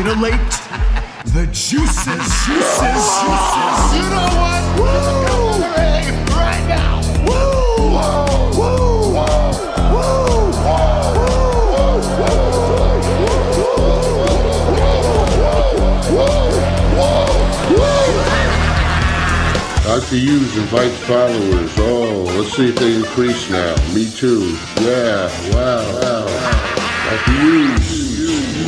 titillate the juices. You know what? Woo! Right now. Woo! Woo! Dr. Hughes invites followers. Oh, let's see if they increase now. Me too. Yeah, wow. Dr. Hughes.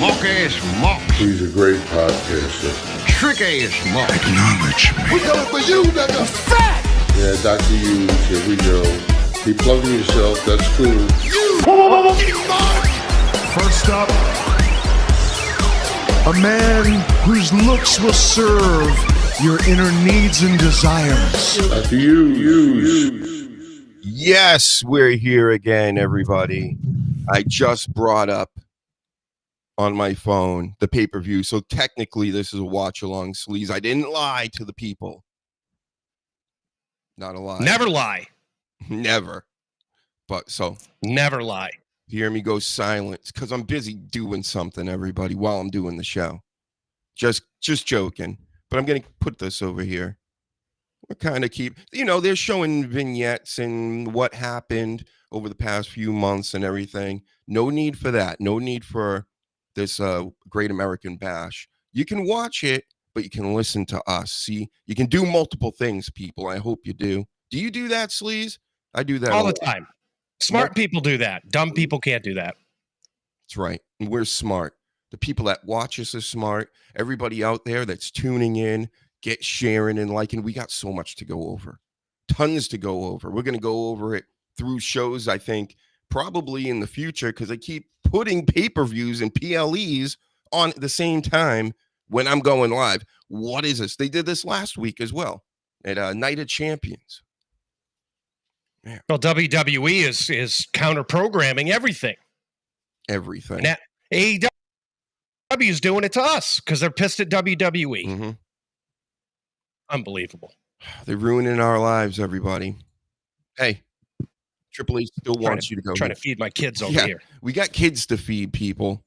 Mock-ass mock. He's a great podcaster. Trick-ass mock. Acknowledge me. We coming for you, nigga. Fat! Yeah, Dr. Hughes, here we go. Keep plugging yourself, that's cool. First up, a man whose looks will serve your inner needs and desires. Dr. Hughes. Yes, we're here again, everybody. I just brought up on my phone the pay-per-view, so technically this is a watch-along, Sleaze. I didn't lie to the people. Not a lie. Never lie. Never. But so. Never lie. You hear me go silent because I'm busy doing something, everybody, while I'm doing the show. Just joking. But I'm going to put this over here. We're kind of they're showing vignettes and what happened over the past few months and everything. No need for that. No need for this Great American Bash. You can watch it, but you can listen to us. See, you can do multiple things, people. I hope you do. Do you do that, Sleaze? I do that all the time. Smart people do that. Dumb people can't do that. That's right. And we're smart. The people that watch us are smart. Everybody out there that's tuning in, get sharing and liking. We got so much to go over. Tons to go over. We're going to go over it through shows, I think, probably in the future, because they keep putting pay-per-views and PLEs on at the same time when I'm going live. What is this? They did this last week as well at Night of Champions. Yeah. Well, WWE is counter-programming everything. Everything. And AEW is doing it to us because they're pissed at WWE. Mm-hmm. Unbelievable. They're ruining our lives, everybody. Hey, Triple H still wants you to go. Trying to feed my kids over here. We got kids to feed, people.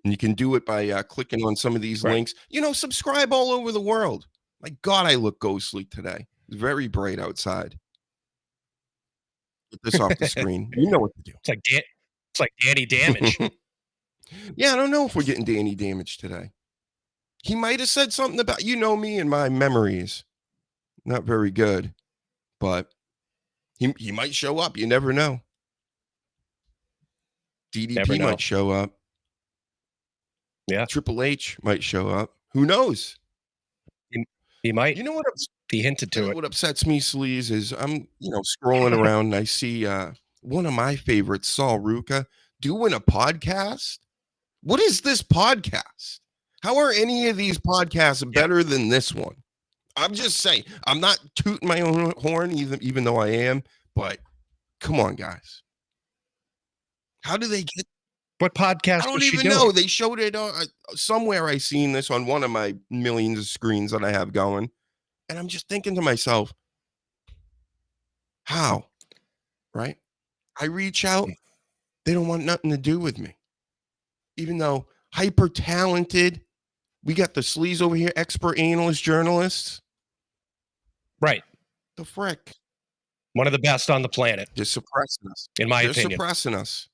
And you can do it by clicking on some of these links. Subscribe all over the world. My God, I look ghostly today. It's very bright outside. Get this off the screen. You know what to do. It's like Danny Damage. Yeah, I don't know if we're getting Danny Damage today. He might have said something about, me and my memories. Not very good. But he might show up. You never know. DDP might show up. Yeah. Triple H might show up. Who knows? He might. You know what? He hinted to it. What upsets me, Sleaze, is I'm, scrolling around and I see one of my favorites, Saul Ruka, doing a podcast. What is this podcast? How are any of these podcasts better than this one? I'm just saying. I'm not tooting my own horn, even though I am, but come on, guys. How do they get? What podcast? I don't even know. They showed it somewhere. I seen this on one of my millions of screens that I have going, and I'm just thinking to myself, how? Right? I reach out. They don't want nothing to do with me, even though hyper talented. We got the Sleaze over here, expert analyst journalists. Right. The frick. One of the best on the planet. They're suppressing us. In my opinion. They're suppressing us.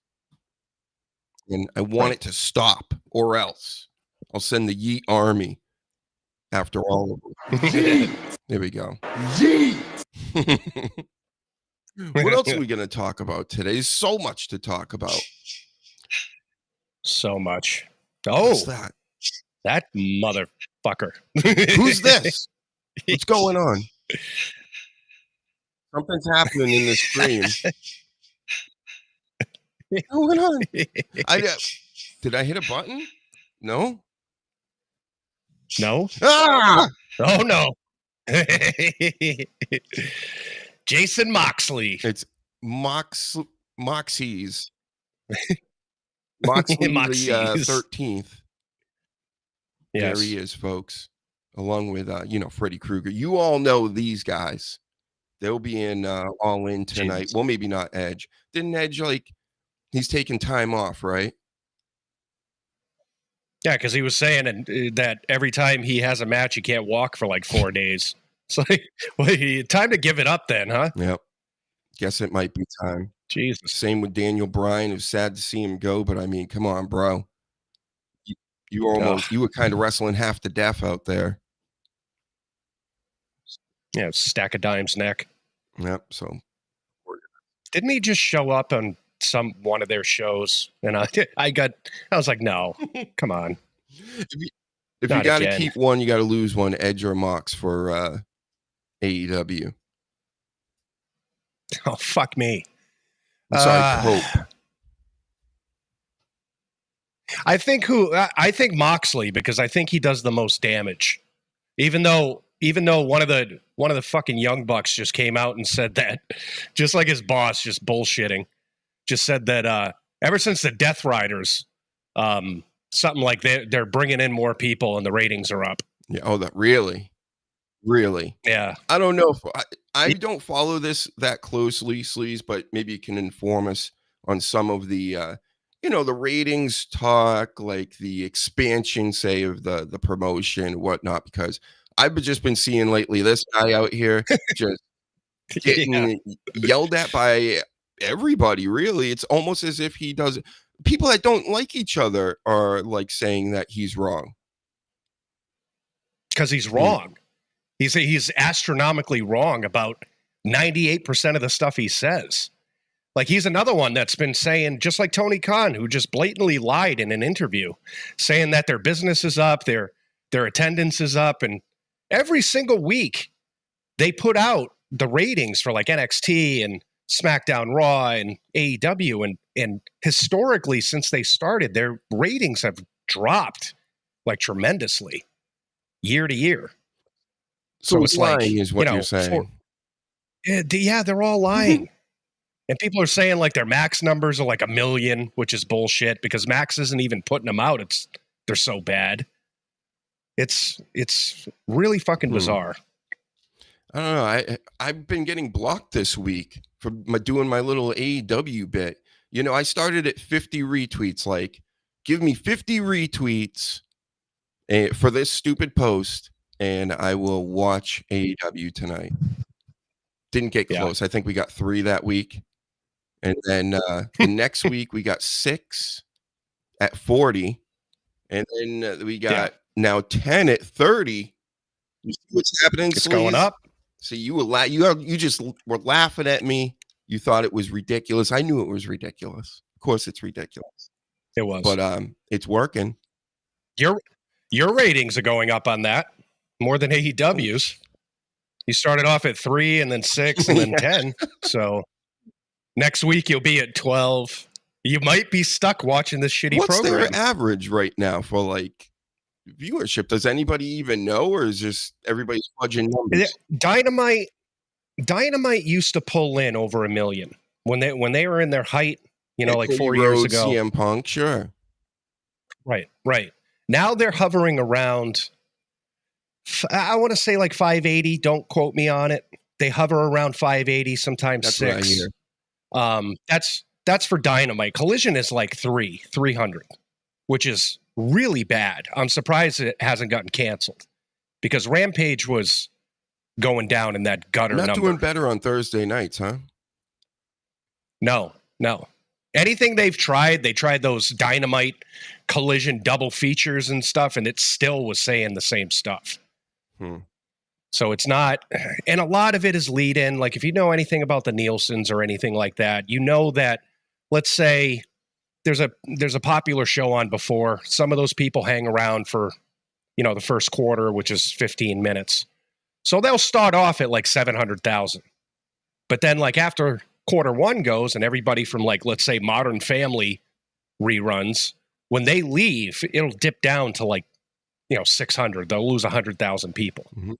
And I want it to stop, or else I'll send the Yeet Army after all of them. There we go. Yeet! What else are we going to talk about today? There's so much to talk about. So much. Oh. What's that? That motherfucker. Who's this? What's going on? Something's happening in the stream. What's going on? Did I hit a button? No? No? Ah! Oh, no. Jason Moxley. It's Moxie's. Moxley the 13th. Yes. There he is, folks. Along with, Freddy Krueger. You all know these guys. They'll be in All In tonight. Jesus. Well, maybe not Edge. Didn't Edge, he's taking time off, right? Yeah, because he was saying that every time he has a match, he can't walk for like 4 days. It's like, well, time to give it up then, huh? Yep. Guess it might be time. Jesus. Same with Daniel Bryan. It was sad to see him go, but I mean, come on, bro. You were you were kind of wrestling half to death out there. Yeah, stack of dimes neck. Yep. So didn't he just show up on one of their shows? And I was like, no, come on. If you got to keep one, you got to lose one. Edge or Mox for AEW. Oh, fuck me. I'm sorry, Hope. I think Moxley, because I think he does the most damage. Even though one of the fucking Young Bucks just came out and said that, just like his boss, just bullshitting, just said that ever since the Death Riders, something like they're bringing in more people and the ratings are up. Yeah. Oh, that really? Yeah. I don't know. I don't follow this that closely, Sleaze, but maybe you can inform us on some of the the ratings talk, like the expansion, say, of the promotion, whatnot, because I've just been seeing lately this guy out here just getting yelled at by everybody, really. It's almost as if he does. People that don't like each other are like saying that he's wrong. Because he's wrong. He's astronomically wrong about 98% of the stuff he says. Like, he's another one that's been saying, just like Tony Khan, who just blatantly lied in an interview, saying that their business is up, their attendance is up, and every single week they put out the ratings for like NXT and SmackDown Raw and AEW, and historically, since they started, their ratings have dropped like tremendously year to year. So it's lying, is what you're saying. Yeah, they're all lying. And people are saying like their max numbers are like 1 million, which is bullshit because Max isn't even putting them out. They're so bad. It's really fucking bizarre. I don't know. I've been getting blocked this week for doing my little AEW bit. You know, I started at 50 retweets. Like, give me 50 retweets for this stupid post, and I will watch AEW tonight. Didn't get close. I think we got 3 that week. And then the next week we got 6 at 40. And then we got now 10 at 30. You see what's happening? It's going up. So you were you just were laughing at me. You thought it was ridiculous. I knew it was ridiculous. Of course it's ridiculous. It was. But it's working. Your ratings are going up on that more than AEW's. You started off at 3 and then 6 and then 10. So next week you'll be at 12. You might be stuck watching this shitty program. What's their average right now for like viewership? Does anybody even know, or is just everybody's fudging numbers? Dynamite used to pull in over 1 million when they were in their height, like 4 years ago. CM Punk, sure. Right. Now they're hovering around, I want to say like 580. Don't quote me on it. They hover around 580, sometimes That's 6. What I hear. That's for Dynamite. Collision is like 300, which is really bad. I'm surprised it hasn't gotten canceled because Rampage was going down in that gutter number. Not doing better on Thursday nights, huh? No. Anything they tried those Dynamite Collision double features and stuff, and it still was saying the same stuff. So it's not, and a lot of it is lead in. Like if you know anything about the Nielsen's or anything like that, you know that, let's say there's a popular show on before. Some of those people hang around for, the first quarter, which is 15 minutes. So they'll start off at like 700,000. But then like after quarter 1 goes and everybody from like, let's say Modern Family reruns, when they leave, it'll dip down to like, 600. They'll lose 100,000 people. Mm-hmm.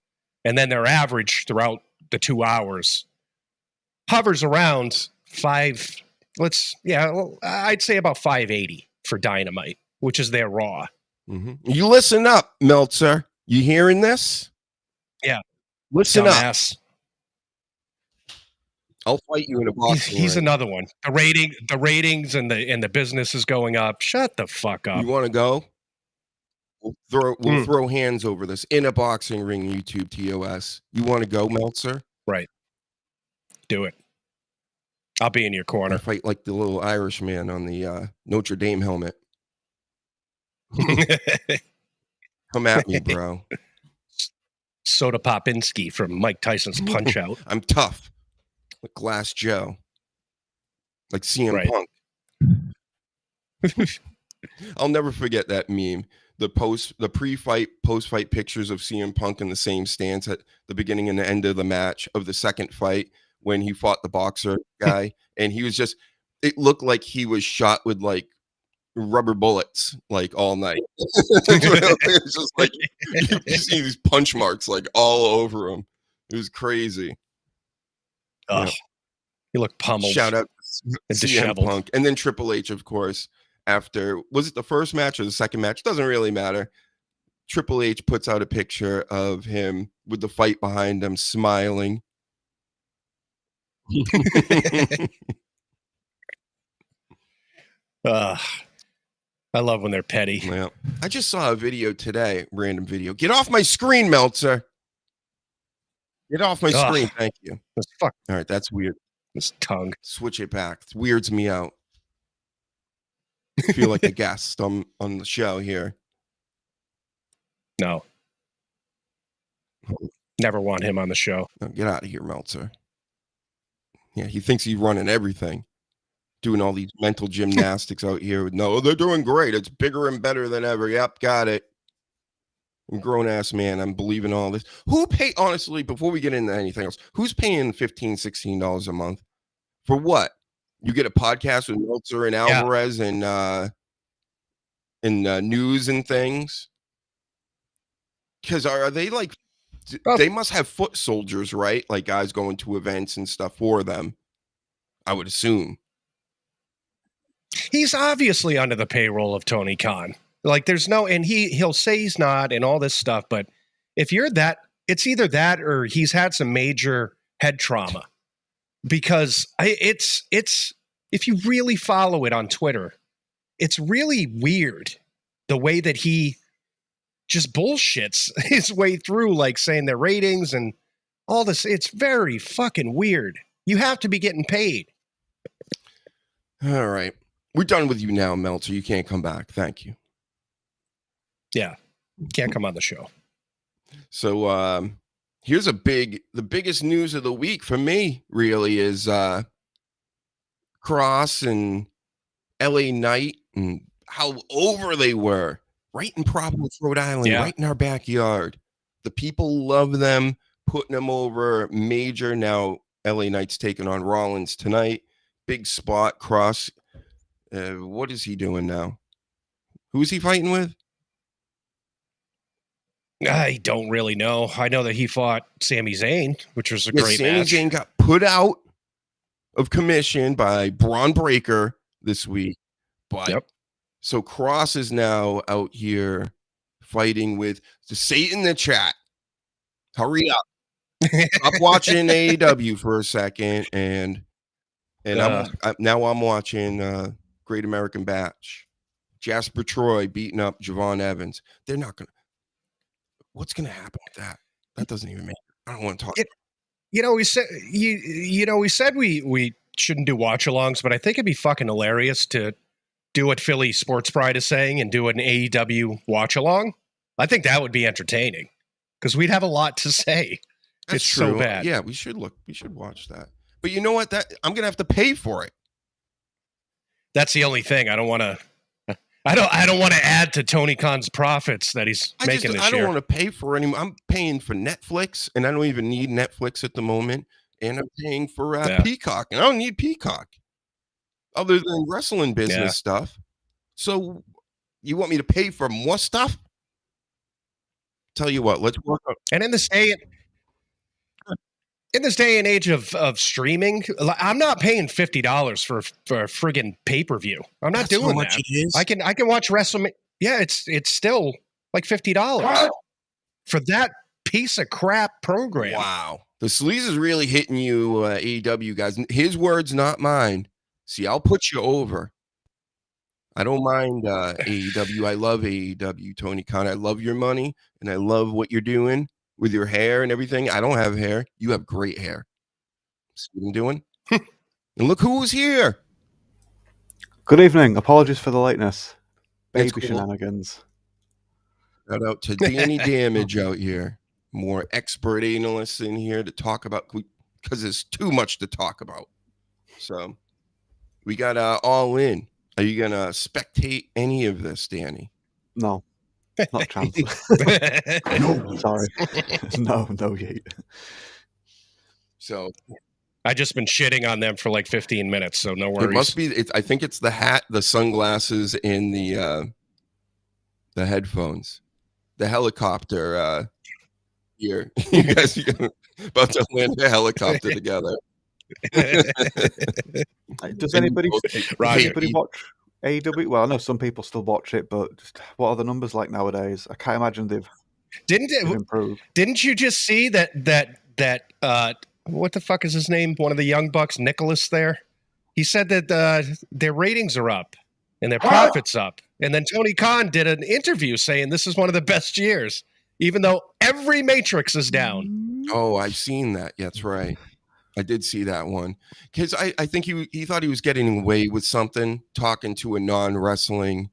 And then their average throughout the 2 hours hovers around I'd say about 580 for Dynamite, which is their Raw. Mm-hmm. You listen up, Meltzer. You hearing this? Yeah. Listen Dumbass. up. I'll fight you in a boxing He's ring. another one. The ratings and the business is going up. Shut the fuck up. You want to go? We'll throw hands over this in a boxing ring. YouTube TOS. You want to go, Meltzer? Right. Do it. I'll be in your corner. I fight like the little Irishman on the Notre Dame helmet. Come at me, bro. Soda Popinski from Mike Tyson's Punch Out. I'm tough. Like Glass Joe. Like CM Punk. I'll never forget that meme. The pre-fight, post-fight pictures of CM Punk in the same stance at the beginning and the end of the match of the second fight when he fought the boxer guy. And he was just, it looked like he was shot with like rubber bullets like all night. It's just like you see these punch marks like all over him. It was crazy. Oh, he looked pummeled. Shout out and to CM Punk. And then Triple H, of course, after, was it the first match or the second match? Doesn't really matter. Triple H puts out a picture of him with the fight behind him, smiling. I love when they're petty. Yeah. I just saw a video today, random video. Get off my screen, Meltzer. Get off my screen. Thank you. All right, that's weird. This tongue. Switch it back. It weirds me out. I feel like a guest on the show here. No. Never want him on the show. No, get out of here, Meltzer. Yeah, he thinks he's running everything. Doing all these mental gymnastics out here. No, they're doing great. It's bigger and better than ever. Yep, got it. I'm a grown-ass man. I'm believing all this. Who pay, honestly, before we get into anything else, who's paying $15, $16 a month? For what? You get a podcast with Meltzer and Alvarez and news and things? Because are they like, they must have foot soldiers, right? Like guys going to events and stuff for them, I would assume. He's obviously under the payroll of Tony Khan. Like there's no, and he'll say he's not and all this stuff. But if you're that, it's either that or he's had some major head trauma. Because it's if you really follow it on Twitter, it's really weird the way that he just bullshits his way through, like saying their ratings and all this. It's very fucking weird. You have to be getting paid. All right. We're done with you now, Meltzer. You can't come back. Thank you. Yeah. Can't come on the show. So here's the biggest news of the week for me, really, is Cross and LA Knight and how over they were. Right in Providence, Rhode Island, right in our backyard. The people love them, putting them over major. Now LA Knight's taking on Rollins tonight. Big spot. Cross. What is he doing now? Who's he fighting with? I don't really know. I know that he fought Sami Zayn, which was a great match. Sami Zayn got put out of commission by Braun Breaker this week. But so Cross is now out here fighting with, to say it in the chat, hurry up. Stop watching AEW for a second, and I'm watching Great American Bash. Jasper Troy beating up Javon Evans. They're not gonna. What's gonna happen with that? That doesn't even matter. I don't want to talk. We said we said we shouldn't do watch-alongs, but I think it'd be fucking hilarious to do what Philly Sports Pride is saying and do an AEW watch-along. I think that would be entertaining because we'd have a lot to say. That's it's true. So bad. Yeah, we should watch that. But you know what? I'm gonna have to pay for it. That's the only thing. I don't want to add to Tony Khan's profits that he's making this year. I don't want to pay for any. I'm paying for Netflix, and I don't even need Netflix at the moment. And I'm paying for Peacock, and I don't need Peacock other than wrestling business stuff. So you want me to pay for more stuff? Tell you what, let's work on. And in this day and age of streaming, I'm not paying $50 for a friggin' pay-per-view. I'm not doing that. It is. I can watch WrestleMania. Yeah, it's still like $50 for that piece of crap program. Wow, the sleaze is really hitting you, AEW guys. His words, not mine. See, I'll put you over. I don't mind AEW. I love AEW, Tony Khan. I love your money, and I love what you're doing with your hair and everything. I don't have hair. You have great hair. See what I'm doing? And look who was here. Good evening. Apologies for the lateness. It's Baby cool. shenanigans. Shout out to Danny Damage out here. More expert analysts in here to talk about, because there's too much to talk about. So we got All In. Are you going to spectate any of this, Danny? No. Not a chance. No, sorry. No, Yeet. So I just been shitting on them for like 15 minutes, so no worries. it must be. I think it's the hat, the sunglasses, and the headphones, the helicopter. Here, you guys are about to land a helicopter together. Does anybody watch AEW? Well, I know some people still watch it, but just what are the numbers like nowadays? I can't imagine they've improved. Didn't you just see that what the fuck is his name? One of the Young Bucks, Nicholas there. He said that their ratings are up and their profits up. And then Tony Khan did an interview saying this is one of the best years, even though every matrix is down. Oh, I've seen that. Yeah, that's right. I did see that one. Because I think he thought he was getting away with something, talking to a non-wrestling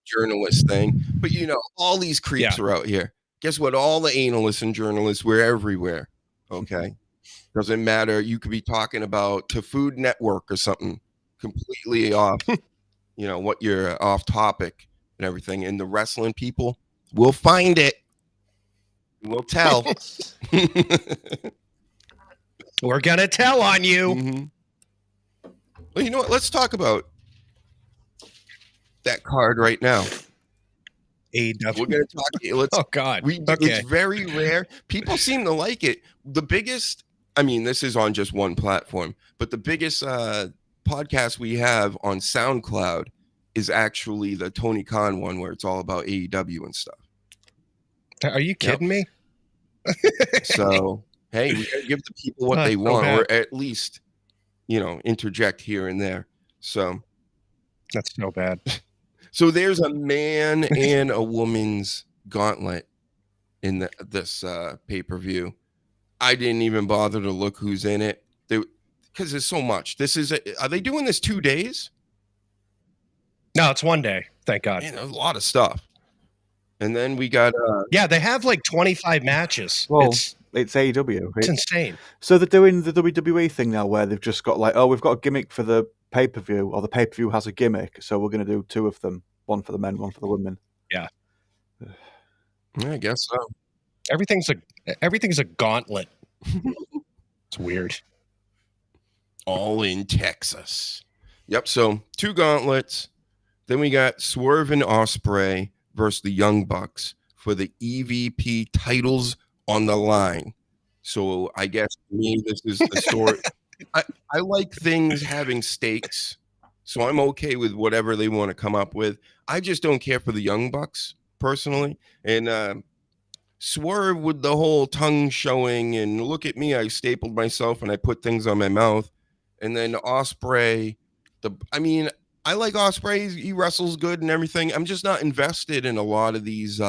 journalist thing. But, all these creeps are out here. Guess what? All the analysts and journalists, we're everywhere. Okay? Doesn't matter. You could be talking about to Food Network or something completely off, what you're off topic and everything. And the wrestling people will find it. We'll tell. We're going to tell on you. Mm-hmm. Well, you know what? Let's talk about that card right now. AEW. We're going to talk. Oh, God. It's very rare. People seem to like it. The biggest, this is on just one platform, but the biggest podcast we have on SoundCloud is actually the Tony Khan one where it's all about AEW and stuff. Are you kidding me? So, hey, we got to give the people what they want, or at least, interject here and there. So that's so bad. So there's a man and a woman's gauntlet in this pay-per-view. I didn't even bother to look who's in it because there's so much. Are they doing this 2 days? No, it's 1 day. Thank God. Man, there's a lot of stuff. And then we got they have like 25 matches. Well, it's AEW. It's insane. So they're doing the WWE thing now where they've just got like, we've got a gimmick for the pay-per-view, or the pay-per-view has a gimmick, so we're going to do two of them, one for the men, one for the women. Yeah. I guess so. Everything's a gauntlet. It's weird. All in Texas. Yep, so 2 gauntlets. Then we got Swerve and Ospreay versus the Young Bucks for the EVP titles on the line. So I guess to me, this is the story. I like things having stakes, so I'm okay with whatever they want to come up with. I just don't care for the Young Bucks personally. And Swerve with the whole tongue showing and look at me, I stapled myself and I put things on my mouth. And then Ospreay, I like Ospreay. He wrestles good and everything. I'm just not invested in a lot of these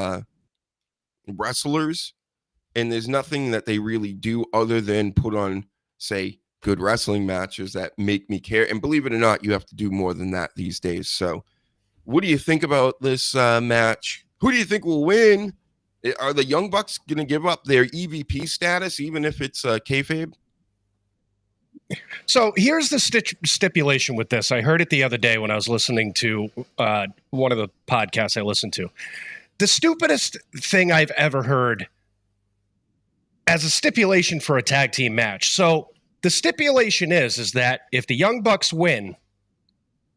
wrestlers. And there's nothing that they really do other than put on, say, good wrestling matches that make me care. And believe it or not, you have to do more than that these days. So what do you think about this match? Who do you think will win? Are the Young Bucks going to give up their EVP status, even if it's kayfabe? So here's the stipulation with this. I heard it the other day when I was listening to one of the podcasts I listened to. The stupidest thing I've ever heard as a stipulation for a tag team match. So the stipulation is that if the Young Bucks win,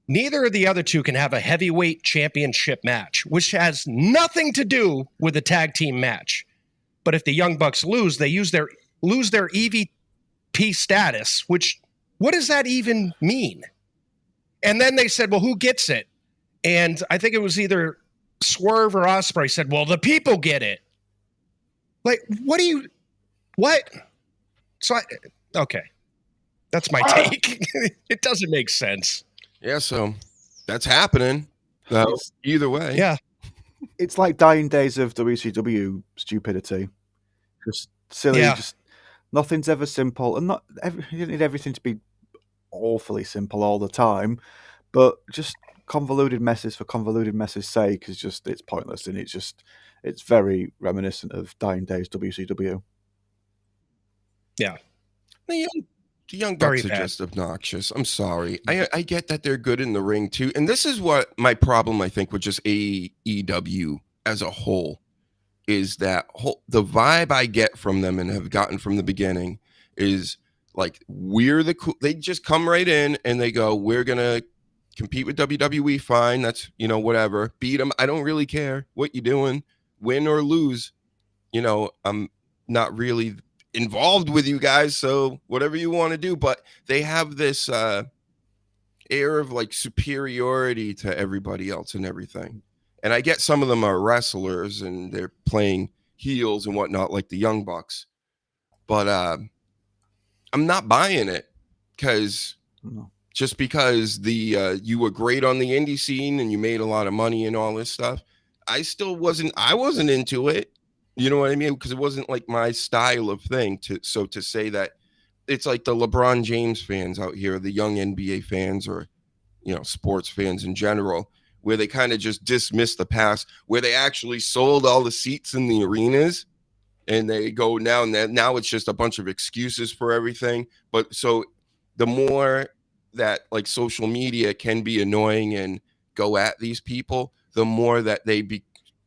neither of the other two can have a heavyweight championship match, which has nothing to do with a tag team match. But if the Young Bucks lose, they lose their EVP status, which, what does that even mean? And then they said, well, who gets it? And I think it was either Swerve or Ospreay said, well, the people get it. Like, what? So, okay. That's my take. It doesn't make sense. Yeah, so that's happening. Either way. Yeah. It's like dying days of WCW stupidity. Just silly, just nothing's ever simple. And you don't need everything to be awfully simple all the time, but just convoluted messes for convoluted messes' sake is just, it's pointless, and it's very reminiscent of dying days WCW. Yeah. The Young Bucks are just obnoxious. I'm sorry. I get that they're good in the ring too. And this is what my problem, I think, with just AEW as a whole is that the vibe I get from them and have gotten from the beginning is like, we're the cool. They just come right in and they go, we're going to compete with WWE. Fine. That's, whatever. Beat them. I don't really care what you're doing, win or lose. I'm not really involved with you guys, so whatever you want to do. But they have this air of like superiority to everybody else and everything. And I get some of them are wrestlers and they're playing heels and whatnot, like the Young Bucks, but I'm not buying it because just because you were great on the indie scene and you made a lot of money and all this stuff, I wasn't into it. You know what I mean? Because it wasn't like my style of thing. So to say that it's like the LeBron James fans out here, the young NBA fans, or sports fans in general, where they kind of just dismiss the past, where they actually sold all the seats in the arenas, and they go now it's just a bunch of excuses for everything. But so the more that like social media can be annoying and go at these people, the more that they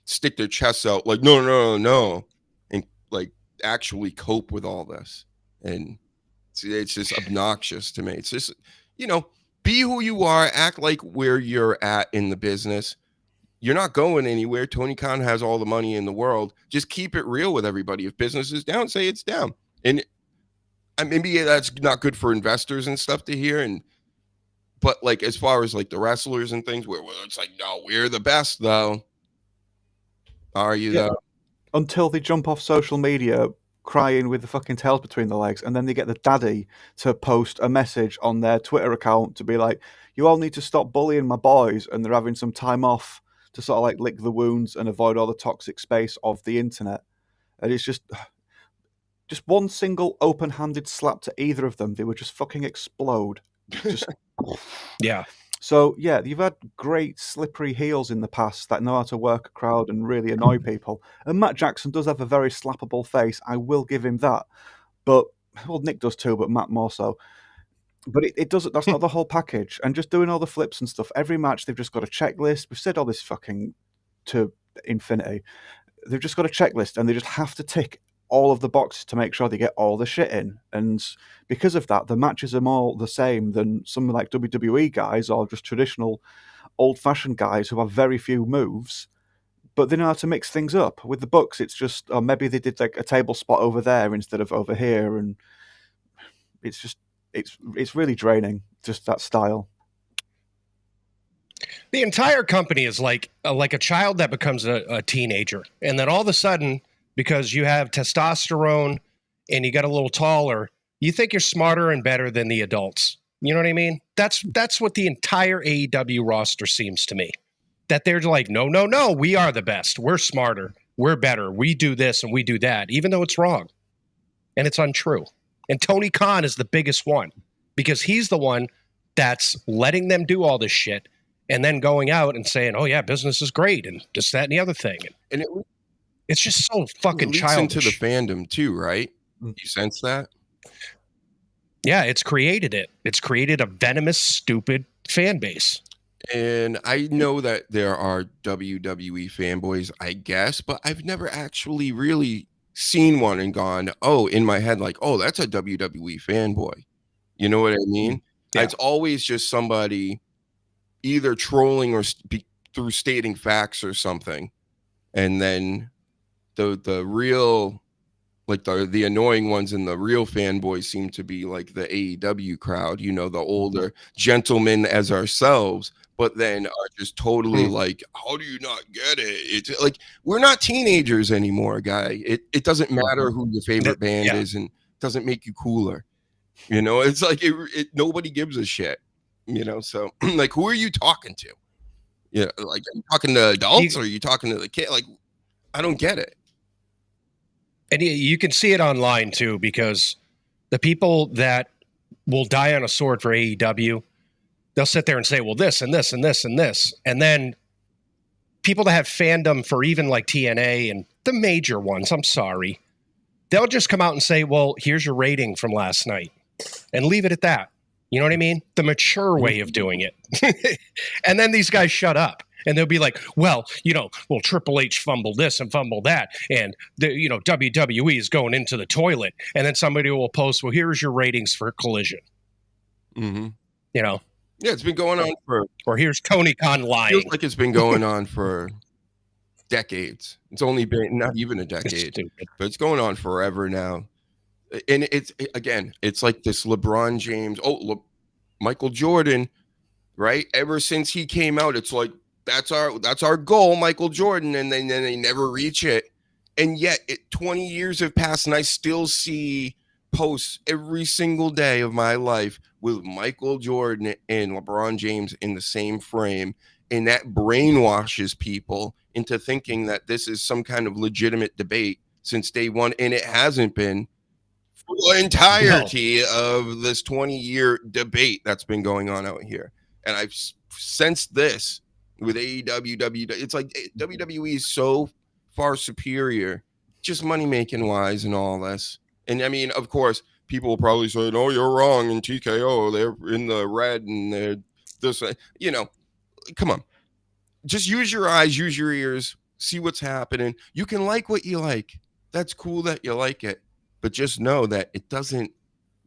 stick their chests out like, no, and like actually cope with all this. And it's just obnoxious to me. It's just, be who you are, act like where you're at in the business. You're not going anywhere. Tony Khan has all the money in the world. Just keep it real with everybody. If business is down, say it's down. And maybe that's not good for investors and stuff to hear. But like, as far as like the wrestlers and things, where it's like, no, we're the best though. Are you though? Until they jump off social media crying with the fucking tails between their legs, and then they get the daddy to post a message on their Twitter account to be like, you all need to stop bullying my boys, and they're having some time off to sort of like lick the wounds and avoid all the toxic space of the internet. And it's just one single open-handed slap to either of them, they would just fucking explode. Just yeah. So, yeah, you've had great slippery heels in the past that know how to work a crowd and really annoy people. And Matt Jackson does have a very slappable face. I will give him that. But, well, Nick does too, but Matt more so. But it doesn't, that's not the whole package. And just doing all the flips and stuff, every match they've just got a checklist. We've said all this fucking to infinity. They've just got a checklist and they just have to tick all of the boxes to make sure they get all the shit in. And because of that, the matches are more the same than some like WWE guys or just traditional old-fashioned guys who have very few moves, but they know how to mix things up. With the Bucks, it's just, or maybe they did like a table spot over there instead of over here, and it's just, it's really draining, just that style. The entire company is like a child that becomes a teenager, and then all of a sudden, because you have testosterone and you get a little taller, you think you're smarter and better than the adults. You know what I mean? That's what the entire AEW roster seems to me. That they're like, no, we are the best. We're smarter. We're better. We do this and we do that, even though it's wrong. And it's untrue. And Tony Khan is the biggest one because he's the one that's letting them do all this shit and then going out and saying, oh, yeah, business is great and this, that, and the other thing. And it's just so fucking childish. Into the fandom too, right? You sense that? Yeah, it's created it. It's created a venomous, stupid fan base. And I know that there are WWE fanboys, I guess, but I've never actually really seen one and gone, oh, in my head, like, oh, that's a WWE fanboy. You know what I mean? Yeah. It's always just somebody either trolling or through stating facts or something. And then the real, like the annoying ones and the real fanboys seem to be like the AEW crowd, you know, the older gentlemen as ourselves, but then are just totally like, how do you not get it? It's like, we're not teenagers anymore, guy. It doesn't matter who your favorite band is, and it doesn't make you cooler. You know, it's like nobody gives a shit, you know? So like, who are you talking to? Yeah, like, are you talking to adults or are you talking to the kid? Like, I don't get it. And you can see it online too, because the people that will die on a sword for AEW, they'll sit there and say, well, this and this and this and this. And then people that have fandom for even like TNA and the major ones, I'm sorry, they'll just come out and say, well, here's your rating from last night and leave it at that. You know what I mean? The mature way of doing it. And then these guys shut up. And they'll be like, well, Triple H fumbled this and fumbled that. And, WWE is going into the toilet. And then somebody will post, well, here's your ratings for Collision. Mm-hmm. Yeah, it's been going on for... Or here's Tony Khan lying. Feels like it's been going on for decades. It's only been not even a decade. But it's going on forever now. And it's like this LeBron James, Michael Jordan, right? Ever since he came out, it's like, that's our goal, Michael Jordan, and then they never reach it. And yet 20 years have passed, and I still see posts every single day of my life with Michael Jordan and LeBron James in the same frame. And that brainwashes people into thinking that this is some kind of legitimate debate since day one. And it hasn't been for the entirety of this 20-year debate that's been going on out here. And I've sensed this with AEW, it's like WWE is so far superior, just money-making wise and all this. And I mean, of course, people will probably say, no, you're wrong. In TKO, they're in the red and they're this, come on. Just use your eyes, use your ears, see what's happening. You can like what you like. That's cool that you like it. But just know that it doesn't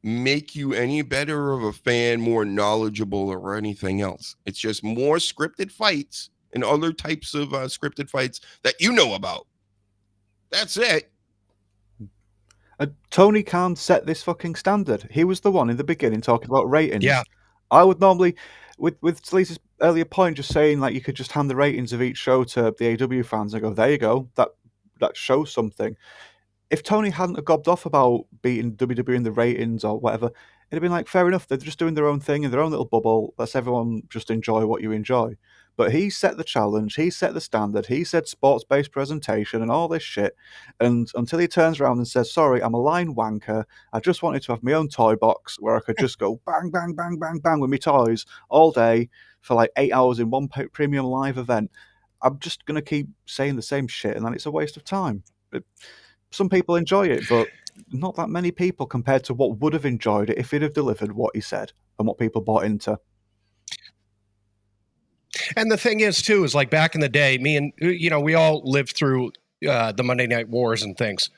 make you any better of a fan, more knowledgeable, or anything else. It's just more scripted fights and other types of scripted fights that you know about. That's it. Tony Khan set this fucking standard. He was the one in the beginning talking about ratings. Yeah. I would normally, with Sleazy's earlier point, just saying like you could just hand the ratings of each show to the AEW fans and go, there you go, that shows something. If Tony hadn't gobbed off about beating WWE in the ratings or whatever, it'd have been like, fair enough, they're just doing their own thing in their own little bubble. Let's everyone just enjoy what you enjoy. But he set the challenge, he set the standard, he said sports-based presentation and all this shit. And until he turns around and says, sorry, I'm a line wanker. I just wanted to have my own toy box where I could just go bang, bang, bang, bang, bang with my toys all day for like 8 hours in one premium live event. I'm just going to keep saying the same shit and then it's a waste of time. Some people enjoy it, but not that many people compared to what would have enjoyed it if he'd have delivered what he said and what people bought into. And the thing is, too, is like back in the day, me and, we all lived through the Monday Night Wars and things.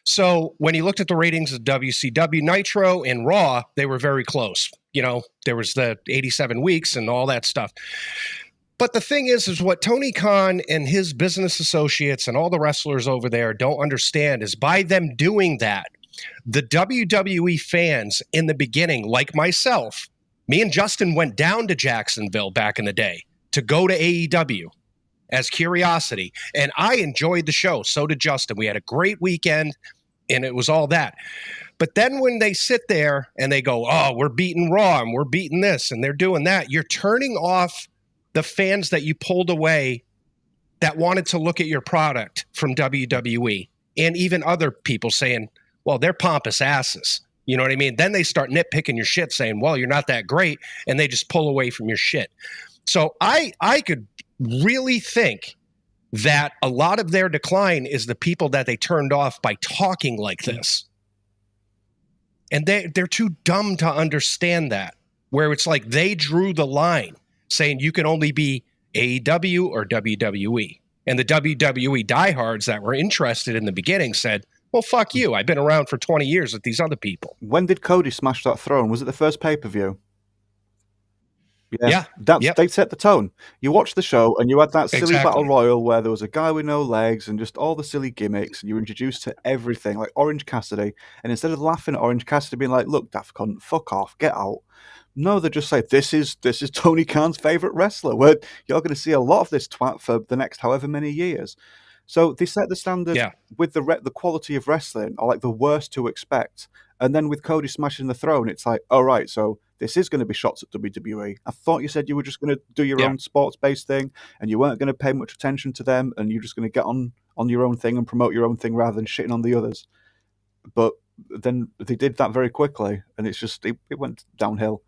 So when you looked at the ratings of WCW, Nitro, and Raw, they were very close. There was the 87 weeks and all that stuff. But the thing is what Tony Khan and his business associates and all the wrestlers over there don't understand is by them doing that, the WWE fans in the beginning, like myself, me and Justin went down to Jacksonville back in the day to go to AEW as curiosity. And I enjoyed the show. So did Justin. We had a great weekend and it was all that. But then when they sit there and they go, oh, we're beating Raw and we're beating this and they're doing that, you're turning off the fans that you pulled away that wanted to look at your product from WWE and even other people saying, well, they're pompous asses. You know what I mean? Then they start nitpicking your shit saying, well, you're not that great. And they just pull away from your shit. So I could really think that a lot of their decline is the people that they turned off by talking like this. And they're too dumb to understand that, where it's like they drew the line saying you can only be AEW or WWE. And the WWE diehards that were interested in the beginning said, well, fuck you. I've been around for 20 years with these other people. When did Cody smash that throne? Was it the first pay-per-view? Yeah. They set the tone. You watched the show and you had that silly Exactly. battle royal where there was a guy with no legs and just all the silly gimmicks and you were introduced to everything, like Orange Cassidy. And instead of laughing at Orange Cassidy being like, look, daft cunt, fuck off, get out. No, they're just like, this is Tony Khan's favourite wrestler. Where you're going to see a lot of this twat for the next however many years. So they set the standard with the quality of wrestling, or like the worst to expect. And then with Cody smashing the throne, it's like, all right, so this is going to be shots at WWE. I thought you said you were just going to do your Yeah. own sports-based thing, and you weren't going to pay much attention to them, and you're just going to get on your own thing and promote your own thing rather than shitting on the others. But then they did that very quickly, and it's just it went downhill.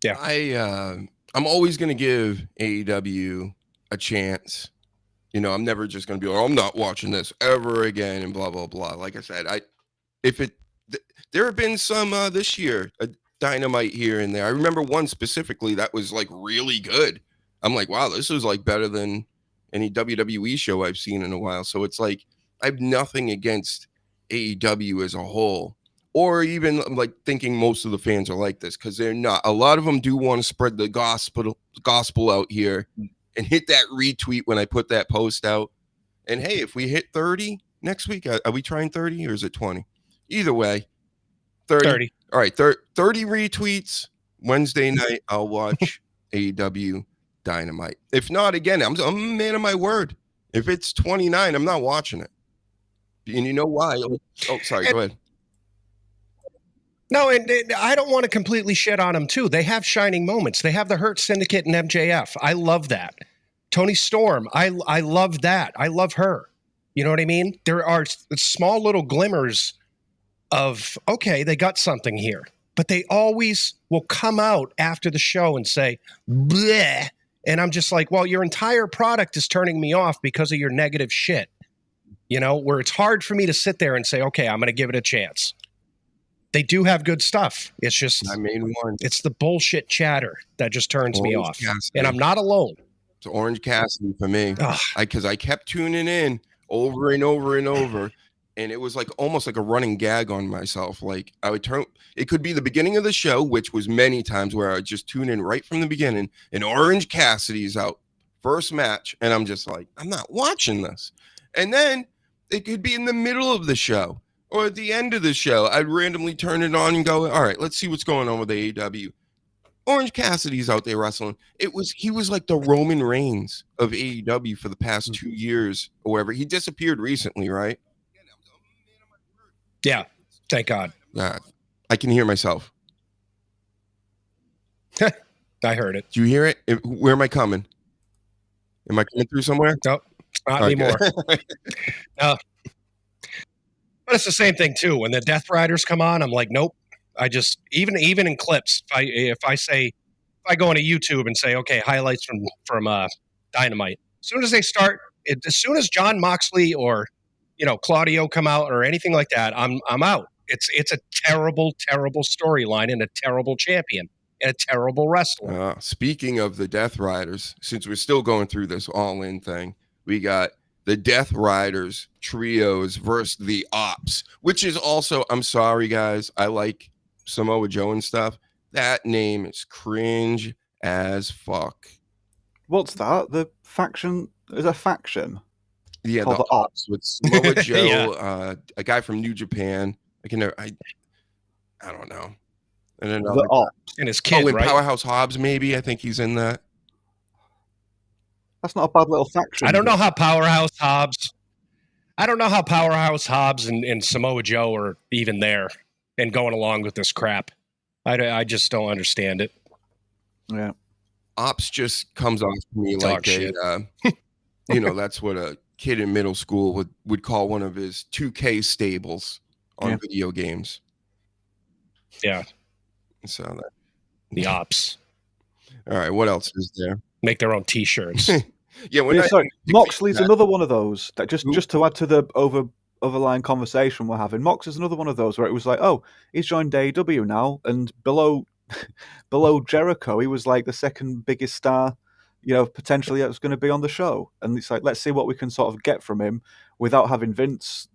Yeah. I'm always going to give AEW a chance. You know, I'm never just going to be like, oh, I'm not watching this ever again and blah, blah, blah. Like I said, there have been some this year, a Dynamite here and there. I remember one specifically that was like really good. I'm like, wow, this was like better than any WWE show I've seen in a while. So it's like, I have nothing against AEW as a whole, or even like thinking most of the fans are like this, because they're not. A lot of them do want to spread the gospel out here and hit that retweet when I put that post out. And hey, if we hit 30 next week, are we trying 30 or is it 20? Either way, 30. All right, 30 retweets Wednesday night. I'll watch AEW Dynamite. If not, again, I'm a man of my word. If it's 29, I'm not watching it. And you know why? Oh, sorry. Go ahead. No, and I don't want to completely shit on them, too. They have shining moments. They have the Hurt Syndicate and MJF. I love that. Toni Storm, I love that. I love her. You know what I mean? There are small little glimmers of, okay, they got something here. But they always will come out after the show and say, bleh. And I'm just like, well, your entire product is turning me off because of your negative shit. You know, where it's hard for me to sit there and say, okay, I'm going to give it a chance. They do have good stuff. It's just, I mean, it's the bullshit chatter that just turns me off. Cassidy. And I'm not alone. It's Orange Cassidy for me. Because I kept tuning in over and over and over. And it was like almost like a running gag on myself. Like I would turn, it could be the beginning of the show, which was many times where I would just tune in right from the beginning, and Orange Cassidy's out, first match. And I'm just like, I'm not watching this. And then it could be in the middle of the show or at the end of the show. I'd randomly turn it on and go, all right, let's see what's going on with AEW. Orange Cassidy's out there wrestling. He was like the Roman Reigns of AEW for the past 2 years or whatever. He disappeared recently, right? Yeah, thank God. I can hear myself. I heard it. Do you hear it? Where am I coming? Am I coming through somewhere? Nope, not anymore. No. But it's the same thing too. When the Death Riders come on, I'm like, nope. I just even in clips, if I go into YouTube and say, okay, highlights from Dynamite. As soon as they start, as soon as John Moxley or Claudio come out or anything like that, I'm out. It's a terrible, terrible storyline and a terrible champion and a terrible wrestler. Speaking of the Death Riders, since we're still going through this all-in thing, we got the Death Riders trios versus the Ops, which is also, I'm sorry guys, I like Samoa Joe and stuff. That name is cringe as fuck. What's that? The faction is a faction. Yeah, called the Ops with Samoa Joe, a guy from New Japan. I don't know. And another the Ops and his kid, and right? Powerhouse Hobbs, maybe. I think he's in that. That's not a bad little faction. I don't know how Powerhouse Hobbs and Samoa Joe are even there and going along with this crap. I just don't understand it. Yeah. Ops just comes off to me like that's what a kid in middle school would call one of his 2K stables on video games. Yeah. So that the Ops. All right, what else is there? Make their own T-shirts. Sorry, Moxley's another one of those that just to add to the overlying conversation we're having. Mox is another one of those where it was like, oh, he's joined AEW now, and below Jericho, he was like the second biggest star, potentially that was going to be on the show. And it's like, let's see what we can sort of get from him without having Vince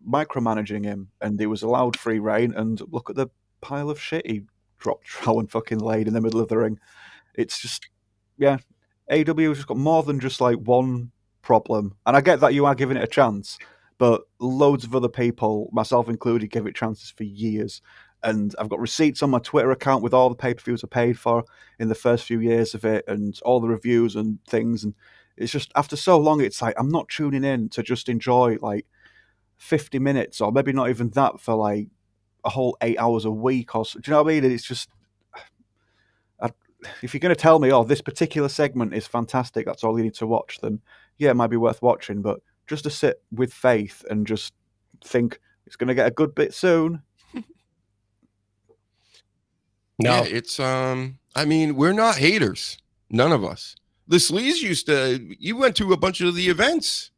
micromanaging him. And he was allowed free reign. And look at the pile of shit he dropped, trow and fucking laid in the middle of the ring. It's just, AEW has just got more than just like one problem. And I get that you are giving it a chance, but loads of other people, myself included, gave it chances for years. And I've got receipts on my Twitter account with all the pay-per-views I paid for in the first few years of it and all the reviews and things. And it's just, after so long, it's like, I'm not tuning in to just enjoy like 50 minutes or maybe not even that for like a whole 8 hours a week or so. Do you know what I mean? It's just, if you're going to tell me, oh, this particular segment is fantastic, that's all you need to watch, then yeah, it might be worth watching. But just to sit with faith and just think it's going to get a good bit soon. No, Yeah, it's I mean, we're not haters. None of us. The Sleaze you went to a bunch of the events.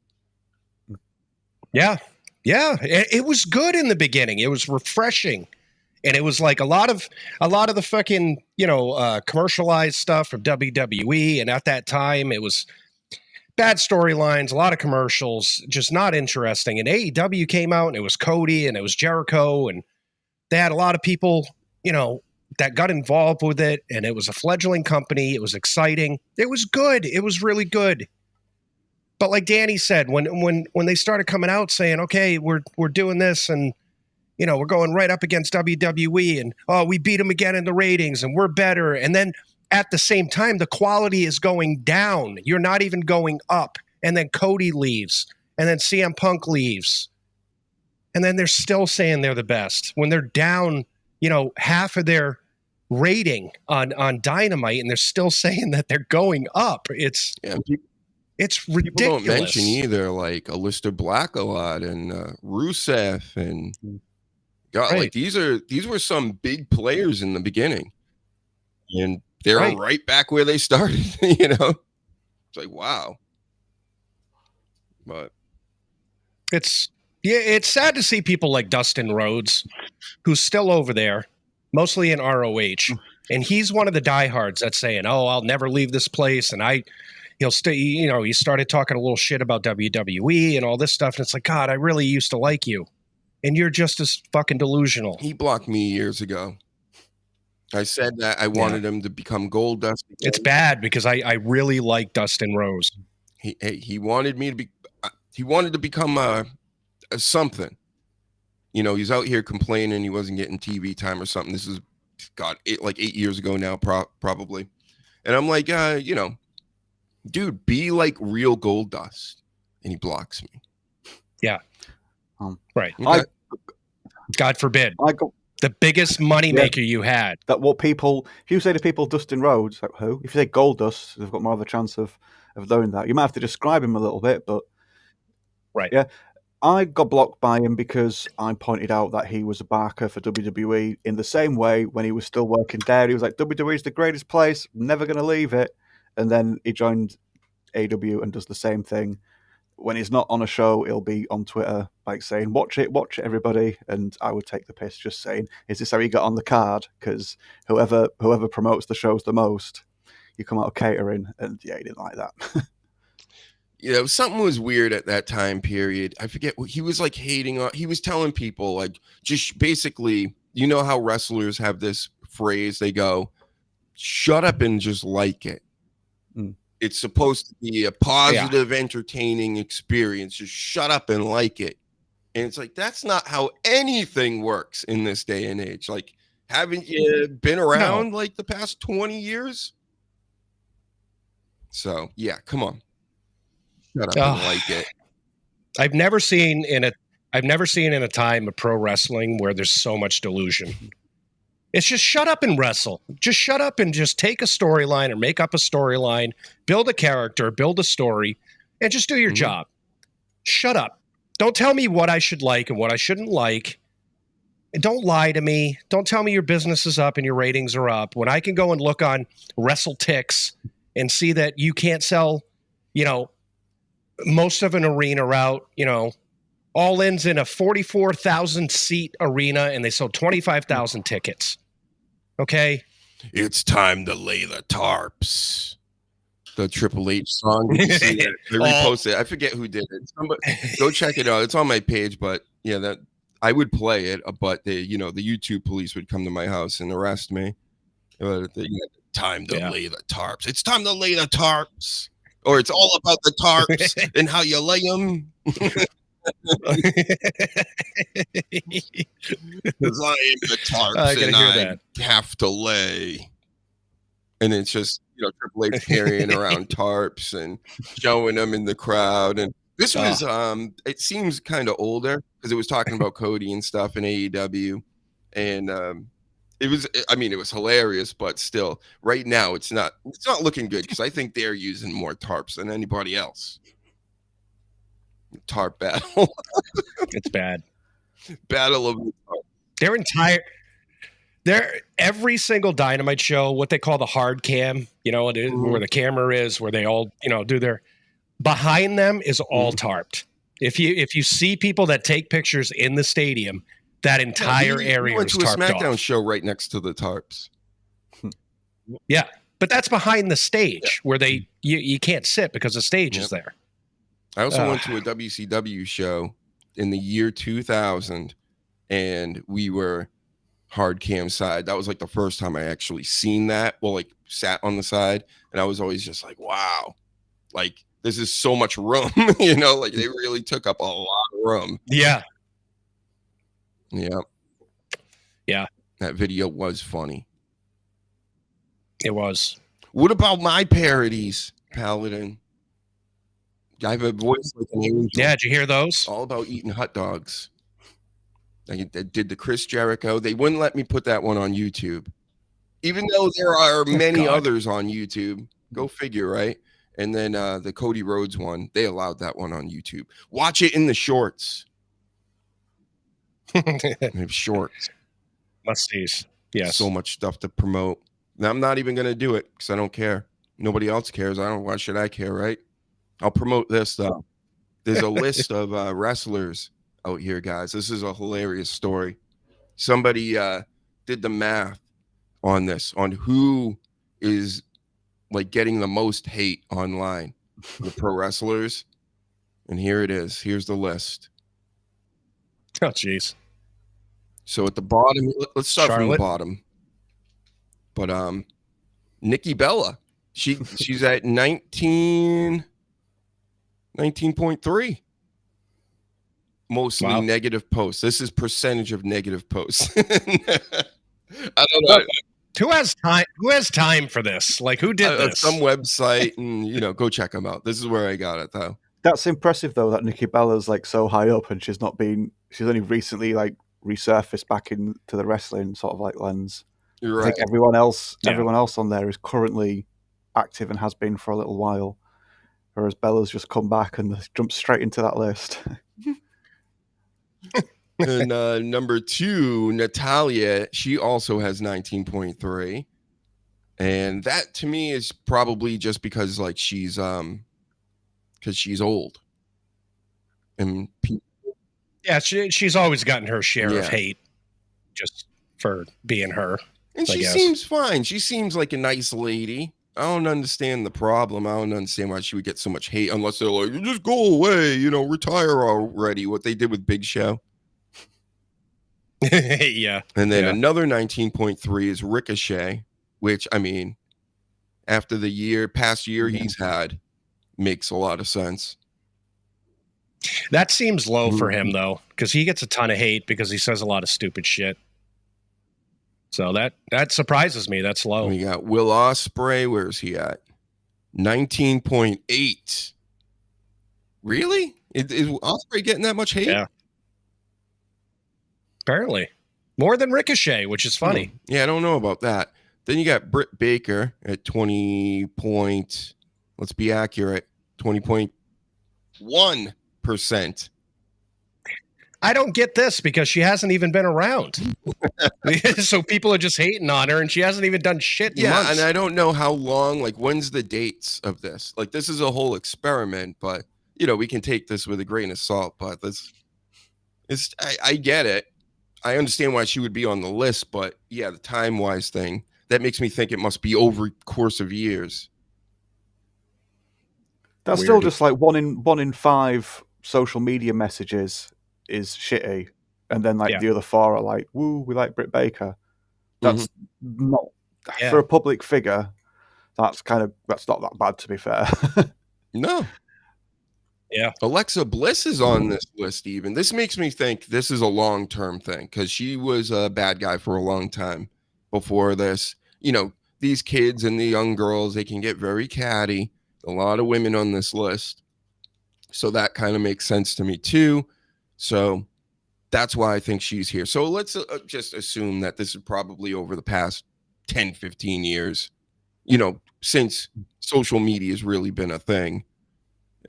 yeah, it was good in the beginning. It was refreshing, and it was like a lot of the fucking commercialized stuff from WWE. And at that time, it was bad storylines, a lot of commercials, just not interesting. And AEW came out, and it was Cody and it was Jericho, and they had a lot of people, that got involved with it, and it was a fledgling company. It was exciting. It was good. It was really good. But like Danny said, when they started coming out saying, okay, we're doing this, and we're going right up against WWE, and we beat them again in the ratings, and we're better. And then at the same time, the quality is going down. You're not even going up. And then Cody leaves, and then CM Punk leaves, and then they're still saying they're the best when they're down, half of their rating on Dynamite, and they're still saying that they're going up. It's ridiculous. People don't mention either, like Aleister Black a lot, and Rusev, and God, Right. like these were some big players in the beginning, and they're right back where they started. It's like, wow. But It's sad to see people like Dustin Rhodes, who's still over there, mostly in ROH, and he's one of the diehards that's saying, "Oh, I'll never leave this place," and he'll stay. He started talking a little shit about WWE and all this stuff, and it's like, God, I really used to like you, and you're just as fucking delusional. he blocked me years ago. I said that I wanted him to become Gold Dust. It's bad because I really like Dustin Rhodes. He wanted me to be. He wanted to become a something. He's out here complaining he wasn't getting TV time or something. This is, God, 8 years ago now, probably. And I'm like, dude, be like real Gold Dust. And he blocks me. Yeah. Right. Okay. God forbid. The biggest moneymaker you had. That what people, if you say to people Dustin Rhodes, like who? If you say Gold Dust, they've got more of a chance of doing that. You might have to describe him a little bit, but right. Yeah. I got blocked by him because I pointed out that he was a barker for WWE in the same way when he was still working there. He was like, WWE is the greatest place, never going to leave it. And then he joined AW and does the same thing. When he's not on a show, he'll be on Twitter like saying, watch it, everybody. And I would take the piss just saying, is this how you got on the card? Because whoever promotes the shows the most, you come out of catering. And yeah, he didn't like that. Something was weird at that time period. I forget what he was like hating on. He was telling people like, just basically, how wrestlers have this phrase, they go, shut up and just like it. It's supposed to be a positive, entertaining experience. Just shut up and like it. And it's like, that's not how anything works in this day and age. Like, haven't you been around like the past 20 years? So yeah, come on. Shut up and like it. I've never seen in a time of pro wrestling where there's so much delusion. It's just shut up and wrestle. Just shut up and just take a storyline or make up a storyline, build a character, build a story, and just do your job. Shut up. Don't tell me what I should like and what I shouldn't like. And don't lie to me. Don't tell me your business is up and your ratings are up when I can go and look on WrestleTix and see that you can't sell, most of an arena route, All In's in a 44,000 seat arena and they sold 25,000 tickets. Okay. It's time to lay the tarps. The Triple H song. Did you see that? I reposted it. I forget who did it. Somebody, go check it out. It's on my page, but yeah, that I would play it, but the YouTube police would come to my house and arrest me. Time to lay the tarps. It's time to lay the tarps. Or it's all about the tarps and how you lay them. Because I am the tarps and I have to lay. And it's just, Triple H carrying around tarps and showing them in the crowd. And this was, it seems kind of older because it was talking about Cody and stuff in AEW. and it was hilarious, but still, right now it's not looking good because I think they're using more tarps than anybody else. Tarp battle. It's bad. Battle of the tarp. Every single Dynamite show, what they call the hard cam, where the camera is, where they all, do their, behind them is all tarped. If you see people that take pictures in the stadium, that entire area went is to a tarped SmackDown off. show right next to the tarps. Yeah, but that's behind the stage where you can't sit because the stage is there. I also went to a WCW show in the year 2000, and we were hard cam side. That was like the first time I actually seen that. Well, like sat on the side, and I was always just like, wow, like this is so much room, like they really took up a lot of room. Yeah. That video was funny. It was. What about my parodies, Paladin? I have a voice like an angel. Yeah, did you hear those? All about eating hot dogs. I did the Chris Jericho. They wouldn't let me put that one on YouTube, even though there are many others on YouTube. Go figure, right? And then the Cody Rhodes one, they allowed that one on YouTube. Watch it in the shorts. They have shorts. Must-sees. Yes. So much stuff to promote. Now, I'm not even going to do it because I don't care. Nobody else cares. Why should I care, right? I'll promote this though. There's a list of wrestlers out here, guys. This is a hilarious story. Somebody did the math on this, on who is like getting the most hate online, the pro wrestlers. And here it is. Here's the list. Oh, jeez. So at the bottom, let's start from the bottom. But Nikki Bella, she's at 19.3. Mostly negative posts. This is percentage of negative posts. I don't know. Who has time? Who has time for this? Like, who did this? Some website, and go check them out. This is where I got it, though. That's impressive, though, that Nikki Bella's like so high up, and she's only recently like resurfaced back into the wrestling sort of like lens. You're right. I think everyone else on there is currently active and has been for a little while, whereas Bella's just come back and jumped straight into that list. And number 2, Natalia, she also has 19.3, and that to me is probably just because like she's old, and she's always gotten her share of hate just for being her. And she seems fine. She seems like a nice lady. I don't understand the problem. I don't understand why she would get so much hate unless they're like, just go away, retire already. What they did with Big Show. Yeah. And then another 19.3 is Ricochet, which, I mean, after the past year he's had, makes a lot of sense. That seems low for him, though, because he gets a ton of hate because he says a lot of stupid shit. So that surprises me. That's low. We got Will Ospreay. Where's he at? 19.8. Really? Is Ospreay getting that much hate? Yeah. Apparently. More than Ricochet, which is funny. Yeah, I don't know about that. Then you got Britt Baker at 20. Let's be accurate. 20.1%. I don't get this because she hasn't even been around. So people are just hating on her and she hasn't even done shit in months. And I don't know how long, like when's the dates of this? Like this is a whole experiment, but we can take this with a grain of salt, but I get it. I understand why she would be on the list, but yeah, the time-wise thing, that makes me think it must be over course of years. That's still just like one in 5 social media messages is shitty, and then like the other 4 are like, "Woo, we like Britt Baker." That's not for a public figure. That's not that bad, to be fair. No. Yeah. Alexa Bliss is on this list even. This makes me think this is a long-term thing because she was a bad guy for a long time before this. These kids and the young girls, they can get very catty. A lot of women on this list. So that kind of makes sense to me too. So that's why I think she's here. So let's just assume that this is probably over the past 10, 15 years, since social media has really been a thing.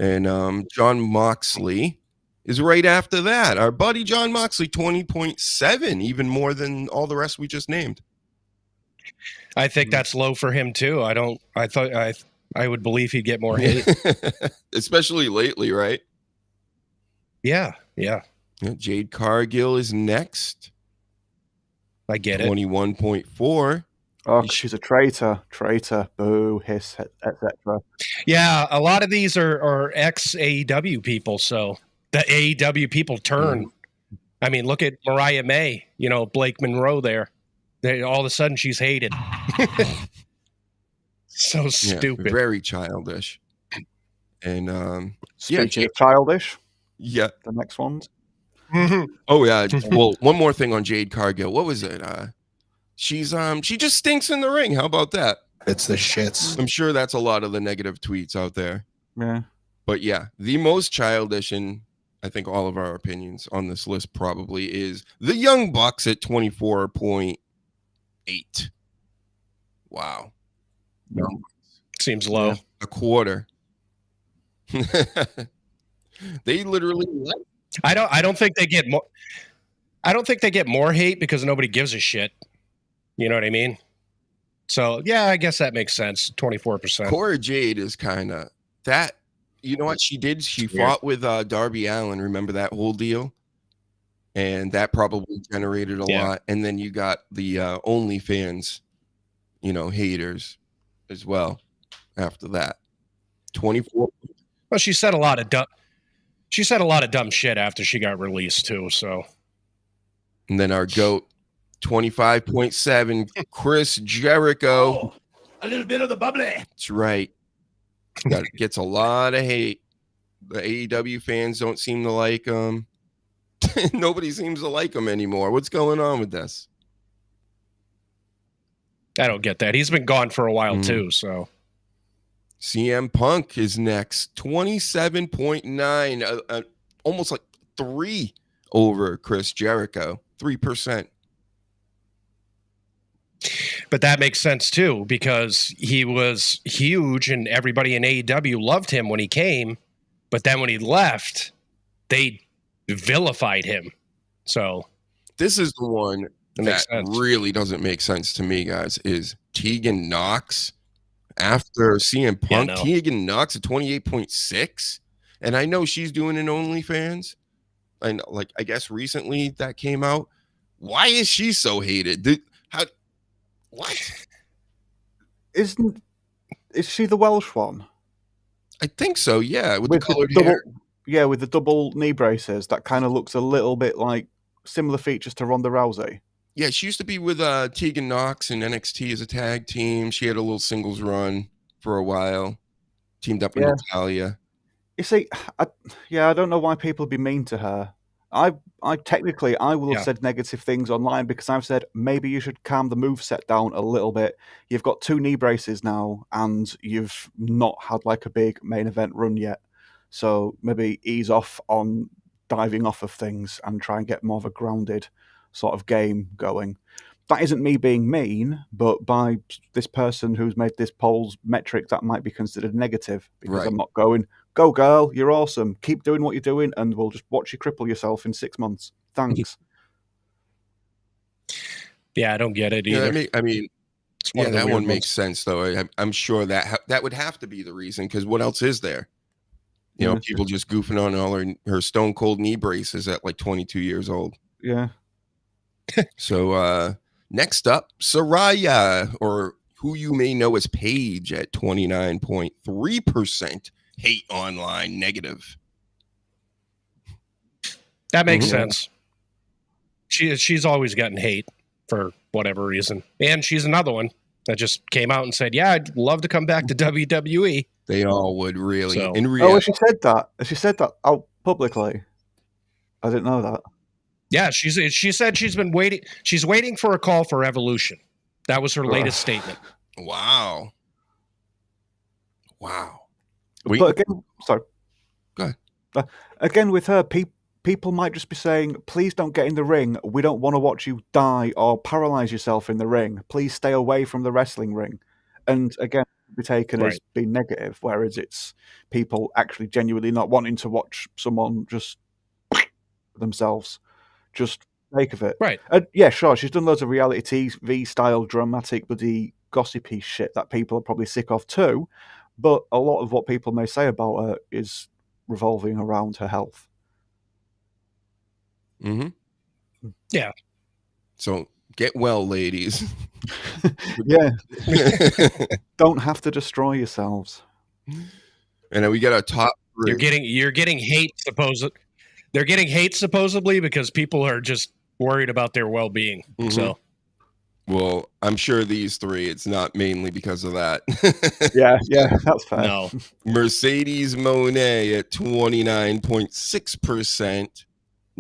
And John Moxley is right after that. Our buddy John Moxley, 20.7, even more than all the rest we just named. I think that's low for him too. I would believe he'd get more hate. Especially lately, right? Yeah. Jade Cargill is next. I get it. 21.4. Oh, she's a traitor. Boo, hiss, etc. Yeah, a lot of these are ex-AEW people, so the AEW people turn. I mean, look at Mariah May, Blake Monroe there. All of a sudden, she's hated. So stupid. Yeah, very childish. And speaking of childish, the next ones. Oh yeah. Well, one more thing on Jade Cargill. What was it? She just stinks in the ring. How about that? It's the shits. I'm sure that's a lot of the negative tweets out there. Yeah. But yeah, the most childish, and I think all of our opinions on this list probably is the Young Bucks at 24.8. Wow. Seems low. A quarter. They literally left. I don't think they get more. I don't think they get more hate because nobody gives a shit. You know what I mean? So yeah, I guess that makes sense. 24%. Cora Jade is kind of that. You know what she did? She fought with Darby Allin. Remember that whole deal? And that probably generated a lot. And then you got the OnlyFans, haters as well. After that, 24. Well, she said a lot of dumb shit after she got released too. So, and then our GOAT, 25.7, Chris Jericho. A little bit of the bubbly. That's right. Gets a lot of hate. The AEW fans don't seem to like him. Nobody seems to like him anymore. What's going on with this? I don't get that. He's been gone for a while too. So, CM Punk is next, 27.9, almost like 3 over Chris Jericho, 3%. But that makes sense too, because he was huge and everybody in AEW loved him when he came. But then when he left, they vilified him. So this is the one that really doesn't make sense to me, guys, is Tegan Nox. After CM Punk, Tegan Nox at 28.6. And I know she's doing an OnlyFans. And I guess recently that came out. Why is she so hated? What? Is she the Welsh one? I think so, yeah. With the colored hair. Yeah, with the double knee braces. That kind of looks a little bit like similar features to Ronda Rousey. Yeah, she used to be with Tegan Nox in NXT as a tag team. She had a little singles run for a while. Teamed up with Natalia. You see, I don't know why people would be mean to her. I will have said negative things online because I've said maybe you should calm the moveset down a little bit. You've got 2 knee braces now and you've not had like a big main event run yet. So maybe ease off on diving off of things and try and get more of a grounded sort of game going. That isn't me being mean, but by this person who's made this poll's metric, that might be considered negative because I'm not going, go girl, you're awesome. Keep doing what you're doing and we'll just watch you cripple yourself in 6 months. Thanks. Yeah, I don't get it either. Yeah, that one makes sense though. I'm sure that would have to be the reason because what else is there? People just goofing on all her stone cold knee braces at like 22 years old. Yeah. So next up, Saraya, or who you may know as Paige, at 29.3% hate online, negative. That makes sense. She's always gotten hate for whatever reason. And she's another one that just came out and said, yeah, I'd love to come back to WWE. They all would really. So, she said that. She said that out publicly. I didn't know that. Yeah, she said she's been waiting. She's waiting for a call for Evolution. That was her latest statement. Wow. But again, sorry. Go ahead. Again, with her, people people might just be saying, please don't get in the ring. We don't want to watch you die or paralyze yourself in the ring. Please stay away from the wrestling ring. And again, be taken as being negative, whereas it's people actually genuinely not wanting to watch someone just themselves, just make of it. Right. Yeah, sure, she's done loads of reality TV style dramatic bloody gossipy shit that people are probably sick of too, but a lot of what people may say about her is revolving around her health. Mm-hmm. Yeah. So get well, ladies. Yeah. Don't have to destroy yourselves. And then we got a top 3. You're getting hate They're getting hate supposedly because people are just worried about their well-being. Mm-hmm. So, well, I'm sure these 3, it's not mainly because of that. Yeah, that's fair. no. Mercedes Monet at 29.6%.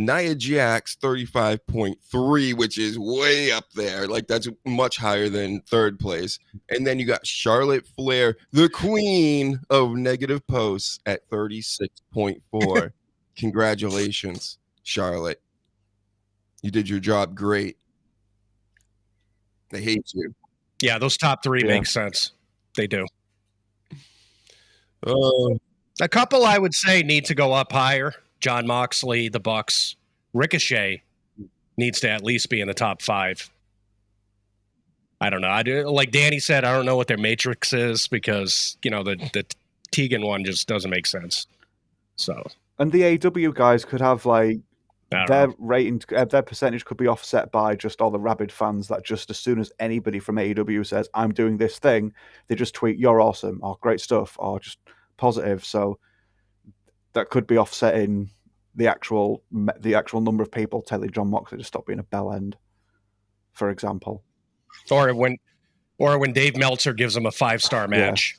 Nia Jax 35.3, which is way up there. Like, that's much higher than third place. And then you got Charlotte Flair, the queen of negative posts, at 36.4. Congratulations, Charlotte. You did your job great. They hate you. Yeah, those top 3 make sense. They do. A couple I would say need to go up higher. John Moxley, the Bucks. Ricochet needs to at least be in the top 5. I don't know. Like Danny said, I don't know what their matrix is because, the Tegan one just doesn't make sense. So, and the AEW guys could have like their know. rating, their percentage could be offset by just all the rabid fans that just as soon as anybody from AEW says, I'm doing this thing, they just tweet, you're awesome, or great stuff, or just positive. So that could be offsetting the actual number of people telling John Moxley to stop being a bell end, for example. Or when Dave Meltzer gives them a 5-star match,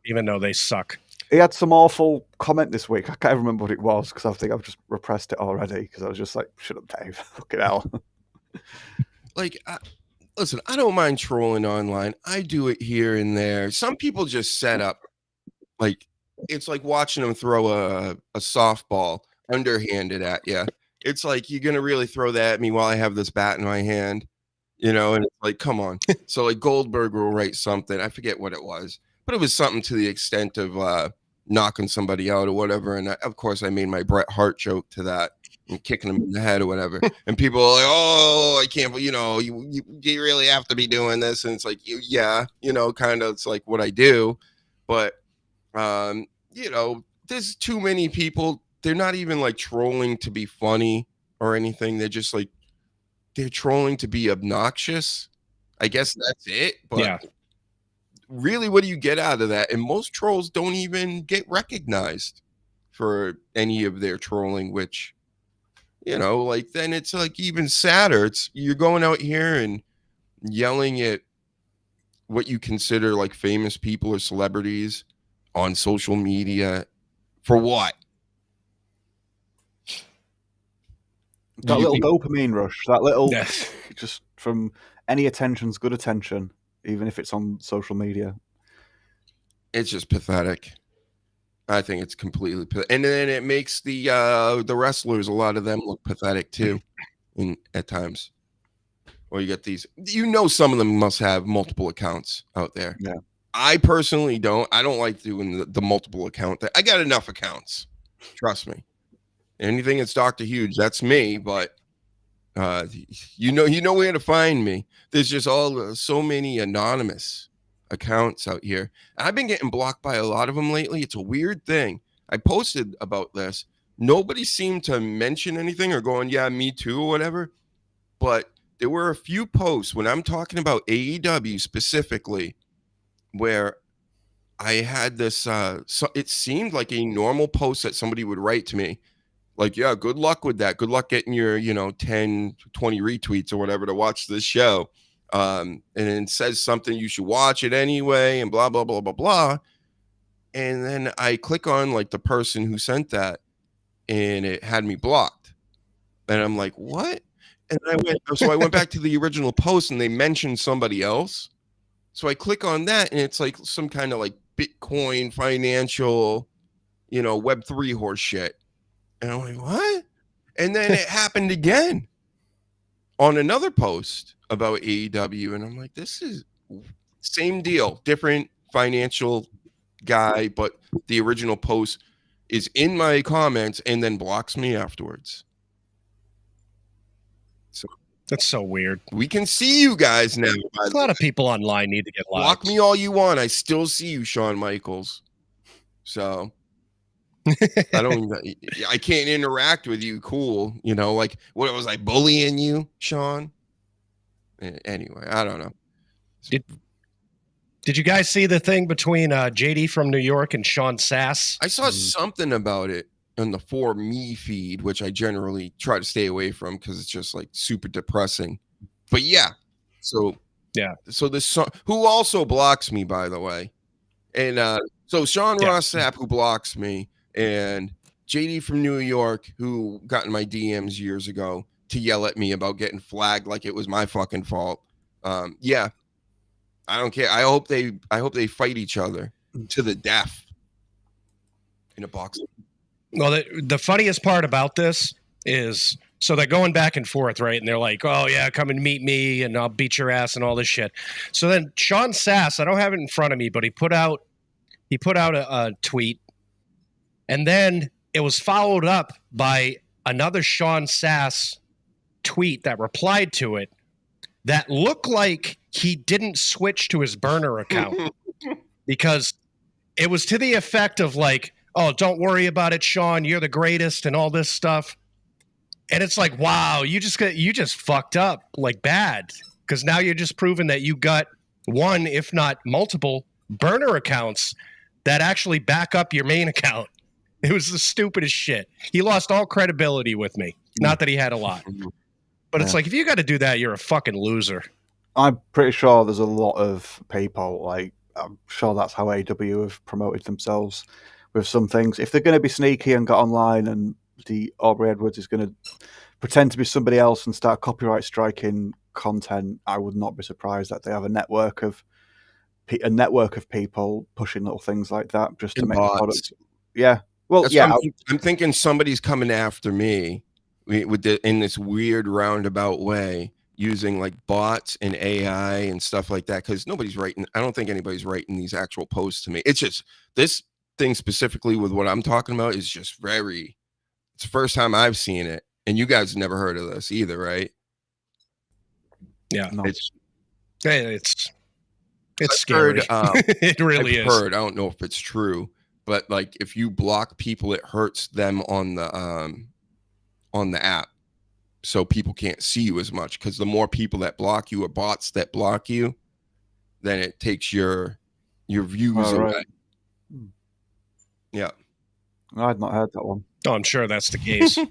even though they suck. He had some awful comment this week. I can't remember what it was because I think I've just repressed it already because I was just like, shut up, Dave. Fucking hell. Like, listen, I don't mind trolling online. I do it here and there. Some people just set up, like, it's like watching them throw a softball underhanded at you. It's like, you're going to really throw that at me while I have this bat in my hand, and it's like, come on. So like Goldberg will write something. I forget what it was, but it was something to the extent of knocking somebody out or whatever. And of course I made my Bret Hart joke to that and kicking him in the head or whatever. And people are like, oh, I can't, you really have to be doing this. And it's like, yeah, kind of, it's like what I do. But, there's too many people. They're not even like trolling to be funny or anything. They're just like, they're trolling to be obnoxious. I guess that's it. But yeah. Really, what do you get out of that? And most trolls don't even get recognized for any of their trolling, which, like, then it's like even sadder. It's you're going out here and yelling at what you consider like famous people or celebrities on social media for what? That little dopamine rush, that little just from any attention's good attention, even if it's on social media. It's just pathetic. I think it's completely pathetic. And then it makes the wrestlers, a lot of them look pathetic too, at times. Or you get these, some of them must have multiple accounts out there. Yeah. I personally don't. I don't like doing the multiple account. I got enough accounts. Trust me. Anything that's Dr. Huge, that's me. But you know where to find me. There's just so many anonymous accounts out here. I've been getting blocked by a lot of them lately. It's a weird thing. I posted about this. Nobody seemed to mention anything or going, yeah, me too, or whatever. But there were a few posts when I'm talking about AEW specifically where I had this, so it seemed like a normal post that somebody would write to me. Like, yeah, good luck with that. Good luck getting your, 10, 20 retweets or whatever to watch this show. And it says something, you should watch it anyway, and blah, blah, blah, blah, blah. And then I click on like the person who sent that and it had me blocked. And I'm like, what? And I went back to the original post and they mentioned somebody else. So I click on that and it's like some kind of like Bitcoin financial, Web3 horse shit. And I'm like, what? And then it happened again on another post about AEW. And I'm like, this is same deal, different financial guy, but the original post is in my comments and then blocks me afterwards. So That's so weird. we can see you guys now. A lot of people online need to get Block locked. me all you want. I still see you, Shawn Michaels. So I can't interact with you. Cool. You know, like what was I bullying you, Shawn? Anyway, I don't know. Did you guys see the thing between JD from New York and Sean Sass? I saw something about it on the For Me feed, which I generally try to stay away from because it's just like super depressing. But yeah, so this song, who also blocks me, by the way, and so Sean Ross Sapp, who blocks me, and JD from New York, who got in my DMs years ago to yell at me about getting flagged like it was my fucking fault. Yeah, I don't care. I hope they fight each other to the death in a box. Well, the funniest part about this is, so they're going back and forth, right? And they're like, oh, yeah, come and meet me and I'll beat your ass and all this shit. So then Sean Sass, I don't have it in front of me, but he put out a tweet, and then it was followed up by another Sean Sass tweet that replied to it that looked like he didn't switch to his burner account because it was to the effect of like, oh, don't worry about it, Sean, you're the greatest and all this stuff. And it's like, wow, you just fucked up like bad, because now you're just proving that you got one, if not multiple, burner accounts that actually back up your main account. It was the stupidest shit. He lost all credibility with me. Not that he had a lot. But it's like, if you got to do that, you're a fucking loser. I'm pretty sure there's a lot of people, like, I'm sure that's how AW have promoted themselves with some things. If they're going to be sneaky and get online and the Aubrey Edwards is going to pretend to be somebody else and start copyright striking content, I would not be surprised that they have a network of people pushing little things like that just to make the product. Yeah. Well, I'm thinking somebody's coming after me in this weird roundabout way, using like bots and AI and stuff like that, because I don't think anybody's writing these actual posts to me. It's just this thing specifically with what I'm talking about is just it's the first time I've seen it, and you guys never heard of this either, right? Yeah, no. it's scary. It really is. I don't know if it's true, but like if you block people, it hurts them on the app, so people can't see you as much, because the more people that block you or bots that block you, then it takes your views away. Right. Yeah, I'd not heard that one. Oh, I'm sure that's the case. I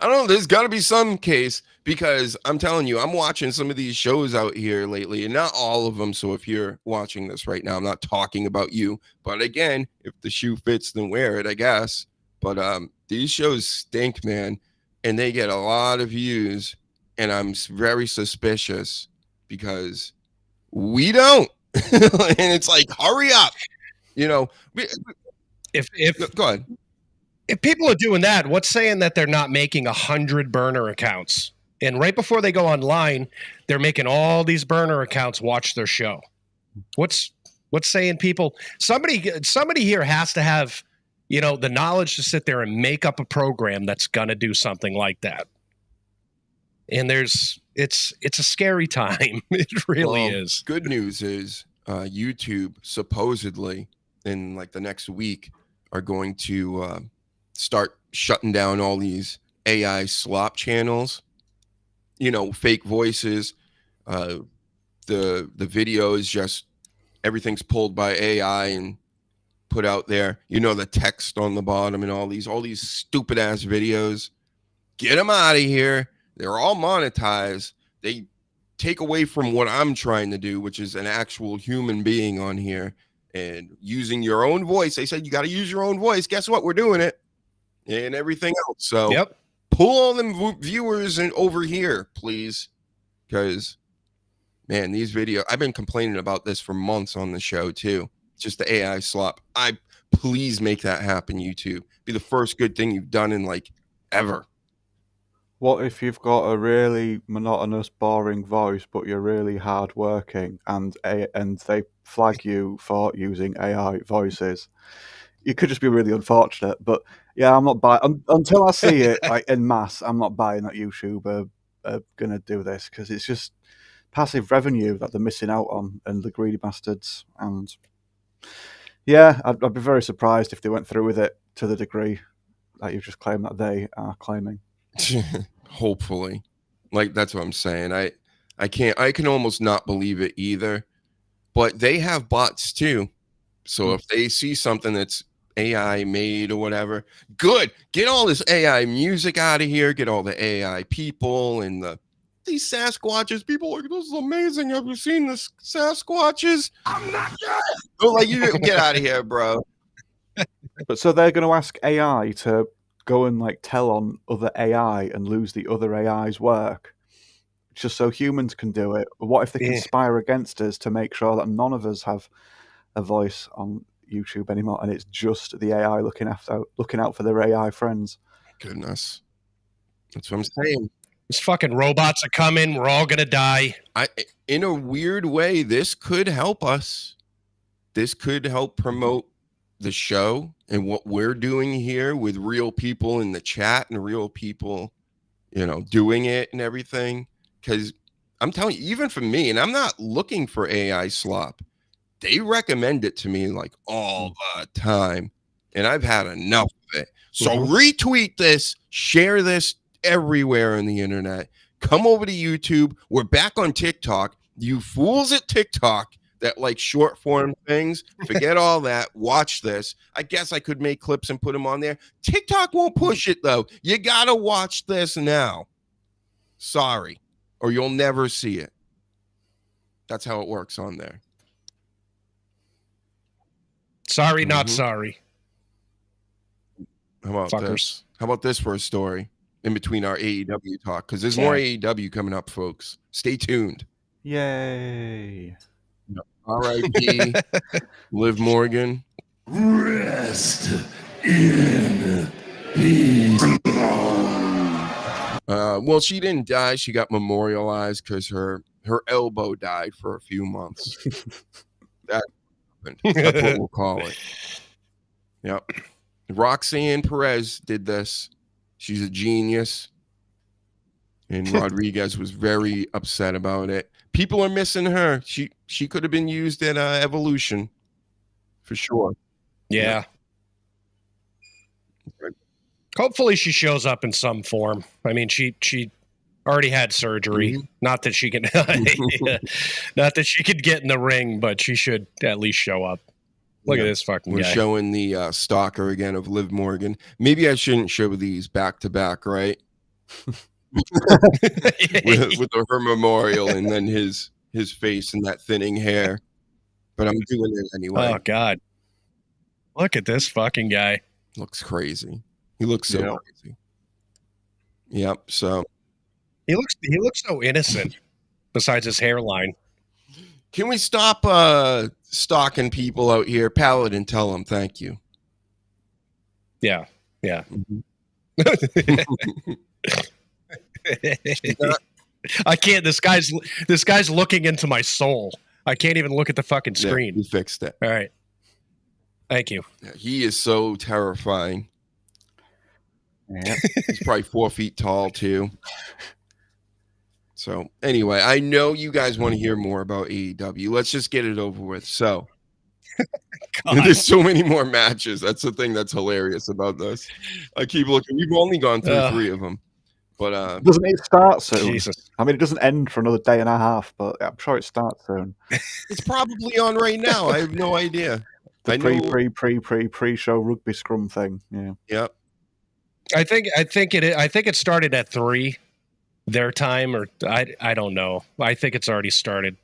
don't know. There's got to be some case, because I'm telling you, I'm watching some of these shows out here lately, and not all of them. So if you're watching this right now, I'm not talking about you. But again, if the shoe fits, then wear it, I guess. But these shows stink, man, and they get a lot of views, and I'm very suspicious because we don't. And it's like, hurry up, you know. Go ahead. If people are doing that, what's saying that they're not making 100 burner accounts? And right before they go online, they're making all these burner accounts watch their show. What's saying people? Somebody here has to have, the knowledge to sit there and make up a program that's gonna do something like that. And it's a scary time. It really is. Good news is YouTube supposedly in like the next week are going to start shutting down all these AI slop channels, fake voices. The video is just, everything's pulled by AI and put out there, the text on the bottom and all these stupid ass videos. Get them out of here. They're all monetized. They take away from what I'm trying to do, which is an actual human being on here and using your own voice. They said you got to use your own voice. Guess what? We're doing it. And everything else. So pull all them viewers over here, please. Because, man, these videos, I've been complaining about this for months on the show, too. just the AI slop. Please make that happen, YouTube. Be the first good thing you've done in like ever. What if you've got a really monotonous, boring voice, but you're really hardworking, and they flag you for using AI voices? It could just be really unfortunate, but yeah, I'm not buying until I see it like in mass. I'm not buying that YouTube are gonna do this because it's just passive revenue that they're missing out on, and the greedy bastards. And yeah, I'd be very surprised if they went through with it to the degree that you've just claimed that they are claiming. Hopefully, like that's what I'm saying. I can almost not believe it either. But they have bots too, so if they see something that's AI made or whatever, good. Get all this AI music out of here. Get all the AI people and these Sasquatches. People are like, this is amazing. Have you seen this Sasquatches? I'm not good. Oh, like you get out of here, bro. But so they're going to ask AI to go and like tell on other AI and lose the other AI's work, just so humans can do it. What if they conspire against us to make sure that none of us have a voice on YouTube anymore, and it's just the AI looking out for their AI friends? Goodness, that's what I'm saying. These fucking robots are coming. We're all gonna die. In a weird way, this could help us. This could help promote the show and what we're doing here with real people in the chat and real people, doing it and everything. Because I'm telling you, even for me, and I'm not looking for AI slop, they recommend it to me like all the time, and I've had enough of it. So retweet this, share this everywhere on the internet. Come over to YouTube. We're back on TikTok. You fools at TikTok that like short form things, forget all that. Watch this. I guess I could make clips and put them on there. TikTok won't push it though. You gotta watch this now. Sorry, or you'll never see it. That's how it works on there. Sorry, not sorry. How about Fuckers. this? How about this for a story in between our AEW talk? Because there's more AEW coming up, folks. Stay tuned. Yay. R.I.P. Liv Morgan. Rest in peace. Well, she didn't die. She got memorialized because her elbow died for a few months. That happened. That's what we'll call it. Yep. Roxanne Perez did this. She's a genius. And Rodriguez was very upset about it. People are missing her. She could have been used at Evolution for sure. Yeah. Hopefully she shows up in some form. I mean, she already had surgery. Not that she can not that she could get in the ring, but she should at least show up. Look at this fucking We're guy. showing the stalker again of Liv Morgan. Maybe I shouldn't show these back to back, right? with her memorial and then his face and that thinning hair. But I'm doing it anyway. Oh God. Look at this fucking guy. Looks crazy. He looks so crazy. Yep. So he looks so innocent besides his hairline. can we stop stalking people out here? Paladin, tell them thank you. Yeah. Yeah. I can't. This guy's looking into my soul. I can't even look at the fucking screen. Yeah, we fixed it. All right. Thank you. Yeah, he is so terrifying. Yeah. He's probably 4 feet tall too. So anyway, I know you guys want to hear more about AEW. Let's just get it over with. So there's so many more matches. That's the thing that's hilarious about this. I keep looking. We've only gone through 3 of them. But doesn't it start soon? Jesus. I mean, it doesn't end for another day and a half, but I'm sure it starts soon. It's probably on right now. I have no idea. The pre-show rugby scrum thing. Yeah. Yep. I think it started at 3 their time, or I don't know. I think it's already started.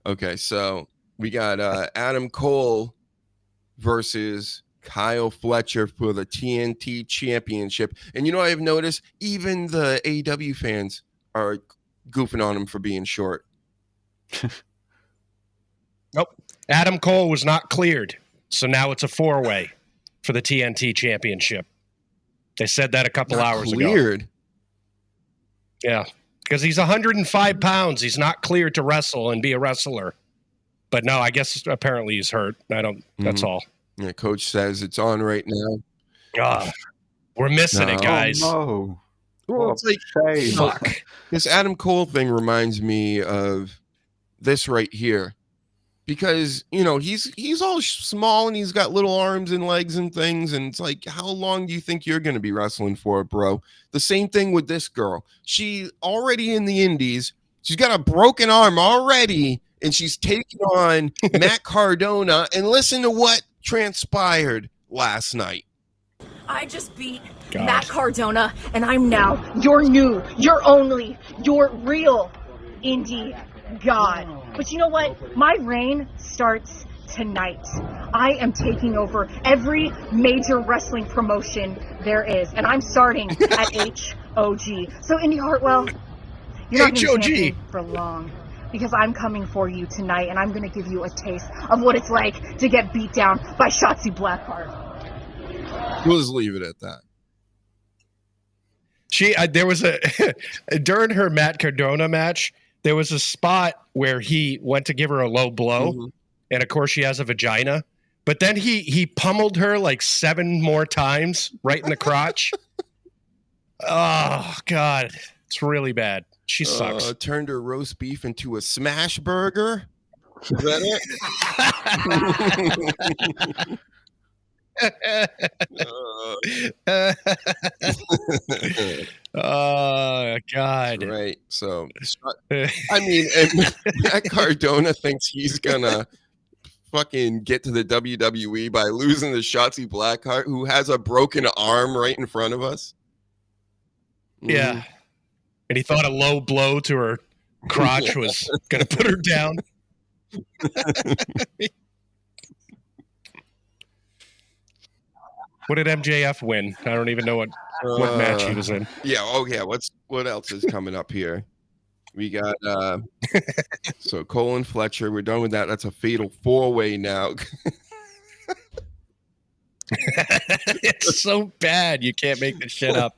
Okay, so we got Adam Cole versus Kyle Fletcher for the TNT Championship. And you know, I've noticed even the AEW fans are goofing on him for being short. Nope. Adam Cole was not cleared, so now it's a 4-way for the TNT Championship. They said that a couple hours ago. Cleared. Yeah, because he's 105 pounds. He's not cleared to wrestle and be a wrestler. But no, I guess apparently he's hurt. That's all. Yeah, coach says it's on right now. We're missing it, guys. Oh, no. Well, it's like, shame. Fuck. this Adam Cole thing reminds me of this right here. Because, he's all small and he's got little arms and legs and things. And it's like, how long do you think you're going to be wrestling for, bro? The same thing with this girl. She already in the indies. She's got a broken arm already. And she's taking on Matt Cardona. And listen to what transpired last night. I just beat Matt Cardona. And I'm now your new, your only, your real indie god. But you know what? My reign starts tonight. I am taking over every major wrestling promotion there is, and I'm starting at HOG. So Indy Hartwell, you're not going to be champion for long, because I'm coming for you tonight, and I'm going to give you a taste of what it's like to get beat down by Shotzi Blackheart. We'll just leave it at that. There was during her Matt Cardona match, there was a spot where he went to give her a low blow, and of course she has a vagina. But then he pummeled her like 7 more times right in the crotch. Oh, God. It's really bad. She sucks. Turned her roast beef into a smash burger. Is that it? Oh, God. Right. So, I mean, Matt Cardona thinks he's going to fucking get to the WWE by losing to Shotzi Blackheart, who has a broken arm right in front of us. Yeah. And he thought a low blow to her crotch was going to put her down. What did MJF win? I don't even know what match he was in. Yeah. Oh, yeah. What else is coming up here? We got so Cole and Fletcher. We're done with that. That's a fatal 4-way now. It's so bad you can't make this shit up.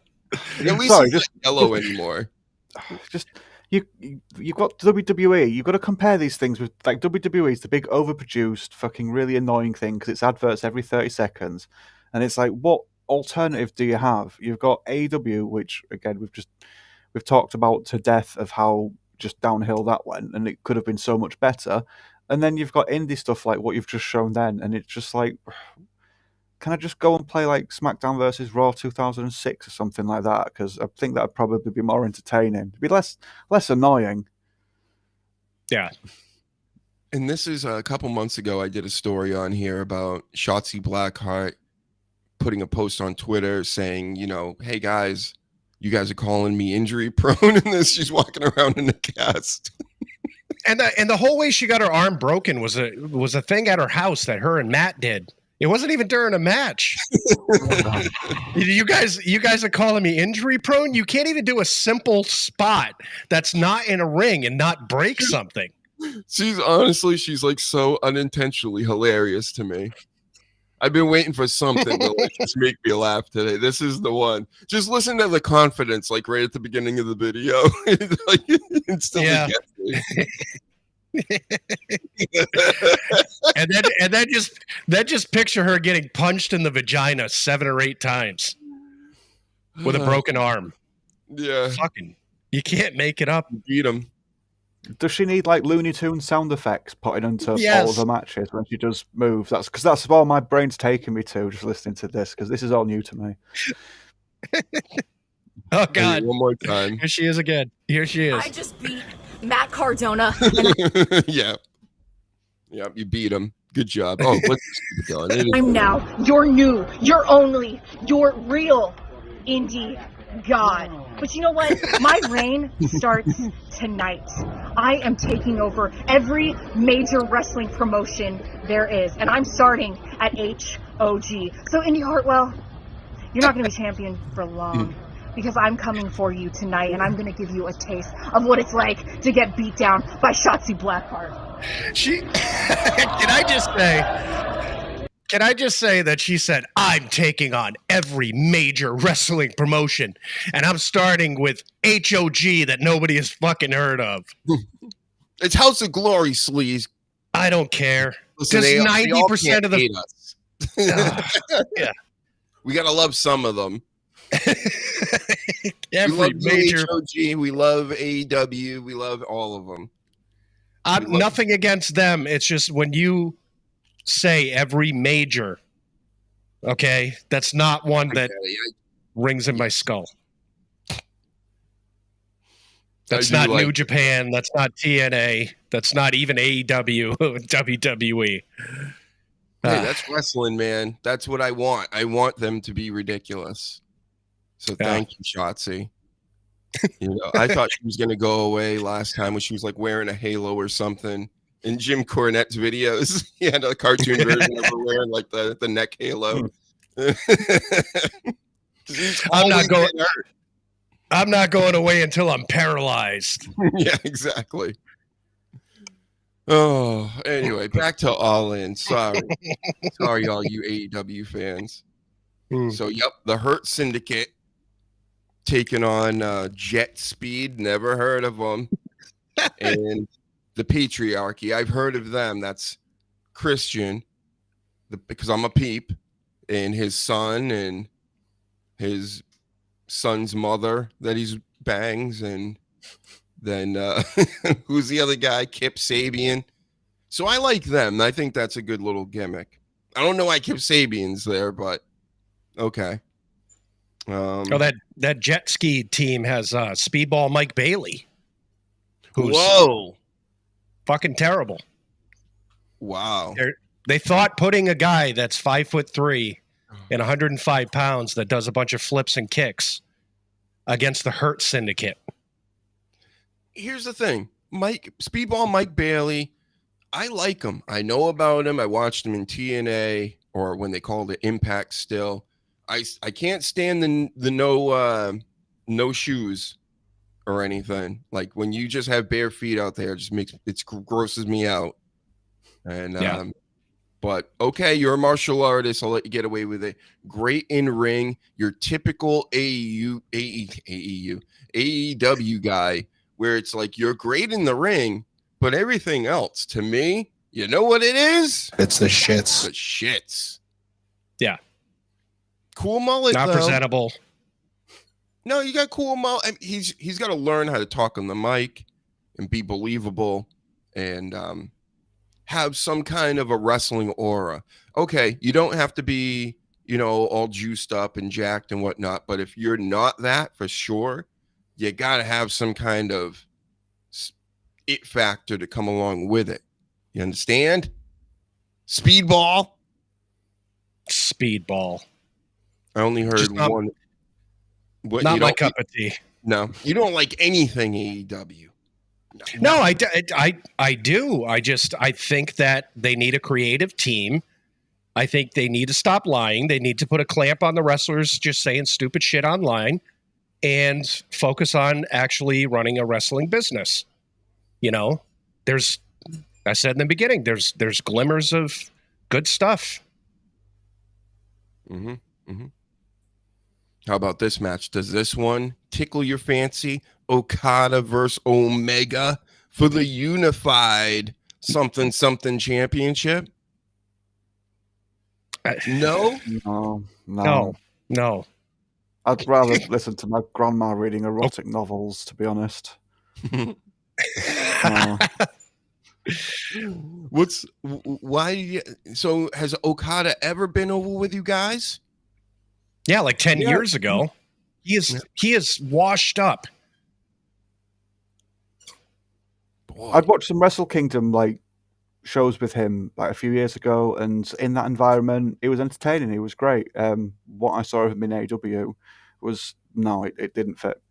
At least it's not yellow anymore. Just you've got WWE. You've got to compare these things with like WWE is the big overproduced, fucking really annoying thing because it's adverts every 30 seconds, and it's like, what alternative do you have? You've got AEW, which again we've talked about to death of how just downhill that went, and it could have been so much better. And then you've got indie stuff like what you've just shown then, and it's just like, can I just go and play like SmackDown versus Raw 2006 or something like that? Because I think that would probably be more entertaining. It'd be less annoying. Yeah. And this is a couple months ago, I did a story on here about Shotzi Blackheart putting a post on Twitter saying, hey guys, you guys are calling me injury prone in this. She's walking around in a cast. And the whole way she got her arm broken was a thing at her house that her and Matt did. It wasn't even during a match. You guys are calling me injury prone? You can't even do a simple spot that's not in a ring and not break something. She's like so unintentionally hilarious to me. I've been waiting for something to like just make me laugh today. This is the one. Just listen to the confidence, like right at the beginning of the video. Like instantly gets me. and then just picture her getting punched in the vagina 7 or 8 times with a broken arm. Yeah, fucking, you can't make it up. Beat him. Does she need like Looney Tunes sound effects put into all of the matches when she does moves? That's all my brain's taking me to just listening to this, because this is all new to me. Oh God! One more time. Here she is again. Here she is. I just beat Matt Cardona. Yeah, you beat him. Good job. Oh, let's keep it going. I'm now your new, your only, your real indie god. But you know what? My reign starts tonight. I am taking over every major wrestling promotion there is, and I'm starting at HOG. So Indy Hartwell, you're not going to be champion for long, because I'm coming for you tonight, and I'm going to give you a taste of what it's like to get beat down by Shotzi Blackheart. She Can I just say that she said, I'm taking on every major wrestling promotion, and I'm starting with HOG that nobody has fucking heard of. It's House of Glory, sleaze. I don't care. Listen, Does they 90% of the hate us. yeah. We gotta love some of them. Every we love major HOG, we love AEW, we love all of them. Nothing against them. It's just when you say every major, okay, that's not one that rings in my skull. That's not New Japan. That's not TNA. That's not even AEW, WWE. Hey, that's wrestling, man. That's what I want. I want them to be ridiculous. So thank you, Shotzi. You know, I thought she was going to go away last time when she was like wearing a halo or something. In Jim Cornette's videos, he had a cartoon version of her wearing like the neck halo. I'm not going away until I'm paralyzed. Yeah, exactly. Oh, anyway, back to All In. Sorry, all you AEW fans. So, yep, the Hurt Syndicate taking on Jet Speed. Never heard of them. And the Patriarchy. I've heard of them. That's Christian, because I'm a peep, and his son and his son's mother that he's bangs, and then who's the other guy? Kip Sabian. So I like them. I think that's a good little gimmick. I don't know why Kip Sabian's there, but okay. That jet ski team has Speedball Mike Bailey. Who's fucking terrible. Wow. They thought putting a guy that's 5'3" and 105 pounds that does a bunch of flips and kicks against the Hurt Syndicate. Here's the thing. Speedball Mike Bailey, I like him. I know about him. I watched him in TNA, or when they called it Impact still. I can't stand the no shoes or anything. Like when you just have bare feet out there, it grosses me out. And but okay, you're a martial artist. I'll let you get away with it. Great in ring. Your typical AEW guy, where it's like you're great in the ring, but everything else, to me, you know what it is? It's the shits. The shits. Yeah. Cool mullet. Not presentable. No, you got cool mullet. I mean, he's got to learn how to talk on the mic and be believable and have some kind of a wrestling aura. Okay, you don't have to be, all juiced up and jacked and whatnot, but if you're not that, for sure, you got to have some kind of it factor to come along with it. You understand? Speedball. I only heard one. What, not my cup of tea. No, you don't like anything AEW. No, I do. I think that they need a creative team. I think they need to stop lying. They need to put a clamp on the wrestlers just saying stupid shit online and focus on actually running a wrestling business. I said in the beginning, there's glimmers of good stuff. Mm-hmm. Mm-hmm. How about this match? Does this one tickle your fancy? Okada versus Omega for the unified something championship? No. I'd rather listen to my grandma reading erotic novels, to be honest. So has Okada ever been over with you guys? Yeah, like 10 years ago. He is washed up. Boy. I'd watched some Wrestle Kingdom shows with him a few years ago, and in that environment, it was entertaining. It was great. What I saw of him in AEW was it didn't fit.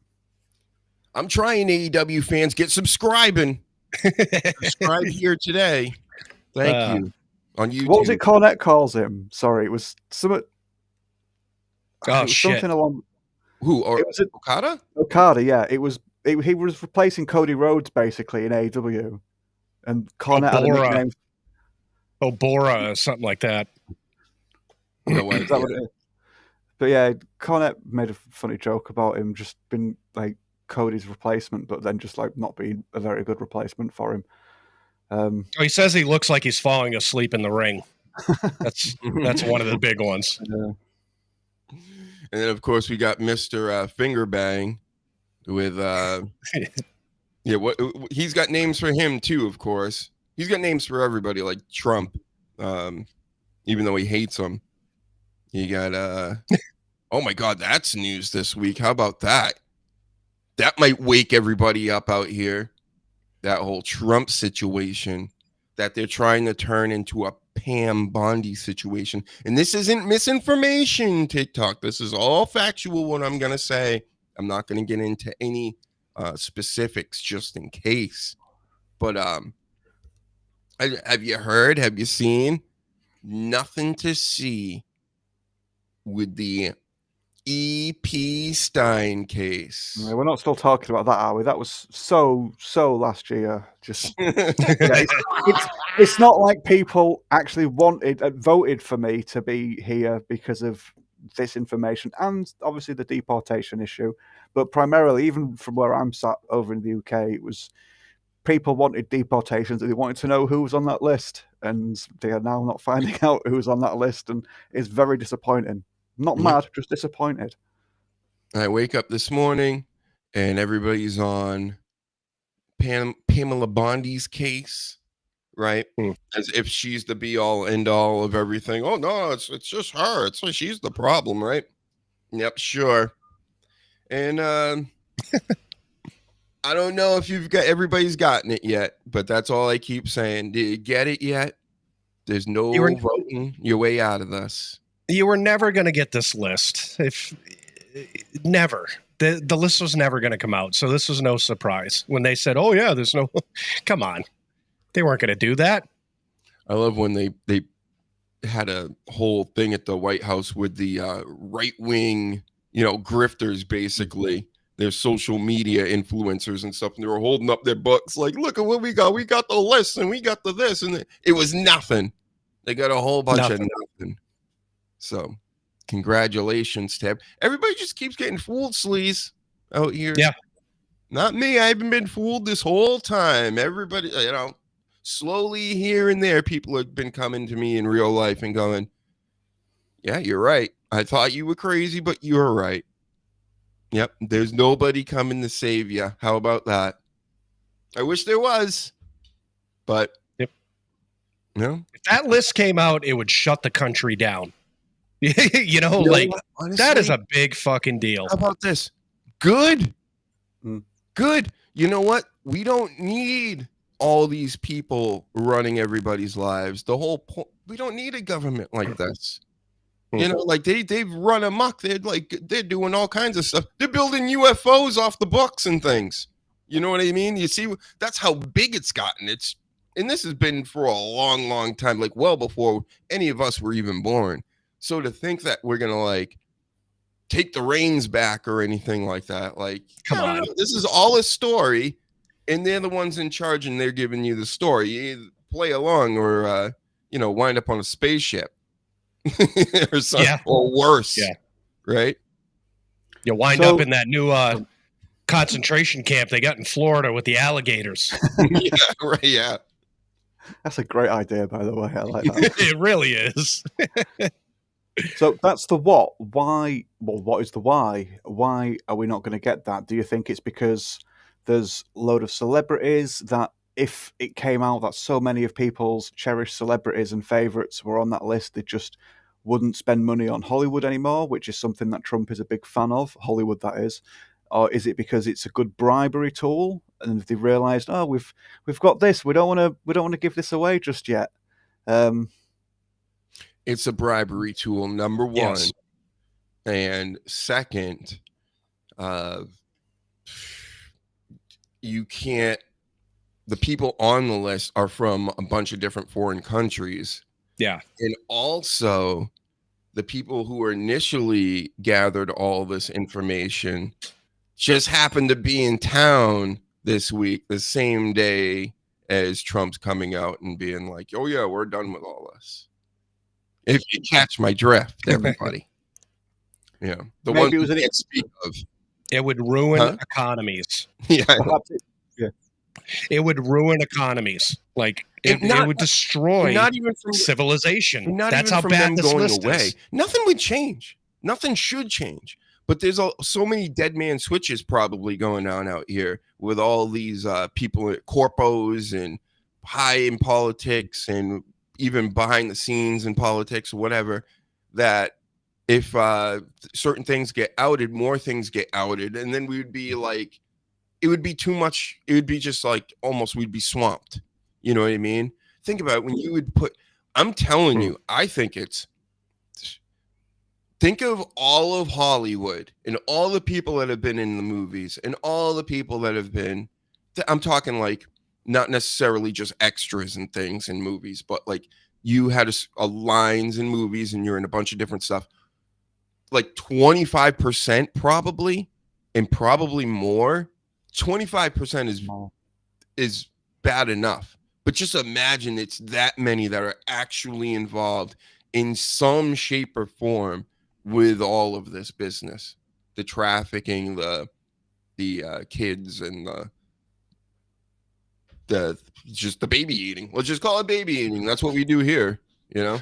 I'm trying, AEW fans, get subscribing. Subscribe here today. Thank you. On YouTube. What was it Cornette calls him? Sorry, it was something. Shit. Something along. Who? Or was it Okada? Okada, yeah. He was replacing Cody Rhodes basically in AEW. And Cornette had a nickname. Bora, or something like that. No Is that idea. what it is? But yeah, Cornette made a funny joke about him just being like Cody's replacement, but then just like not being a very good replacement for him. He says he looks like he's falling asleep in the ring. That's one of the big ones. And then of course we got Mr. Finger Bang with yeah, what he's got names for him too, of course. He's got names for everybody, like Trump. Even though he hates him. You got oh my god, that's news this week. How about that? That might wake everybody up out here. That whole Trump situation that they're trying to turn into a Pam Bondi situation. And this isn't misinformation, TikTok. This is all factual what I'm going to say. I'm not going to get into any specifics just in case. But have you heard? Have you seen? Nothing to see with the E.P. Stein case. Yeah, we're not still talking about that, are we? That was so last year. Just it's not like people actually wanted and voted for me to be here because of this information and obviously the deportation issue. But primarily, even from where I'm sat over in the UK, it was people wanted deportations and they wanted to know who was on that list. And they are now not finding out who's on that list, and it's very disappointing. Not mad, just disappointed. I wake up this morning and everybody's on Pamela Bondi's case, right? As if she's the be all end all of everything. Oh no, it's just her. It's like she's the problem, right? Yep, sure. And I don't know if everybody's gotten it yet, but that's all I keep saying. Did you get it yet? There's no voting your way out of this. You were never going to get this list. Never. The list was never going to come out. So this was no surprise when they said, oh yeah, there's no, come on. They weren't going to do that. I love when they had a whole thing at the White House with the right-wing, grifters, basically. Their social media influencers and stuff. And they were holding up their books like, look at what we got. We got the list and we got the this. And it was nothing. They got a whole bunch of nothing. So congratulations to everybody. Just keeps getting fooled, sleaze, out here. Yeah. Not me. I haven't been fooled this whole time. Everybody, slowly here and there, people have been coming to me in real life and going, yeah, you're right. I thought you were crazy, but you're right. Yep. There's nobody coming to save you. How about that? I wish there was, but yep. No. If that list came out, it would shut the country down. Honestly, that is a big fucking deal. How about this? Good. Good. You know what? We don't need all these people running everybody's lives. The whole point, we don't need a government like this. They've run amok. They're doing all kinds of stuff. They're building UFOs off the books and things. You know what I mean? You see, that's how big it's gotten. And this has been for a long, long time, like well before any of us were even born. So to think that we're gonna take the reins back or anything like that, come on, this is all a story, and they're the ones in charge, and they're giving you the story. You either play along or wind up on a spaceship or something, or worse, right? You wind up in that new concentration camp they got in Florida with the alligators. Yeah, right. Yeah, that's a great idea, by the way. I like that. It really is. So that's the what. Why? Well, what is the why? Why are we not going to get that? Do you think it's because there's a load of celebrities that if it came out that so many of people's cherished celebrities and favorites were on that list, they just wouldn't spend money on Hollywood anymore, which is something that Trump is a big fan of, Hollywood that is? Or is it because it's a good bribery tool and they realized, oh, we've got this, we don't want to give this away just yet? It's a bribery tool, number one. Yes. And second, you can't, the people on the list are from a bunch of different foreign countries. Yeah. And also the people who initially gathered all this information just happened to be in town this week, the same day as Trump's coming out and being like, "Oh yeah, we're done with all this." If you catch my drift, everybody. Yeah, the Maybe one it we was can't speak of. It would ruin Huh? economies. Yeah, I know. Perhaps It would ruin economies. Like it would destroy not even from civilization. not That's even how from bad them this going list away. is. Nothing would change. Nothing should change. But there's so many dead man switches probably going on out here with all these people, corpos and high in politics and even behind the scenes in politics or whatever, that if certain things get outed, more things get outed. And then we would be like, it would be too much. It would be just like almost we'd be swamped. You know what I mean? Think about it, when you would put, I'm telling you, I think think of all of Hollywood and all the people that have been in the movies and all the people that have been, I'm talking like not necessarily just extras and things in movies, but like you had a lines in movies and you're in a bunch of different stuff. Like 25% probably, and probably more. 25% is bad enough. But just imagine it's that many that are actually involved in some shape or form with all of this business, the trafficking, the kids, and just the baby eating. Let's just call it baby eating. That's what we do here, you know.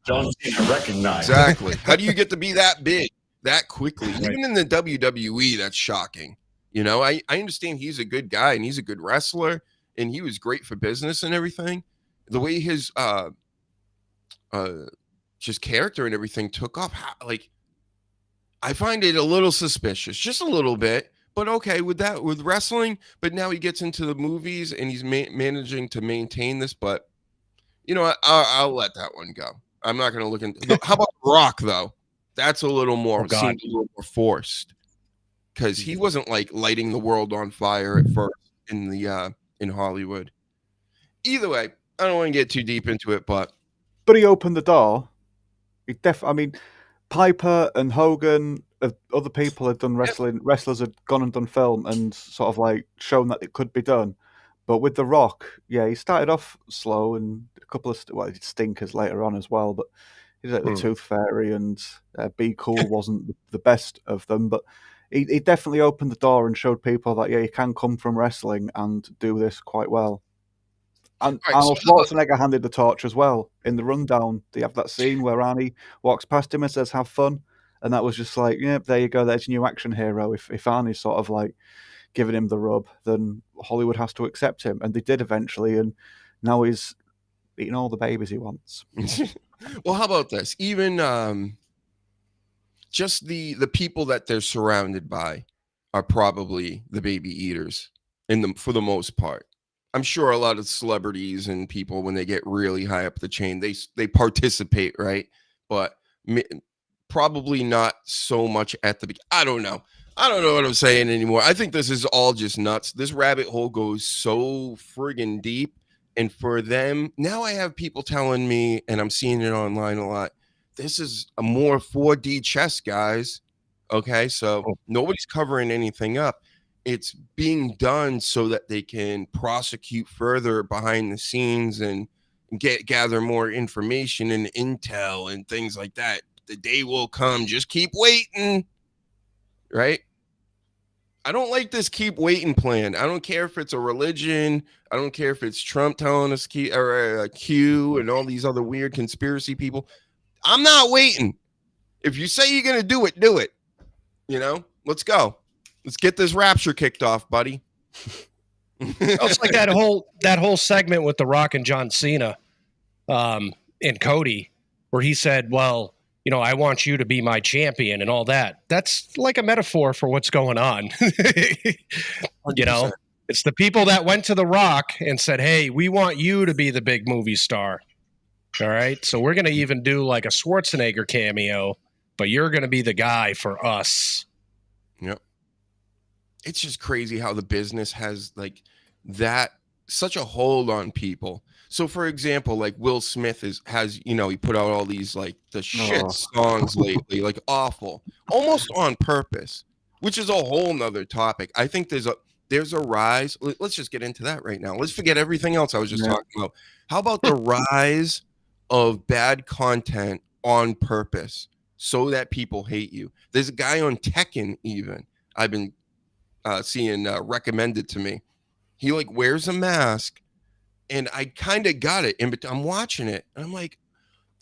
John Cena recognized. Exactly. How do you get to be that big that quickly? Even in the WWE, that's shocking. You know, I understand he's a good guy and he's a good wrestler and he was great for business and everything. The way his just character and everything took off, like, I find it a little suspicious, just a little bit. But okay with that, with wrestling. But now he gets into the movies and he's managing to maintain this. But you know, I'll let that one go. I'm not going to look into. How about Rock though? That's a little more seemed a little more forced, because he wasn't like lighting the world on fire at first in Hollywood. Either way, I don't want to get too deep into it, but he opened the door. I mean, Piper and Hogan, other people had done wrestling. Wrestlers had gone and done film and sort of like shown that it could be done. But with The Rock, yeah, he started off slow and a couple of stinkers later on as well. But he did like the Tooth Fairy and Be Cool wasn't the best of them. But he definitely opened the door and showed people that, yeah, you can come from wrestling and do this quite well. And Arnold Schwarzenegger handed the torch as well. In the rundown, they have that scene where Arnie walks past him and says, "Have fun." And that was just like, yeah, there you go. There's your new action hero. If Arnie's sort of like giving him the rub, then Hollywood has to accept him. And they did eventually. And now he's eating all the babies he wants. Well, how about this? Even just the people that they're surrounded by are probably the baby eaters for the most part. I'm sure a lot of celebrities and people, when they get really high up the chain, they participate, right? But probably not so much at the beginning. I don't know what I'm saying anymore. I think this is all just nuts. This rabbit hole goes so friggin' deep. And for them, now I have people telling me, and I'm seeing it online a lot, this is a more 4D chess, guys. Okay, so nobody's covering anything up. It's being done so that they can prosecute further behind the scenes and gather more information and intel and things like that. The day will come. Just keep waiting, right? I don't like this keep waiting plan. I don't care if it's a religion. I don't care if it's Trump telling us Q and all these other weird conspiracy people. I'm not waiting. If you say you're going to do it, do it. You know, let's go. Let's get this rapture kicked off, buddy. It's like that whole segment with The Rock and John Cena and Cody, where he said, well, you know, I want you to be my champion and all that. That's like a metaphor for what's going on. You know, it's the people that went to The Rock and said, hey, we want you to be the big movie star. All right. So we're going to even do like a Schwarzenegger cameo, but you're going to be the guy for us. Yep. It's just crazy how the business has like that, such a hold on people. So for example, like Will Smith has, you know, he put out all these like the shit songs lately, like awful, almost on purpose, which is a whole nother topic. I think there's there's a rise. Let's just get into that right now. Let's forget everything else I was just talking about. How about the rise of bad content on purpose so that people hate you? There's a guy on Tekken even I've been seeing recommended to me. He like wears a mask, and I kind of got it. And I'm watching it, and I'm like,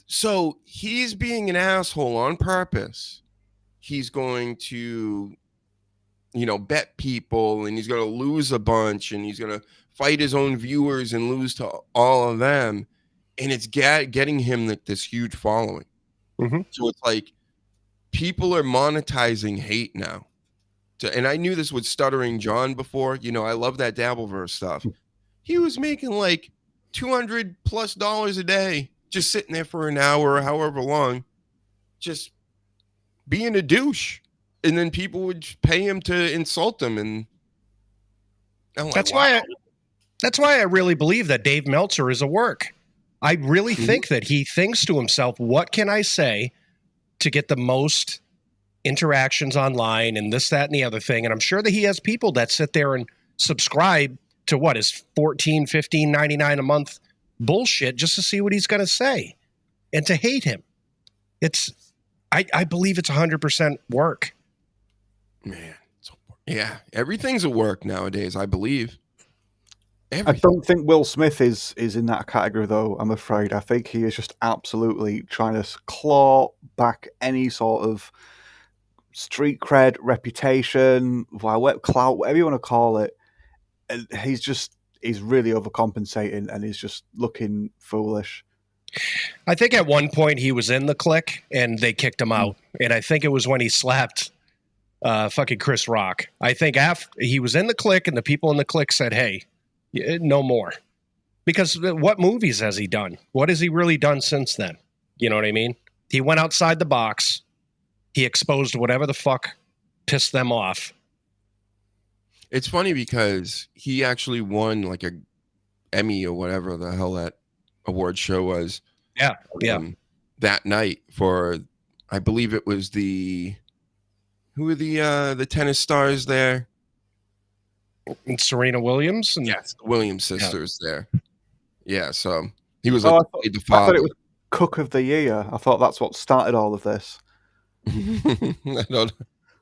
so he's being an asshole on purpose. He's going to, bet people, and he's going to lose a bunch, and he's going to fight his own viewers and lose to all of them. And it's getting him this huge following. Mm-hmm. So it's like people are monetizing hate now. And I knew this with Stuttering John before. I love that Dabbleverse stuff. He was making like $200+ a day, just sitting there for an hour or however long, just being a douche. And then people would pay him to insult him. And I'm like, that's why I really believe that Dave Meltzer is a work. I really think that he thinks to himself, what can I say to get the most interactions online and this, that, and the other thing? And I'm sure that he has people that sit there and subscribe to what is $14, $15, $99 a month bullshit just to see what he's going to say and to hate him. I believe it's 100% work. Man, everything's a work nowadays, I believe. Everything. I don't think Will Smith is in that category, though, I'm afraid. I think he is just absolutely trying to claw back any sort of street cred, reputation, clout, whatever you want to call it. And he's really overcompensating, and he's just looking foolish. I think at one point he was in the clique and they kicked him out. And I think it was when he slapped fucking Chris Rock. I think after he was in the clique and the people in the clique said, hey, no more. Because what movies has he done? What has he really done since then? You know what I mean? He went outside the box. He exposed whatever the fuck pissed them off. It's funny because he actually won like a Emmy or whatever the hell that award show was. Yeah. That night for, I believe it was who are the tennis stars there? And Serena Williams? Yes, the Williams sisters there. Yeah, so he was I the father. I thought it was Cook of the Year. I thought that's what started all of this. I don't know.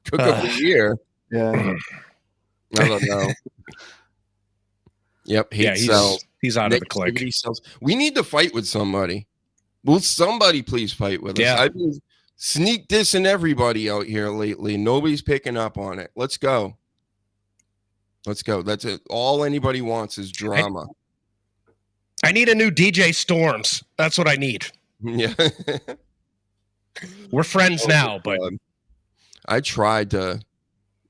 Cook of the Year. Yeah. I don't know. Yep, he's out of the clique. We need to fight with somebody. Will somebody please fight with us? I've been sneak dissing everybody out here lately. Nobody's picking up on it. Let's go. That's it. All anybody wants is drama. I need a new DJ Storms. That's what I need. Yeah. We're friends now, but I tried to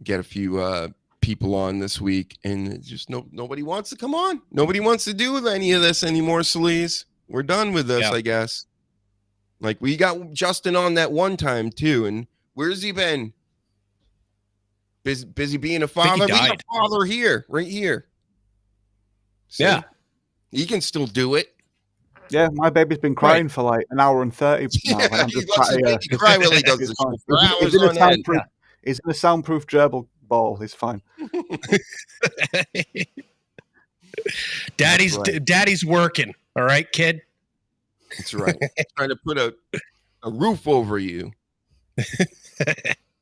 get a few people on this week, and just nobody wants to come on. Nobody wants to do any of this anymore, Sleaze. We're done with this, I guess. Like, we got Justin on that one time too, and where's he been? Busy being a father. We got a father here, right here. See? Yeah, he can still do it. Yeah, my baby's been crying for like an hour and 30 now. Yeah, I'm he lets his baby cry while he does this for hours on end. He's in a soundproof gerbil ball. He's fine. Daddy's working. All right, kid. That's right. Trying to put a roof over you.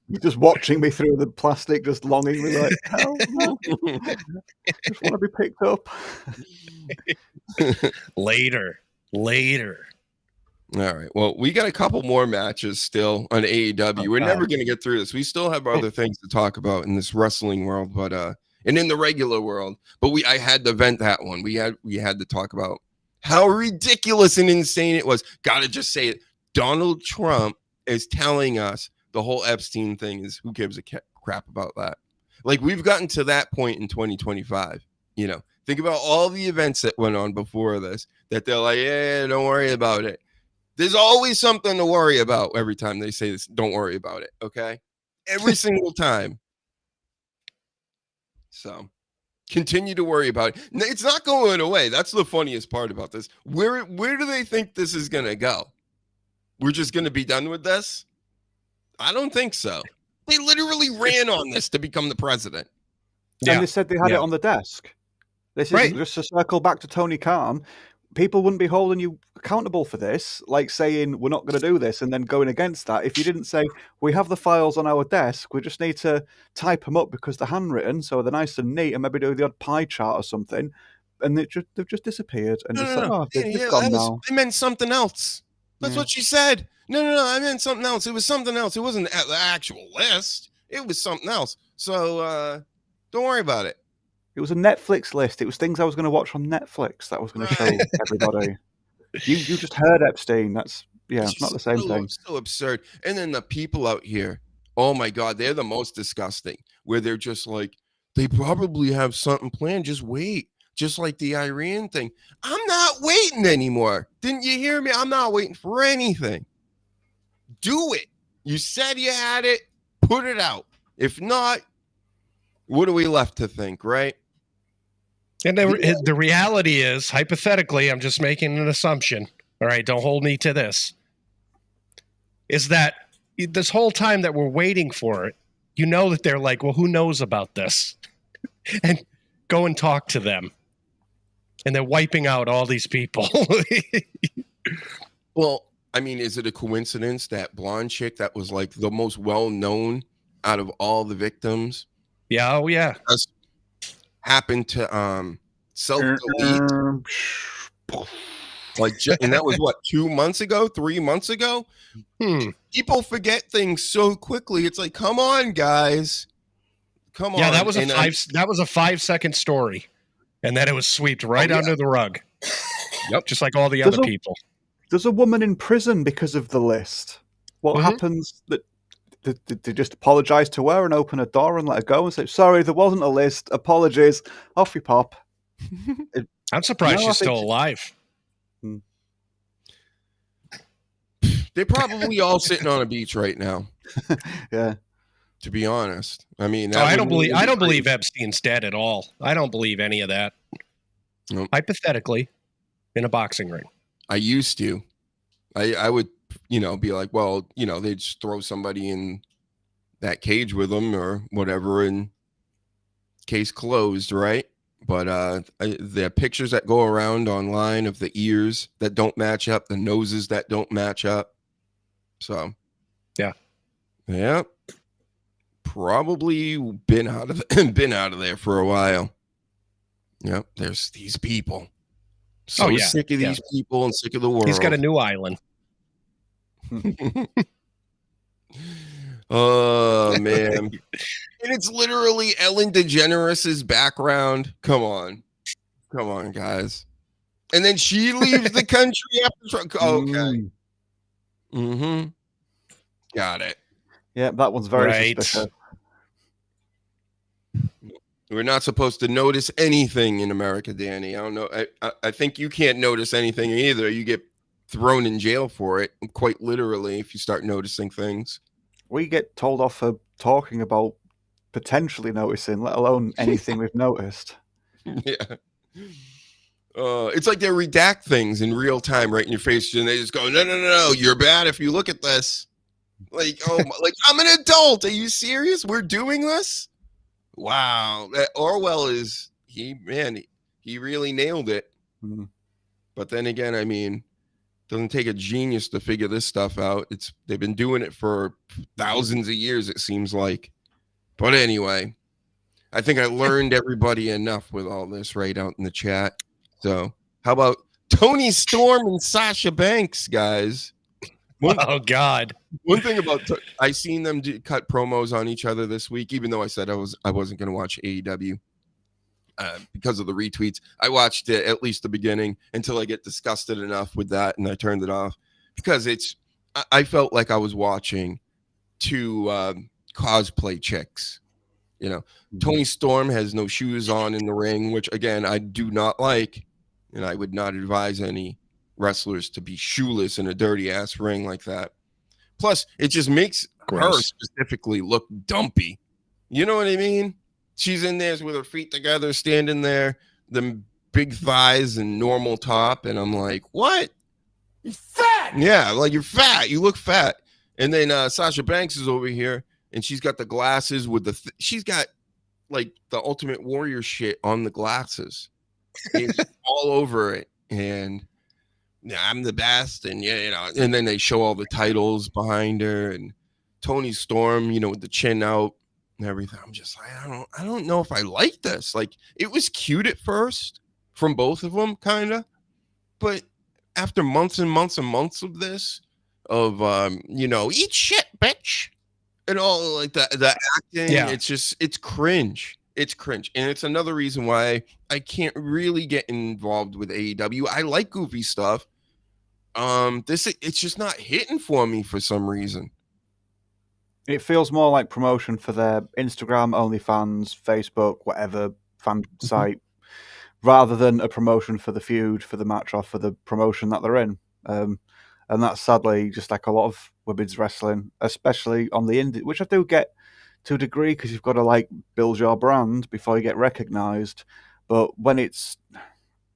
You're just watching me through the plastic, just longingly like, hell no. Just want to be picked up. Later. All right. Well, we got a couple more matches still on AEW. We're never going to get through this. We still have other things to talk about in this wrestling world, but and in the regular world. But I had to vent that one. We had to talk about how ridiculous and insane it was. Got to just say it. Donald Trump is telling us the whole Epstein thing is, who gives a crap about that? Like, we've gotten to that point in 2025. Think about all the events that went on before this, that they're like, yeah, don't worry about it. There's always something to worry about every time they say this. Don't worry about it. Okay. Every single time. So continue to worry about it. It's not going away. That's the funniest part about this. Where do they think this is going to go? We're just going to be done with this? I don't think so. They literally ran on this to become the president. And they said they had it on the desk. This is just to circle back to Tony Khan. People wouldn't be holding you accountable for this, like saying, we're not going to do this, and then going against that. If you didn't say, we have the files on our desk, we just need to type them up because they're handwritten, so they're nice and neat, and maybe do the odd pie chart or something, and they've just disappeared. And they've gone now. They meant something else. That's what she said. No, I meant something else. It was something else. It wasn't the actual list. It was something else. So don't worry about it. It was a Netflix list. It was things I was going to watch on Netflix that I was going to show everybody. You just heard Epstein. That's not the same thing. So absurd. And then the people out here, oh my God, they're the most disgusting. Where they're just like, they probably have something planned. Just wait. Just like the Iran thing. I'm not waiting anymore. Didn't you hear me? I'm not waiting for anything. Do it. You said you had it. Put it out. If not, what are we left to think, right? And the reality is, hypothetically, I'm just making an assumption. All right, don't hold me to this. Is that this whole time that we're waiting for it, you know that they're like, well, who knows about this? And go and talk to them. And they're wiping out all these people. Well, I mean, is it a coincidence that blonde chick that was like the most well-known out of all the victims? Yeah, oh yeah. Happened to self-delete. And that was what, 2 months ago, 3 months ago? People forget things so quickly. It's like, come on, guys. Come on. Yeah, that was a 5-second story. And then it was swept right under the rug. Yep. Just like all the other people. There's a woman in prison because of the list. What happens that they just apologize to her and open a door and let her go and say, sorry, there wasn't a list. Apologies. Off you pop. I'm surprised she's still alive. They're probably all sitting on a beach right now. Yeah. To be honest. I mean, I don't believe Epstein's dead at all. I don't believe any of that. Nope. Hypothetically, in a boxing ring. I used to. I would, be like, well, they'd just throw somebody in that cage with them or whatever, and case closed, right? But the pictures that go around online of the ears that don't match up, the noses that don't match up. So, yeah, probably been out of there for a while. Yep, there's these people. Sick of these people and sick of the world. He's got a new island. Oh man. And it's literally Ellen DeGeneres's background. Come on guys. And then she leaves the country after okay. Got it. Yeah, that one's very suspicious. We're not supposed to notice anything in America, Danny. I don't know. I think you can't notice anything either. You get thrown in jail for it, quite literally, if you start noticing things. We get told off for talking about potentially noticing, let alone anything we've noticed. Yeah. It's like they redact things in real time right in your face, and they just go, no, you're bad if you look at this. Like, I'm an adult. Are you serious? We're doing this? Wow. Orwell he really nailed it. Mm-hmm. But then again, I mean, doesn't take a genius to figure this stuff out. They've been doing it for thousands of years, it seems like. But anyway, I think I learned everybody enough with all this right out in the chat. So how about Toni Storm and Sasha Banks, guys? Oh God! One thing about I seen them cut promos on each other this week, even though I said I wasn't going to watch AEW because of the retweets. I watched it at least the beginning until I get disgusted enough with that, and I turned it off because I felt like I was watching two cosplay chicks. Toni Storm has no shoes on in the ring, which again I do not like, and I would not advise any wrestlers to be shoeless in a dirty ass ring like that. Plus, it just makes her specifically look dumpy. You know what I mean? She's in there with her feet together, standing there, them big thighs and normal top, and I'm like, what? You're fat. Yeah, like you're fat. You look fat. And then Sasha Banks is over here, and she's got the glasses with she's got like the Ultimate Warrior shit on the glasses. It's all over it, and yeah, I'm the best, and yeah, you know, and then they show all the titles behind her, and Toni Storm, you know, with the chin out and everything. I'm just like, I don't know if I like this. Like, it was cute at first from both of them, kind of, but after months and months and months of this, of you know, eat shit, bitch, and all like the acting, it's cringe. It's cringe, and it's another reason why I can't really get involved with AEW. I like goofy stuff. It's just not hitting for me for some reason. It feels more like promotion for their Instagram, OnlyFans, Facebook, whatever fan site, rather than a promotion for the feud, for the match, or for the promotion that they're in. And that's sadly just like a lot of women's wrestling, especially on the indie, which I do get to a degree, because you've got to like build your brand before you get recognized. But when it's,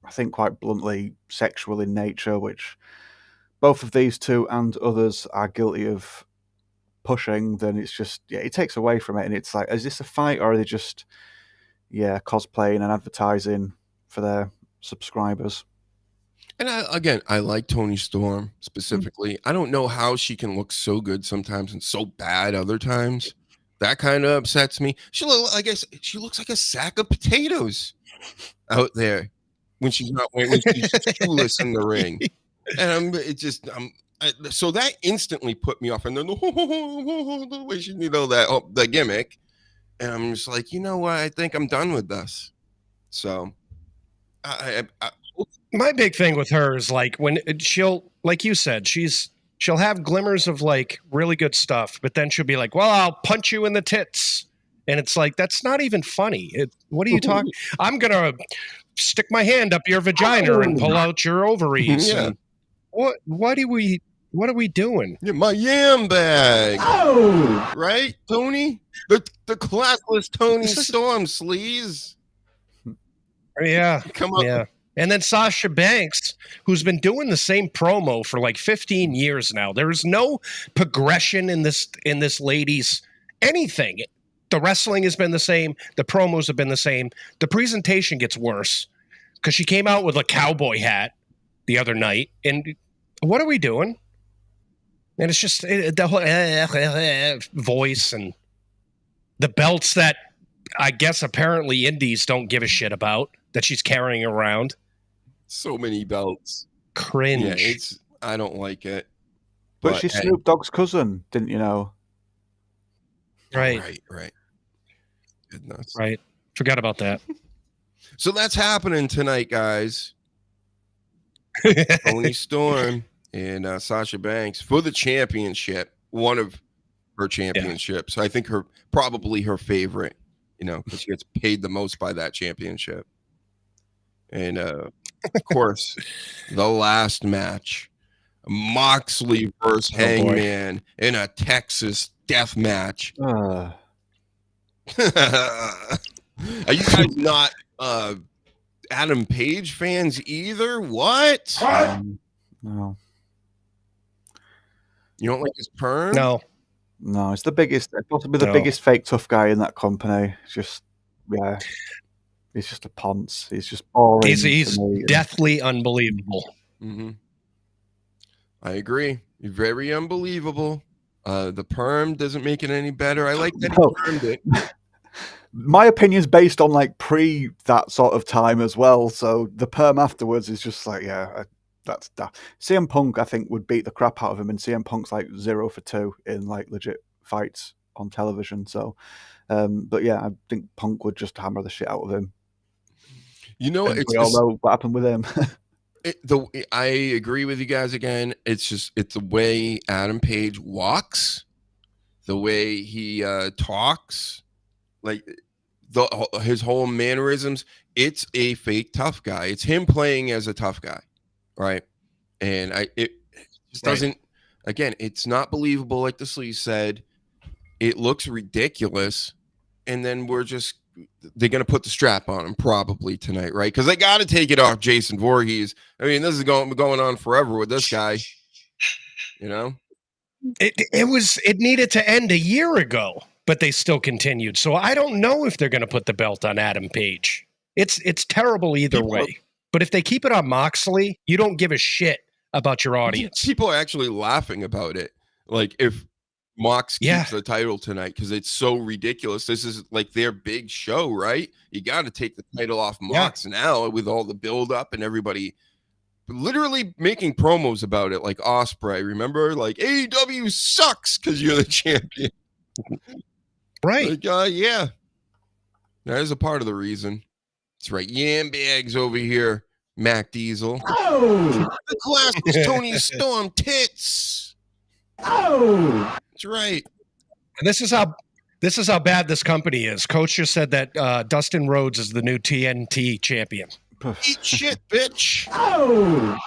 I think, quite bluntly sexual in nature, which both of these two and others are guilty of pushing, then it's just, it takes away from it. And it's like, is this a fight, or are they just cosplaying and advertising for their subscribers? And I like Toni Storm specifically. I don't know how she can look so good sometimes and so bad other times. That kind of upsets me. I guess she looks like a sack of potatoes out there when she's shoeless in the ring. And so that instantly put me off. And then the way she, you know, the gimmick. And I'm just like, you know what? I think I'm done with this. So my big thing with her is like when she'll, like you said, she'll have glimmers of like really good stuff, but then she'll be like, well, I'll punch you in the tits. And it's like, that's not even funny. What are you talking? I'm going to stick my hand up your vagina and pull out your ovaries. Yeah. What are we doing? Yeah, my yam bag. Oh, right, Toni? The classless Toni Storm, sleaze. Yeah. Come on. Yeah. And then Sasha Banks, who's been doing the same promo for like 15 years now. There's no progression in this lady's anything. The wrestling has been the same. The promos have been the same. The presentation gets worse because she came out with a cowboy hat the other night. And what are we doing? And it's just the whole voice and the belts that I guess apparently indies don't give a shit about that she's carrying around. So many belts. Cringe. Yeah, I don't like it. But she's Snoop Dogg's cousin, didn't you know? Right. Goodness. Right. Forgot about that. So that's happening tonight, guys. Toni Storm and Sasha Banks for the championship. One of her championships. I think probably her favorite, you know, because she gets paid the most by that championship. And of course, the last match, Moxley versus Hangman in a Texas death match. Are you guys not Adam Page fans either? What? No. You don't like his perm? No, it's the biggest, possibly the biggest fake tough guy in that company. It's just, he's just a ponce. He's just boring. He's deathly unbelievable. Mm-hmm. I agree. You're very unbelievable. The perm doesn't make it any better. I like that he permed it. My opinion's based on like pre that sort of time as well. So the perm afterwards is just like, that's that. CM Punk, I think, would beat the crap out of him, and CM Punk's like 0 for 2 in like legit fights on television. So, but yeah, I think Punk would just hammer the shit out of him. You know, we all know what happened with him. I agree with you guys again. It's the way Adam Page walks, the way he talks, like his whole mannerisms. It's a fake tough guy. It's him playing as a tough guy, right? And it just doesn't. Again, it's not believable, like the sleaze said. It looks ridiculous, and then they're going to put the strap on him probably tonight, right? Because they got to take it off Jason Voorhees. I mean, this is going on forever with this guy, you know? It needed to end a year ago, but they still continued. So I don't know if they're going to put the belt on Adam Page. It's terrible either way. But if they keep it on Moxley, you don't give a shit about your audience. People are actually laughing about it. Like if Mox keeps the title tonight because it's so ridiculous. This is like their big show, right? You got to take the title off Mox now with all the build up and everybody literally making promos about it, like Ospreay. Remember, like AEW sucks because you're the champion, right? Like, yeah, that is a part of the reason. That's right. Yam bags over here, Mac Diesel. Oh, the Classless Toni Storm tits. Oh, that's right. And this is how bad this company is. Coach just said that Dustin Rhodes is the new TNT champion. Eat shit, bitch. Oh,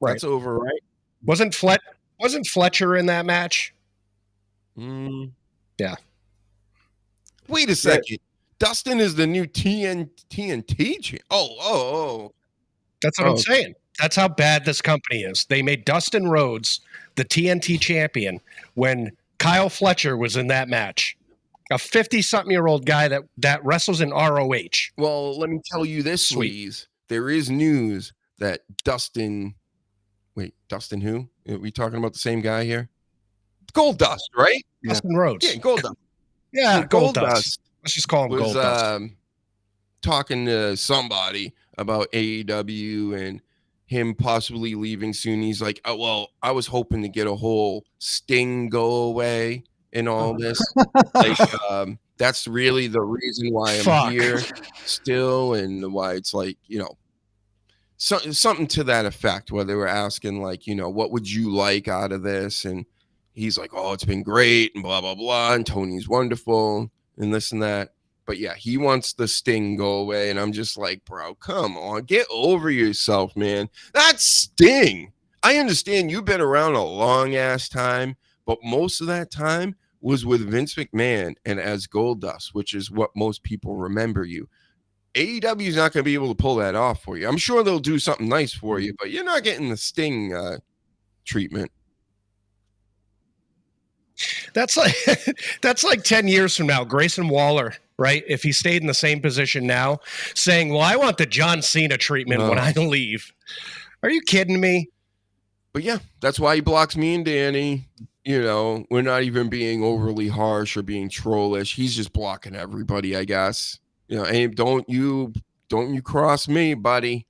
that's over, right? Wasn't Fletcher in that match? Yeah. Wait a second. Dustin is the new TNT champ. Oh. That's what I'm saying. That's how bad this company is. They made Dustin Rhodes the TNT champion when Kyle Fletcher was in that match. A 50-something-year-old guy that wrestles in ROH. Well, let me tell you this, Sleaze. There is news that Dustin who? Are we talking about the same guy here? Goldust, right? Dustin Rhodes. Yeah, Goldust. Yeah, Goldust. Let's just call him Goldust. Talking to somebody about AEW and him possibly leaving soon. He's like, oh, well, I was hoping to get a whole Sting go away and all this. Like, that's really the reason why I'm here still, and why it's like, something to that effect, where they were asking, like, what would you like out of this? And he's like, oh, it's been great and blah, blah, blah. And Tony's wonderful and this and that. But yeah, he wants the Sting go away. And I'm just like, bro, come on, get over yourself, man. That's Sting. I understand you've been around a long ass time, but most of that time was with Vince McMahon and as Goldust, which is what most people remember you. AEW is not going to be able to pull that off for you. I'm sure they'll do something nice for you, but you're not getting the Sting treatment. That's like 10 years from now, Grayson Waller, right? If he stayed in the same position now, saying, well, I want the John Cena treatment when I leave. Are you kidding me? But yeah, that's why he blocks me and Danny. We're not even being overly harsh or being trollish. He's just blocking everybody, I guess. Hey, don't you cross me, buddy.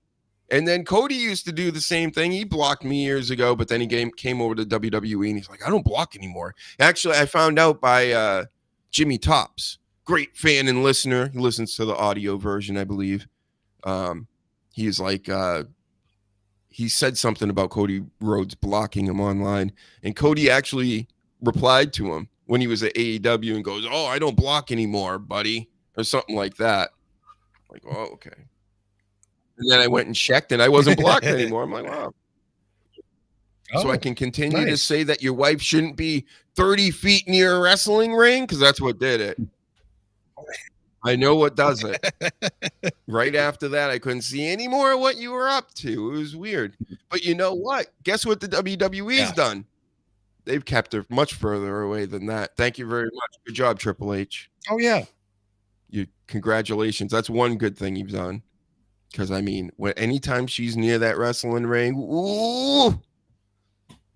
And then Cody used to do the same thing. He blocked me years ago, but then he came over to WWE and he's like, I don't block anymore. Actually, I found out by Jimmy Tops, great fan and listener. He listens to the audio version, I believe. He's like, he said something about Cody Rhodes blocking him online. And Cody actually replied to him when he was at AEW and goes, oh, I don't block anymore, buddy. Or something like that. Like, oh, okay. And then I went and checked and I wasn't blocked anymore. I'm like, wow. So I can continue to say that your wife shouldn't be 30 feet near a wrestling ring, because that's what did it. I know what does it. Right after that, I couldn't see any more of what you were up to. It was weird. But you know what? Guess what the WWE's done? They've kept her much further away than that. Thank you very much. Good job, Triple H. Oh, yeah. Congratulations. That's one good thing you've done. Because, I mean, anytime she's near that wrestling ring, ooh,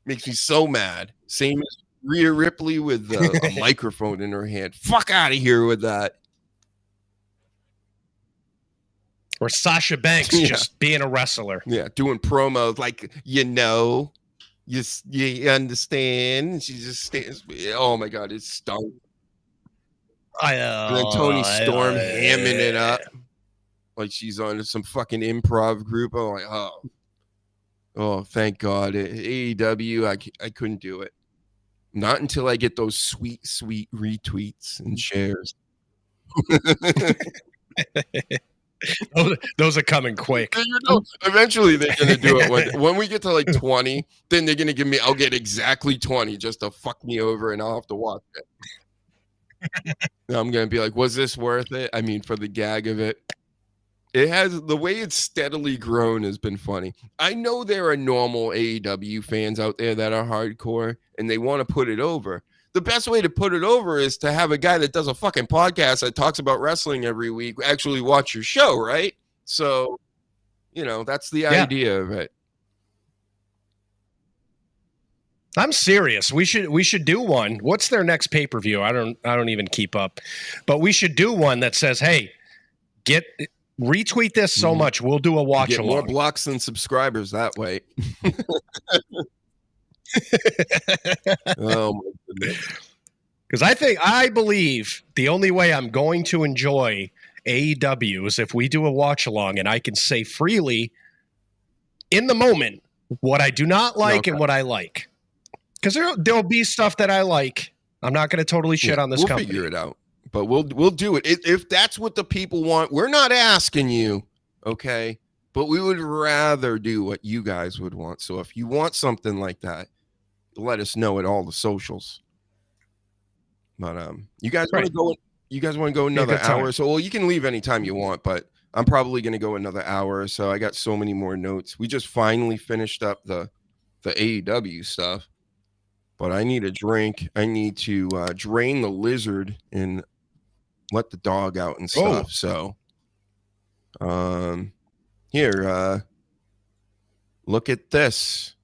makes me so mad. Same as Rhea Ripley with a microphone in her hand. Fuck out of here with that. Or Sasha Banks just being a wrestler. Yeah, doing promos like, you understand. And she just stands. Oh, my God, it stunk. And then Toni Storm hamming it up. Like she's on some fucking improv group. I'm like, oh, thank God. AEW, I couldn't do it. Not until I get those sweet, sweet retweets and shares. Those are coming quick. Eventually they're going to do it. When we get to like 20, then they're going to I'll get exactly 20 just to fuck me over and I'll have to watch it. I'm going to be like, was this worth it? I mean, for the gag of it. It has, the way it's steadily grown has been funny. I know there are normal AEW fans out there that are hardcore and they want to put it over. the best way to put it over is to have a guy that does a fucking podcast that talks about wrestling every week actually watch your show, right? So, you know, that's the idea of it. I'm serious. We should do one. What's their next pay-per-view? I don't even keep up. But we should do one that says, "Hey, retweet this so much, we'll do a watch along." More blocks than subscribers that way. Oh my goodness. Because I believe the only way I'm going to enjoy AEW is if we do a watch along and I can say freely in the moment what I do not like and what I like. Because there'll be stuff that I like. I'm not going to totally shit on this company. We'll figure it out, but we'll do it. If that's what the people want, we're not asking you, okay? But we would rather do what you guys would want. So if you want something like that, let us know at all the socials. But you guys want to go? You guys want to go another hour? So well, you can leave anytime you want, but I'm probably going to go another hour or so. I got so many more notes. We just finally finished up the AEW stuff. But I need a drink. I need to drain the lizard and let the dog out and stuff. So, here, look at this.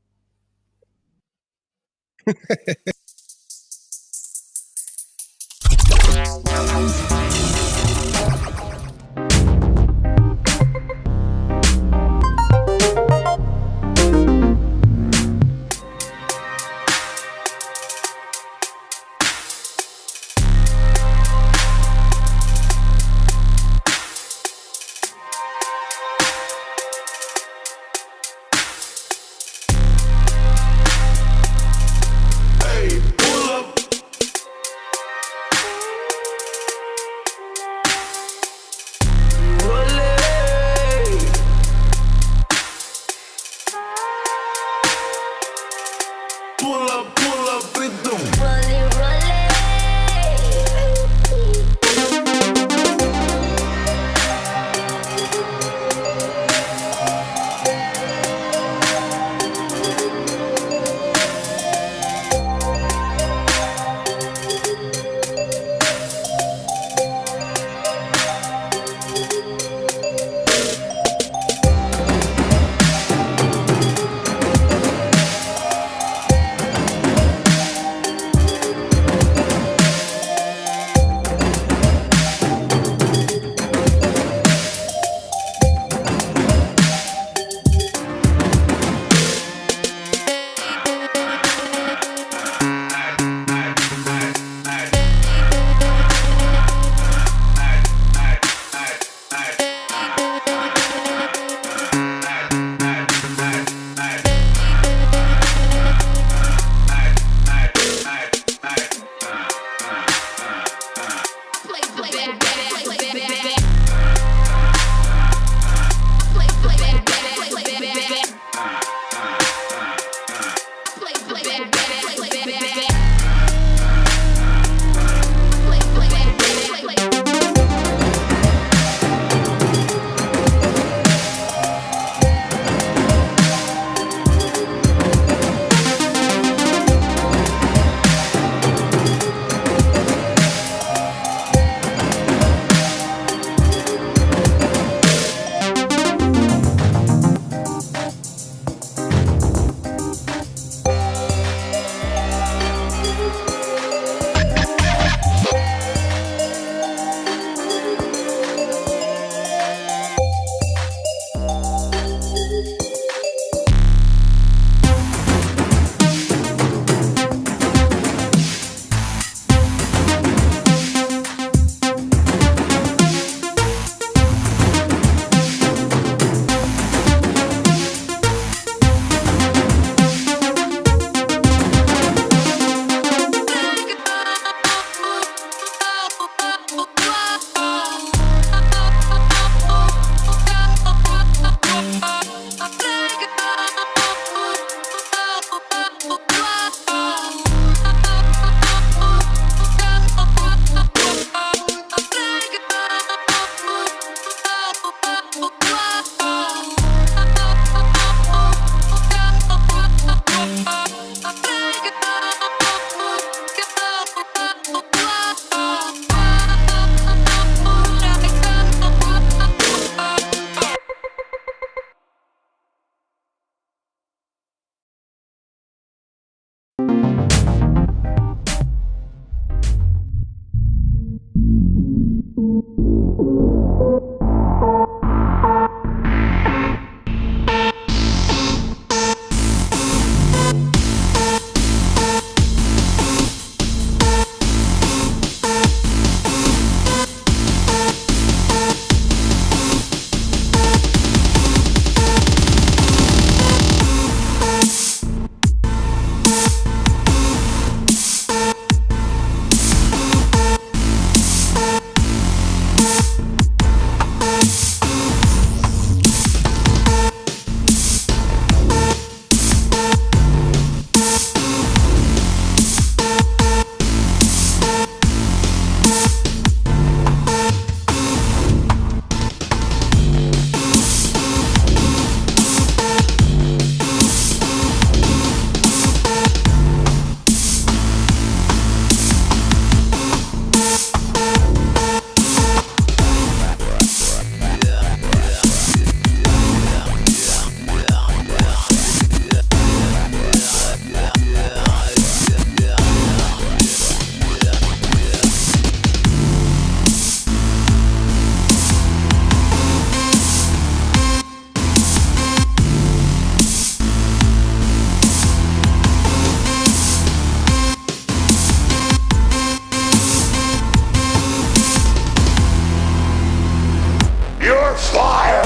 You're fired!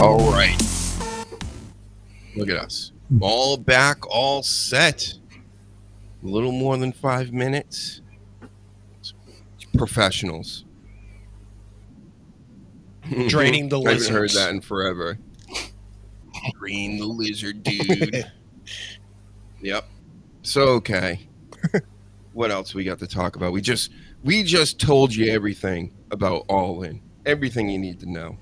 All right. Look at us. All back, all set. A little more than 5 minutes. Professionals. Draining the I haven't heard lizards. that in forever. Drain the lizard, dude. Yep. So, okay. What else we got to talk about? We just told you everything about All In. Everything you need to know.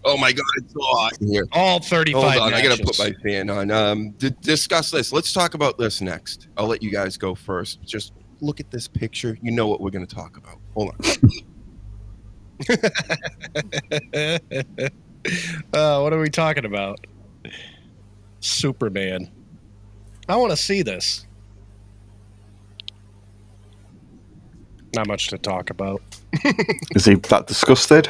Oh my God, it's so hot in here. All 35 Hold on, matches. I gotta put my fan on. Discuss this. Let's talk about this next. I'll let you guys go first. Just look at this picture. You know what we're gonna talk about. Hold on. What are we talking about? Superman. I want to see this. Not much to talk about. Is he that disgusted?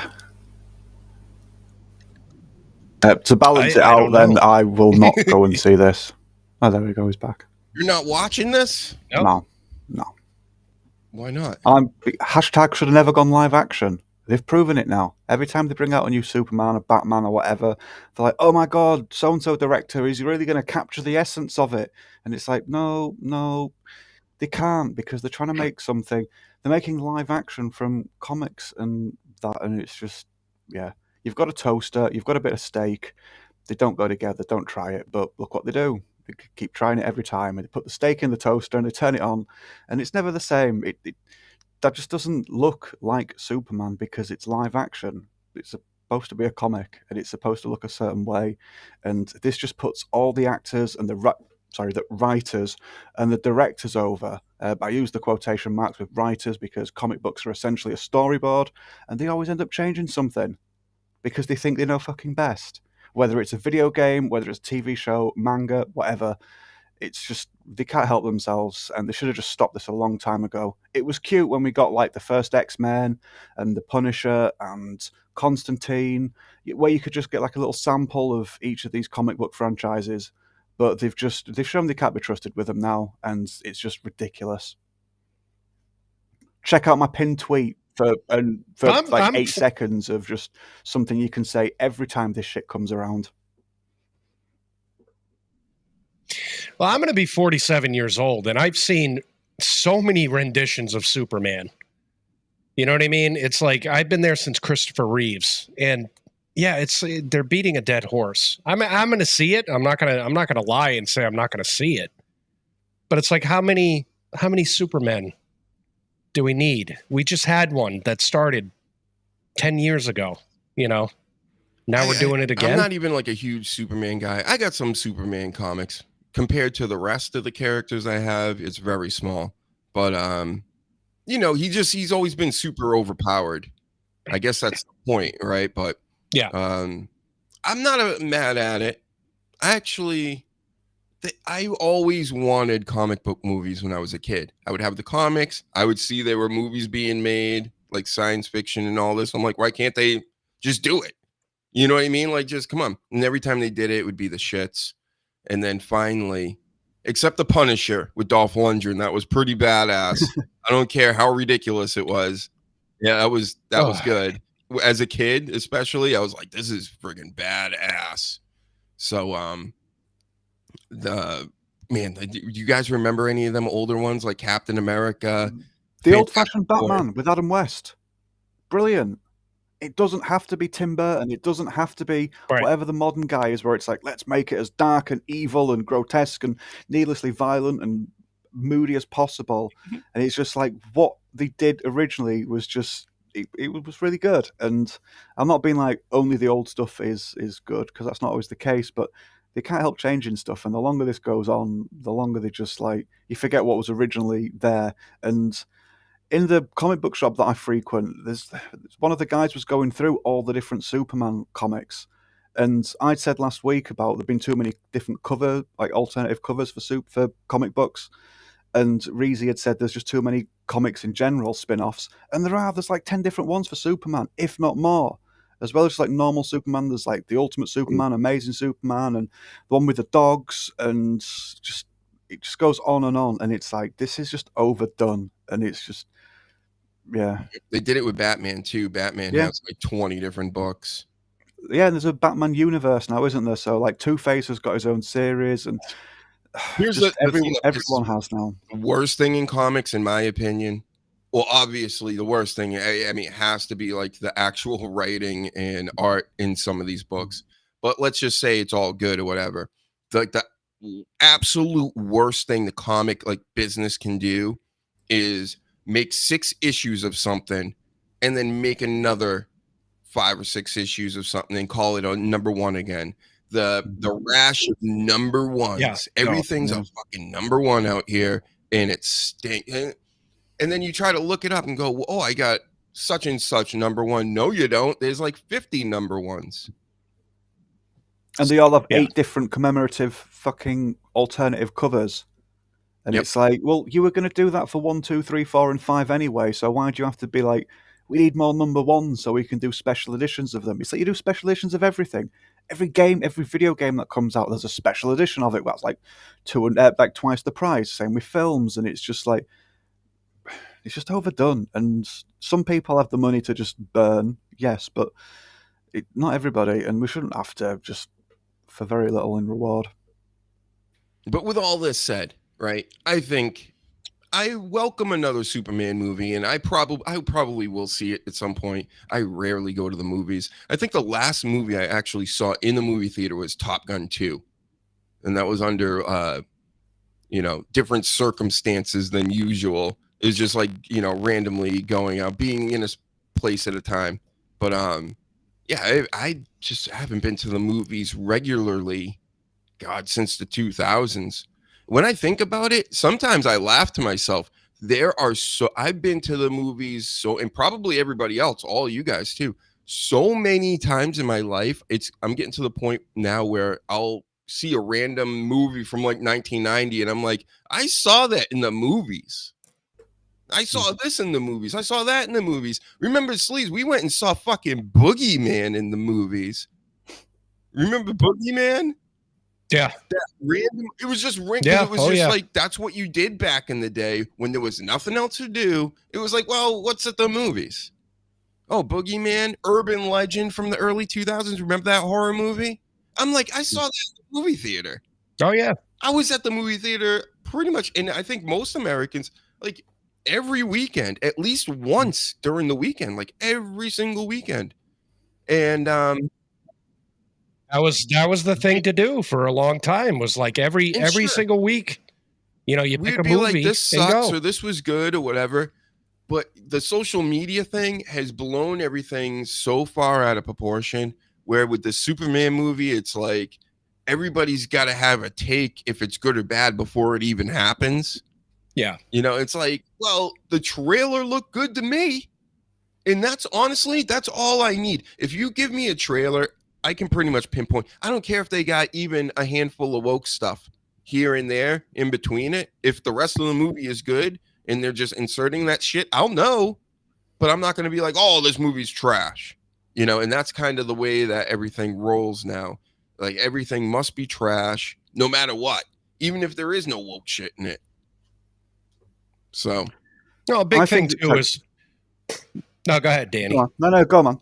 To balance it I out, don't then know. I will not go and see this. Oh, there we go. He's back. You're not watching this? Nope. No. Why not? Hashtag should have never gone live action. They've proven it now. Every time they bring out a new Superman or Batman or whatever, they're like, oh my God, so-and-so director, is he really going to capture the essence of it? And it's like, no, they can't, because they're trying to make something. They're making live action from comics and that, and it's just, yeah. You've got a toaster, you've got a bit of steak. They don't go together, don't try it, but look what they do. They keep trying it every time, and they put the steak in the toaster and they turn it on, and it's never the same. That just doesn't look like Superman because it's live action. It's supposed to be a comic, and it's supposed to look a certain way, and this just puts all the actors and the writers and the directors over. I use the quotation marks with writers because comic books are essentially a storyboard, and they always end up changing something because they think they know fucking best. Whether it's a video game, whether it's a TV show, manga, whatever, it's just, they can't help themselves, and they should have just stopped this a long time ago. It was cute when we got like the first X-Men and the Punisher and Constantine, where you could just get like a little sample of each of these comic book franchises, but they've shown they can't be trusted with them now, and it's just ridiculous. Check out my pinned tweet for 8 seconds of just something you can say every time this shit comes around. Well, I'm going to be 47 years old, and I've seen so many renditions of Superman. You know what I mean? It's like I've been there since Christopher Reeves, and yeah, they're beating a dead horse. I'm going to see it. I'm not going to lie and say I'm not going to see it. But it's like how many Supermen do we need? We just had one that started 10 years ago, you know. Now we're doing it again. I'm not even like a huge Superman guy. I got some Superman comics. Compared to the rest of the characters I have, it's very small. But you know, he's always been super overpowered. I guess that's the point, right? But yeah, I'm not mad at it. I actually I always wanted comic book movies when I was a kid. I would have the comics. I would see there were movies being made, like science fiction and all this. I'm like, why can't they just do it? You know what I mean? Like, just come on. And every time they did it, it would be the shits. And then finally, except the Punisher with Dolph Lundgren, that was pretty badass. I don't care how ridiculous it was. Yeah, that was good. As a kid, especially, I was like, this is friggin' badass. So, do you guys remember any of them older ones like Captain America? The old-fashioned Batman with Adam West. Brilliant. It doesn't have to be Tim Burton. It doesn't have to be whatever the modern guy is, where it's like, let's make it as dark and evil and grotesque and needlessly violent and moody as possible. And it's just like what they did originally was just, it was really good. And I'm not being like, only the old stuff is good, because that's not always the case, but they can't help changing stuff. And the longer this goes on, the longer they just like, you forget what was originally there. And in the comic book shop that I frequent, there's one of the guys was going through all the different Superman comics, and I'd said last week about there being too many different alternative covers for comic books, and Reezy had said there's just too many comics in general, spin-offs, and there's like 10 different ones for Superman, if not more, as well as like normal Superman. There's like the Ultimate Superman, Amazing Superman, and the one with the dogs, and it just goes on, and it's like, this is just overdone, and it's just. Yeah, they did it with Batman too. Batman has like 20 different books. Yeah, and there's a Batman universe now, isn't there? So like Two-Face has got his own series, and everyone has now. The worst thing in comics, in my opinion, well, obviously the worst thing. I mean, it has to be like the actual writing and art in some of these books. But let's just say it's all good or whatever. Like the absolute worst thing the comic like business can do is make 6 issues of something and then make another 5 or 6 issues of something and call it a number one again. The rash of number ones. Everything's a fucking number one out here, and it stinks. And then you try to look it up and go, oh, I got such and such number one. No, you don't. There's like 50 number ones. And they all have 8 different commemorative fucking alternative covers. And it's like, well, you were going to do that for 1, 2, 3, 4, and 5 anyway. So why do you have to be like, we need more number ones so we can do special editions of them? It's like you do special editions of everything. Every video game that comes out, there's a special edition of it. That's like twice the price. Same with films, and it's just like, it's just overdone. And some people have the money to just burn, yes, but not everybody. And we shouldn't have to just for very little in reward. But with all this said, right, I think I welcome another Superman movie, and I probably will see it at some point. I rarely go to the movies. I think the last movie I actually saw in the movie theater was Top Gun 2, and that was under different circumstances than usual. It was just like, randomly going out, being in a place at a time. But I just haven't been to the movies regularly, God, since the 2000s. When I think about it, sometimes I laugh to myself. I've been to the movies and probably everybody else, all you guys too, so many times in my life. I'm getting to the point now where I'll see a random movie from like 1990 and I'm like, I saw that in the movies. I saw this in the movies. I saw that in the movies. Remember, Sleaze, we went and saw fucking Boogeyman in the movies. Remember Boogeyman? Yeah. It was just random. It was like, that's what you did back in the day when there was nothing else to do. It was like, well, what's at the movies? Oh, Boogeyman, urban legend from the early 2000s. Remember that horror movie? I'm like, I saw that in the movie theater. Oh, yeah. I was at the movie theater pretty much, and I think most Americans, like every weekend, at least once during the weekend, like every single weekend. And That was the thing to do for a long time. Was like every single week, you pick a movie like, this sucks and go. Or this was good or whatever. But the social media thing has blown everything so far out of proportion. Where with the Superman movie, it's like everybody's got to have a take if it's good or bad before it even happens. Yeah, it's like, well, the trailer looked good to me, and that's all I need. If you give me a trailer, I can pretty much pinpoint. I don't care if they got even a handful of woke stuff. here and there in between it. If the rest of the movie is good and they're just inserting that shit, I'll know. But I'm not going to be like, oh, this movie's trash. You know, and that's kind of the way that everything rolls now. Like, everything must be trash no matter what, even if there is no woke shit in it. So, no, a big thing too is. No, go ahead, Danny. No, go on, man.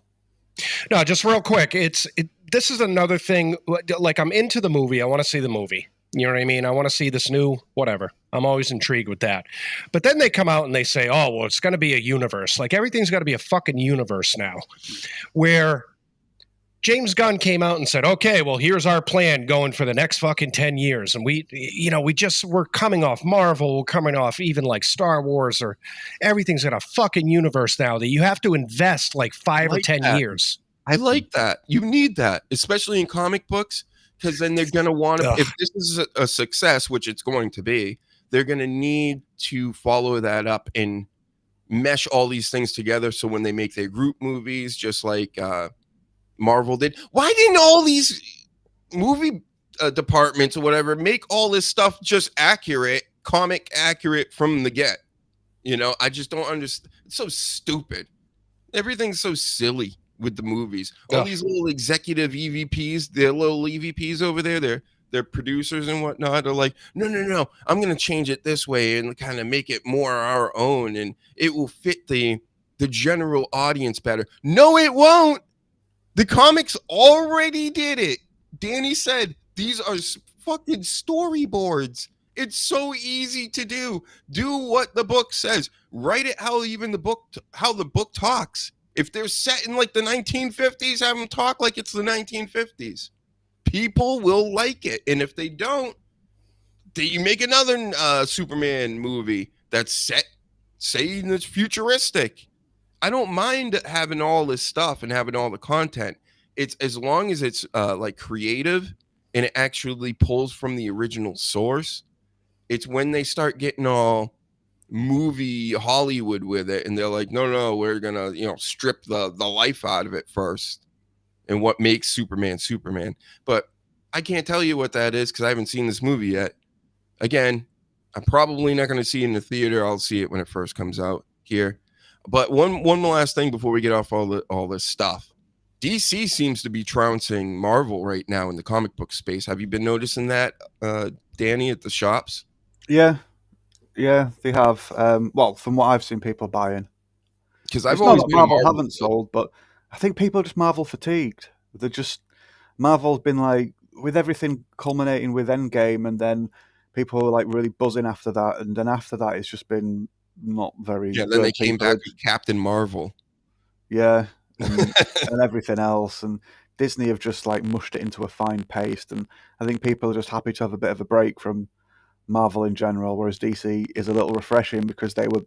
No, just real quick. This is another thing. Like, I'm into the movie. I want to see the movie. You know what I mean? I want to see this new whatever. I'm always intrigued with that. But then they come out and they say, oh, well, it's going to be a universe. Like, everything's got to be a fucking universe now. Where James Gunn came out and said, okay, well, here's our plan going for the next fucking 10 years. And we're coming off Marvel. We're coming off even like Star Wars, or everything's in a fucking universe now that you have to invest like 5 or 10 years. I like that. You need that, especially in comic books. Because then they're going to want to, if this is a success, which it's going to be, they're going to need to follow that up and mesh all these things together. So when they make their group movies, just like Marvel did, why didn't all these movie departments or whatever make all this stuff just accurate, comic accurate from the get? You know, I just don't understand. It's so stupid. Everything's so silly with the movies. All these little executive EVPs, their little EVPs over there, they're producers and whatnot are like, no, I'm going to change it this way and kind of make it more our own, and it will fit the general audience better. No, it won't. The comics already did it. Danny said these are fucking storyboards. It's so easy to do. Do what the book says. Write it how the book talks. If they're set in like the 1950s, have them talk like it's the 1950s. People will like it. And if they don't, you make another Superman movie that's set, say it's futuristic. I don't mind having all this stuff and having all the content. It's as long as it's like creative and it actually pulls from the original source. It's when they start getting all movie Hollywood with it and they're like, no, we're gonna strip the life out of it first and what makes Superman. But I can't tell you what that is because I haven't seen this movie yet. Again, I'm probably not going to see it in the theater. I'll see it when it first comes out here. But one last thing before we get off all this stuff. DC seems to be trouncing Marvel right now in the comic book space. Have you been noticing that, Danny, at the shops? Yeah, they have. Well, from what I've seen people buying. Because I've always been Marvel haven't sold, but I think people are just Marvel fatigued. Marvel's been like, with everything culminating with Endgame, and then people were like really buzzing after that, and then after that it's just been not very good. Then they came back with Captain Marvel. Yeah, and everything else, and Disney have just like mushed it into a fine paste, and I think people are just happy to have a bit of a break from Marvel in general, whereas DC is a little refreshing because they were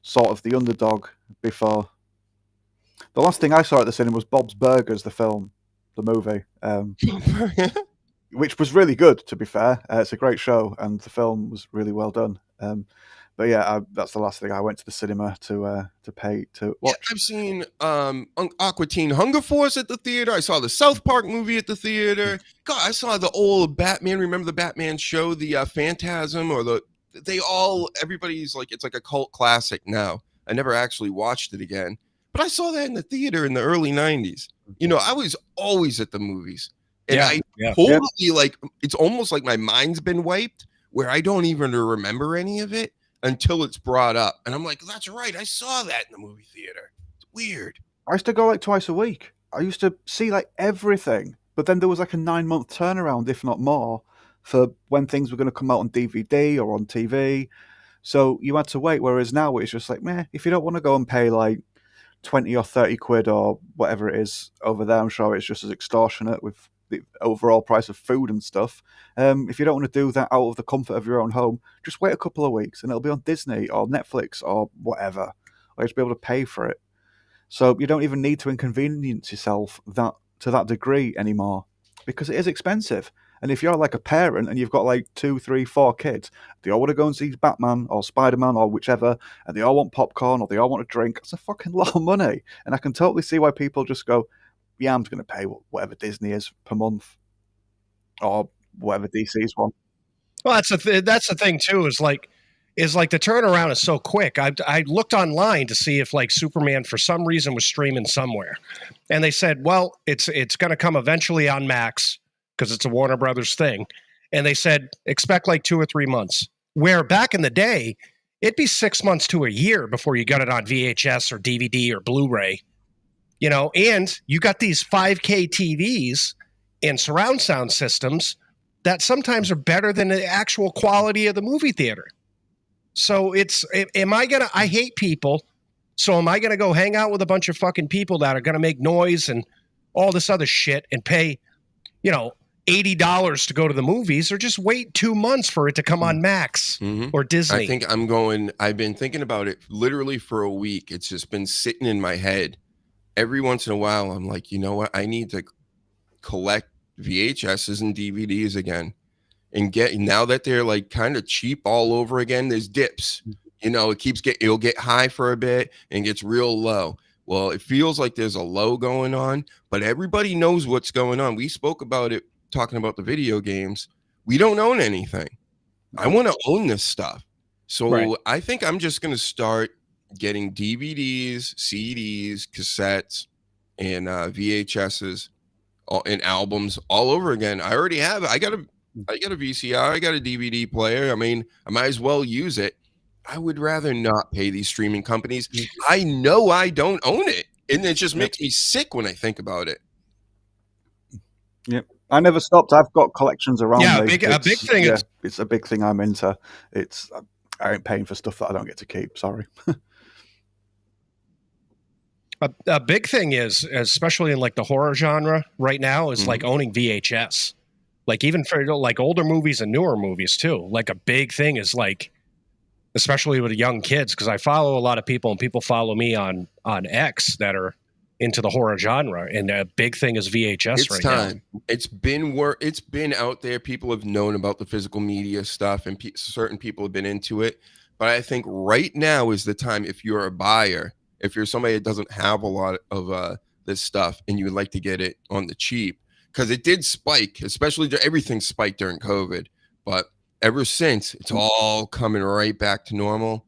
sort of the underdog before. The last thing I saw at the cinema was Bob's Burgers, the movie, which was really good, to be fair. It's a great show, and the film was really well done. But yeah, that's the last thing I went to the cinema to pay to watch. Yeah, I've seen Aqua Teen Hunger Force at the theater. I saw the South Park movie at the theater. God, I saw the old Batman. Remember the Batman show, the Phantasm, or everybody's like, it's like a cult classic now. I never actually watched it again, but I saw that in the theater in the early 90s. I was always at the movies. And like, it's almost like my mind's been wiped where I don't even remember any of it until it's brought up. And I'm like, that's right. I saw that in the movie theater. It's weird. I used to go like twice a week. I used to see like everything, but then there was like a 9-month turnaround, if not more, for when things were going to come out on DVD or on TV. So you had to wait. Whereas now it's just like, meh, if you don't want to go and pay like 20 or 30 quid or whatever it is over there, I'm sure it's just as extortionate with the overall price of food and stuff. If you don't want to do that out of the comfort of your own home, just wait a couple of weeks and it'll be on Disney or Netflix or whatever, or you'll be able to pay for it. So you don't even need to inconvenience yourself to that degree anymore, because it is expensive. And if you're like a parent and you've got like 2, 3, 4 kids, they all want to go and see Batman or Spider-Man or whichever, and they all want popcorn or they all want a drink, it's a fucking lot of money. And I can totally see why people just go, yeah, I'm just going to pay whatever Disney is per month or whatever DC's one. Well, that's the thing too. Is like the turnaround is so quick. I looked online to see if like Superman for some reason was streaming somewhere, and they said, well, it's going to come eventually on Max because it's a Warner Brothers thing, and they said expect like 2 or 3 months. Where back in the day, it'd be 6 months to a year before you got it on VHS or DVD or Blu-ray. You know, and you got these 5K TVs and surround sound systems that sometimes are better than the actual quality of the movie theater. So I hate people. So am I going to go hang out with a bunch of fucking people that are going to make noise and all this other shit and pay, $80 to go to the movies, or just wait 2 months for it to come on Max or Disney? I think I've been thinking about it literally for a week. It's just been sitting in my head. Every once in a while, I'm like, you know what? I need to collect VHSs and DVDs again, and now that they're like kind of cheap all over again. There's dips, it'll get high for a bit and gets real low. Well, it feels like there's a low going on, but everybody knows what's going on. We spoke about it talking about the video games. We don't own anything. I want to own this stuff. So I think I'm just going to start getting DVDs, CDs, cassettes, and VHSs and albums all over again. I already have it. I got a VCR. I got a DVD player. I mean, I might as well use it. I would rather not pay these streaming companies. I know I don't own it, and it just makes me sick when I think about it. Yep. I never stopped. I've got collections around me. A big thing. Yeah, it's a big thing I'm into. I ain't paying for stuff that I don't get to keep. Sorry. A big thing is, especially in like the horror genre right now, is like owning VHS. Like even for like older movies and newer movies too. Like a big thing is like, especially with young kids, because I follow a lot of people and people follow me on X that are into the horror genre, and a big thing is VHS now. It's been out there. People have known about the physical media stuff, and certain people have been into it. But I think right now is the time, if you're a buyer, if you're somebody that doesn't have a lot of this stuff and you would like to get it on the cheap, because it did spike, especially everything spiked during COVID. But ever since, it's all coming right back to normal.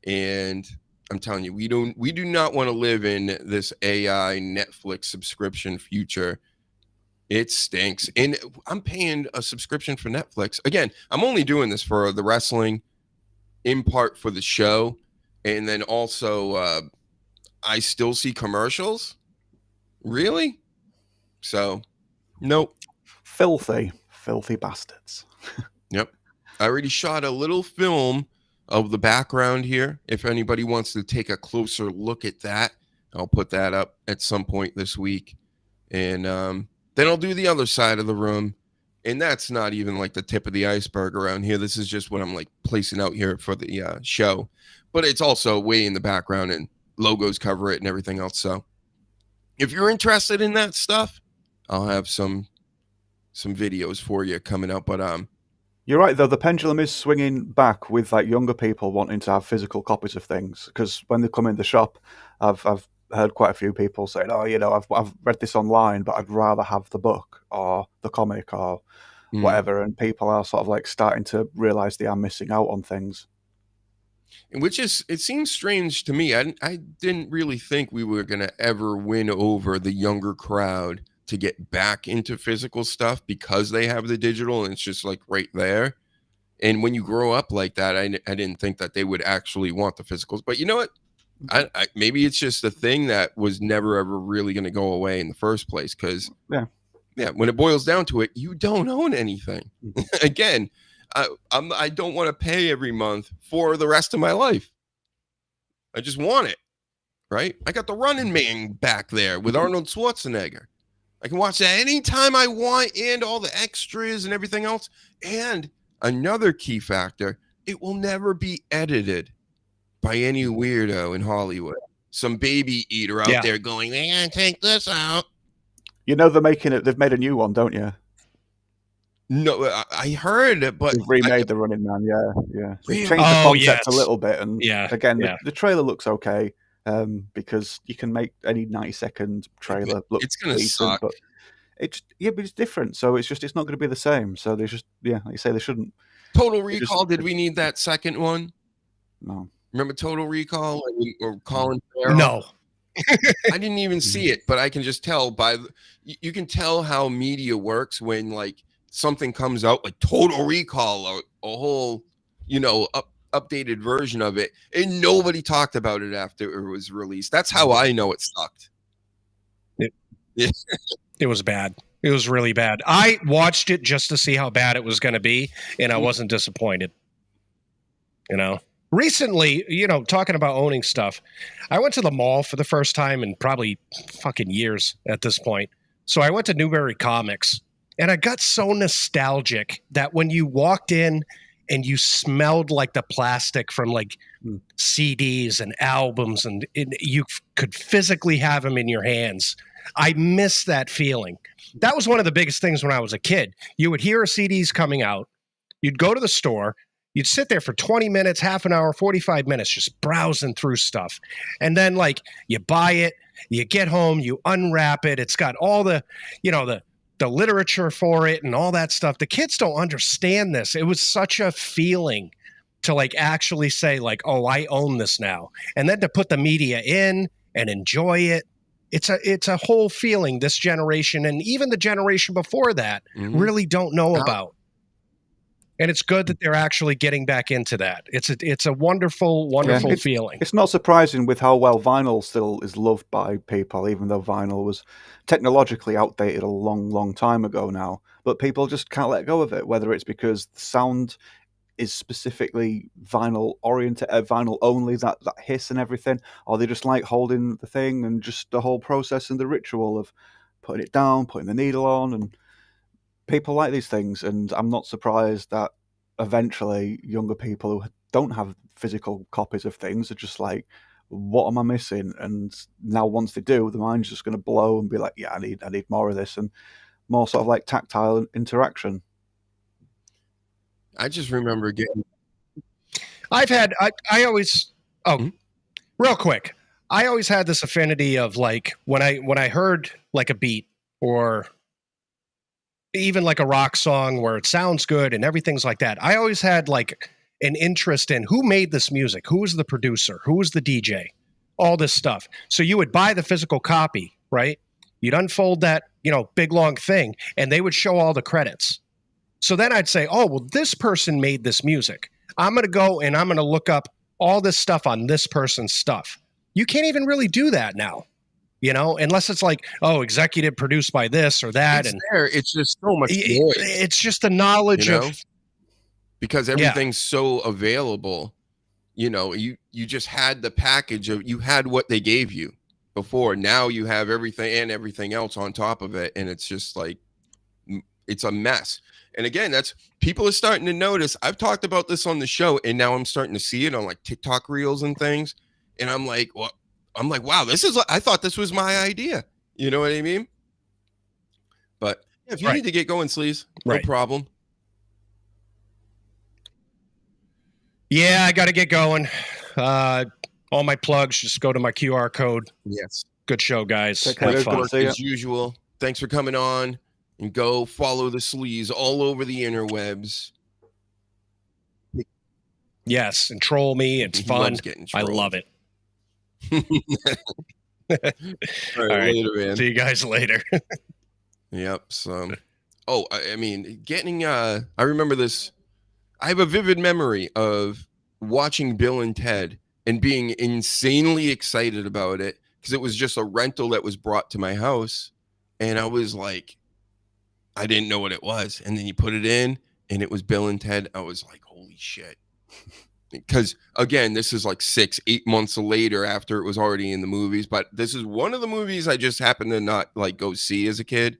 And I'm telling you, we do not want to live in this AI Netflix subscription future. It stinks. And I'm paying a subscription for Netflix. Again, I'm only doing this for the wrestling, in part for the show. And then also, I still see commercials. Really? So, nope. Filthy bastards. Yep. I already shot a little film of the background here. If anybody wants to take a closer look at that, I'll put that up at some point this week. And then I'll do the other side of the room. And that's not even like the tip of the iceberg around here. This is just what I'm like placing out here for the show. But it's also way in the background, and logos cover it and everything else. So if you're interested in that stuff, I'll have some videos for you coming up. But you're right, though. The pendulum is swinging back with like younger people wanting to have physical copies of things, because when they come in the shop, I've heard quite a few people saying, "Oh, I've read this online, but I'd rather have the book or the comic or whatever." And people are sort of like starting to realize they are missing out on things. It seems strange to me. I didn't really think we were going to ever win over the younger crowd to get back into physical stuff, because they have the digital and it's just like right there. And when you grow up like that, I didn't think that they would actually want the physicals. But you know what? I maybe it's just a thing that was never ever really going to go away in the first place. Because when it boils down to it, you don't own anything. Again, I don't want to pay every month for the rest of my life. I just want it, right? I got the Running Man back there with Arnold Schwarzenegger. I can watch that anytime I want, and all the extras and everything else. And another key factor, it will never be edited by any weirdo in Hollywood. Some baby eater out there going, "They gotta take this out." They're making it. They've made a new one, don't you? No, I heard it, but they've remade the Running Man. Yeah. Really? Changed the concept a little bit, and again, the trailer looks okay. Because you can make any 90-second trailer look it's gonna decent, suck. But it's different. So it's not going to be the same. So they just like you say, they shouldn't Total Recall. Did we need that second one? No. Remember Total Recall or Colin Farrell? No. I didn't even see it, but I can just tell you can tell how media works when like something comes out like Total Recall or a whole, updated version of it, and nobody talked about it after it was released. That's how I know it sucked. It was bad. It was really bad. I watched it just to see how bad it was going to be, and I wasn't disappointed. Recently, talking about owning stuff, I went to the mall for the first time in probably fucking years at this point. So I went to Newberry Comics, and I got so nostalgic that when you walked in and you smelled like the plastic from like CDs and albums, and you could physically have them in your hands, I miss that feeling. That was one of the biggest things when I was a kid. You would hear a CD's coming out, you'd go to the store, you'd sit there for 20 minutes, half an hour, 45 minutes, just browsing through stuff. And then like you buy it, you get home, you unwrap it. It's got all the literature for it and all that stuff. The kids don't understand this. It was such a feeling to like actually say like, oh, I own this now. And then to put the media in and enjoy it. It's a whole feeling this generation and even the generation before that really don't know about. And it's good that they're actually getting back into that. It's a wonderful, wonderful feeling. It's not surprising with how well vinyl still is loved by people, even though vinyl was technologically outdated a long, long time ago now. But people just can't let go of it, whether it's because the sound is specifically vinyl oriented, vinyl only, that hiss and everything, or they just like holding the thing and just the whole process and the ritual of putting it down, putting the needle on, and people like these things. And I'm not surprised that eventually younger people who don't have physical copies of things are just like, what am I missing? And now once they do, the mind's just going to blow and be like, yeah, I need more of this, and more sort of like tactile interaction. I just remember getting. I always real quick. I always had this affinity of like when I heard like a beat or even like a rock song where it sounds good and everything's like that. I always had like an interest in who made this music, who was the producer, who was the DJ, all this stuff. So you would buy the physical copy, right? You'd unfold that, big long thing, and they would show all the credits. So then I'd say, oh, well, this person made this music. I'm going to go and I'm going to look up all this stuff on this person's stuff. You can't even really do that now, unless it's like, oh, executive produced by this or that. It's just so much noise. It's just the knowledge of. Because everything's so available, you just had the package of, you had what they gave you before. Now you have everything and everything else on top of it. And it's just like, it's a mess. And again, that's people are starting to notice. I've talked about this on the show, and now I'm starting to see it on like TikTok reels and things. And I'm like, wow, I thought this was my idea. You know what I mean? But if you need to get going, Sleaze, no problem. Yeah, I got to get going. All my plugs, just go to my QR code. Yes. Good show, guys. As usual. Thanks for coming on. And go follow the Sleaze all over the interwebs. Yes, and troll me. It's fun. I love it. All right, later, man. See you guys later. Yep. So, I mean, I remember this. I have a vivid memory of watching Bill and Ted and being insanely excited about it because it was just a rental that was brought to my house. And I was like, I didn't know what it was. And then you put it in and it was Bill and Ted. I was like, holy shit. Because again, this is like 6-8 months later after it was already in the movies. But this is one of the movies I just happened to not like go see as a kid.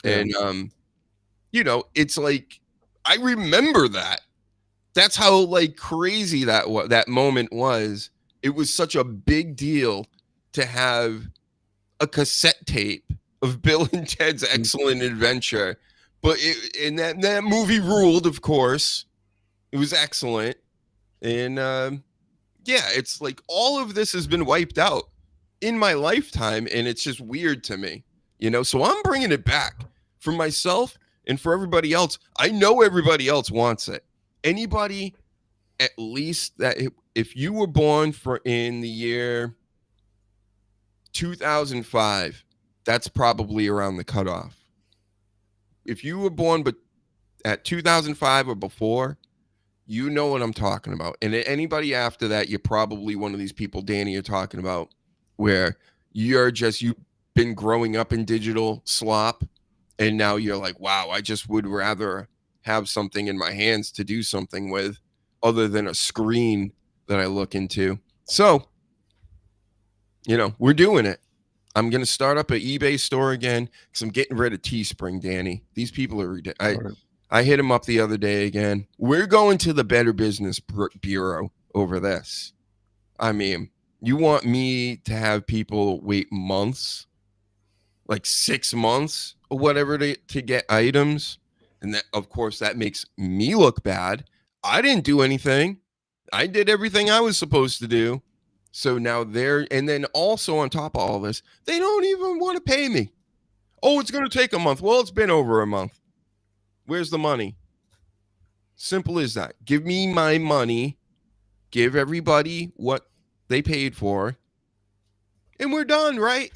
Yeah. And, it's like, I remember that. That's how like crazy that moment was. It was such a big deal to have a cassette tape of Bill and Ted's Excellent Adventure. But that movie ruled, of course. It was excellent. And it's like all of this has been wiped out in my lifetime, and it's just weird to me. So I'm bringing it back for myself and for everybody else. I know everybody else wants it. anybody at least that if you were born in the year 2005, that's probably around the cutoff. If you were born but at 2005 or before, you know what I'm talking about. And anybody after that, you're probably one of these people, Danny, you're talking about, where you've been growing up in digital slop, and now you're like, wow, I just would rather have something in my hands to do something with other than a screen that I look into. So, we're doing it. I'm going to start up an eBay store again because I'm getting rid of TeeSpring, Danny. These people are ridiculous. I hit him up the other day again. We're going to the Better Business Bureau over this. I mean, you want me to have people wait months, like 6 months or whatever to get items? And that, of course, that makes me look bad. I didn't do anything. I did everything I was supposed to do. So now and then also on top of all this, they don't even want to pay me. Oh, it's going to take a month. Well, it's been over a month. Where's the money? Simple as that. Give me my money. Give everybody what they paid for. And we're done, right?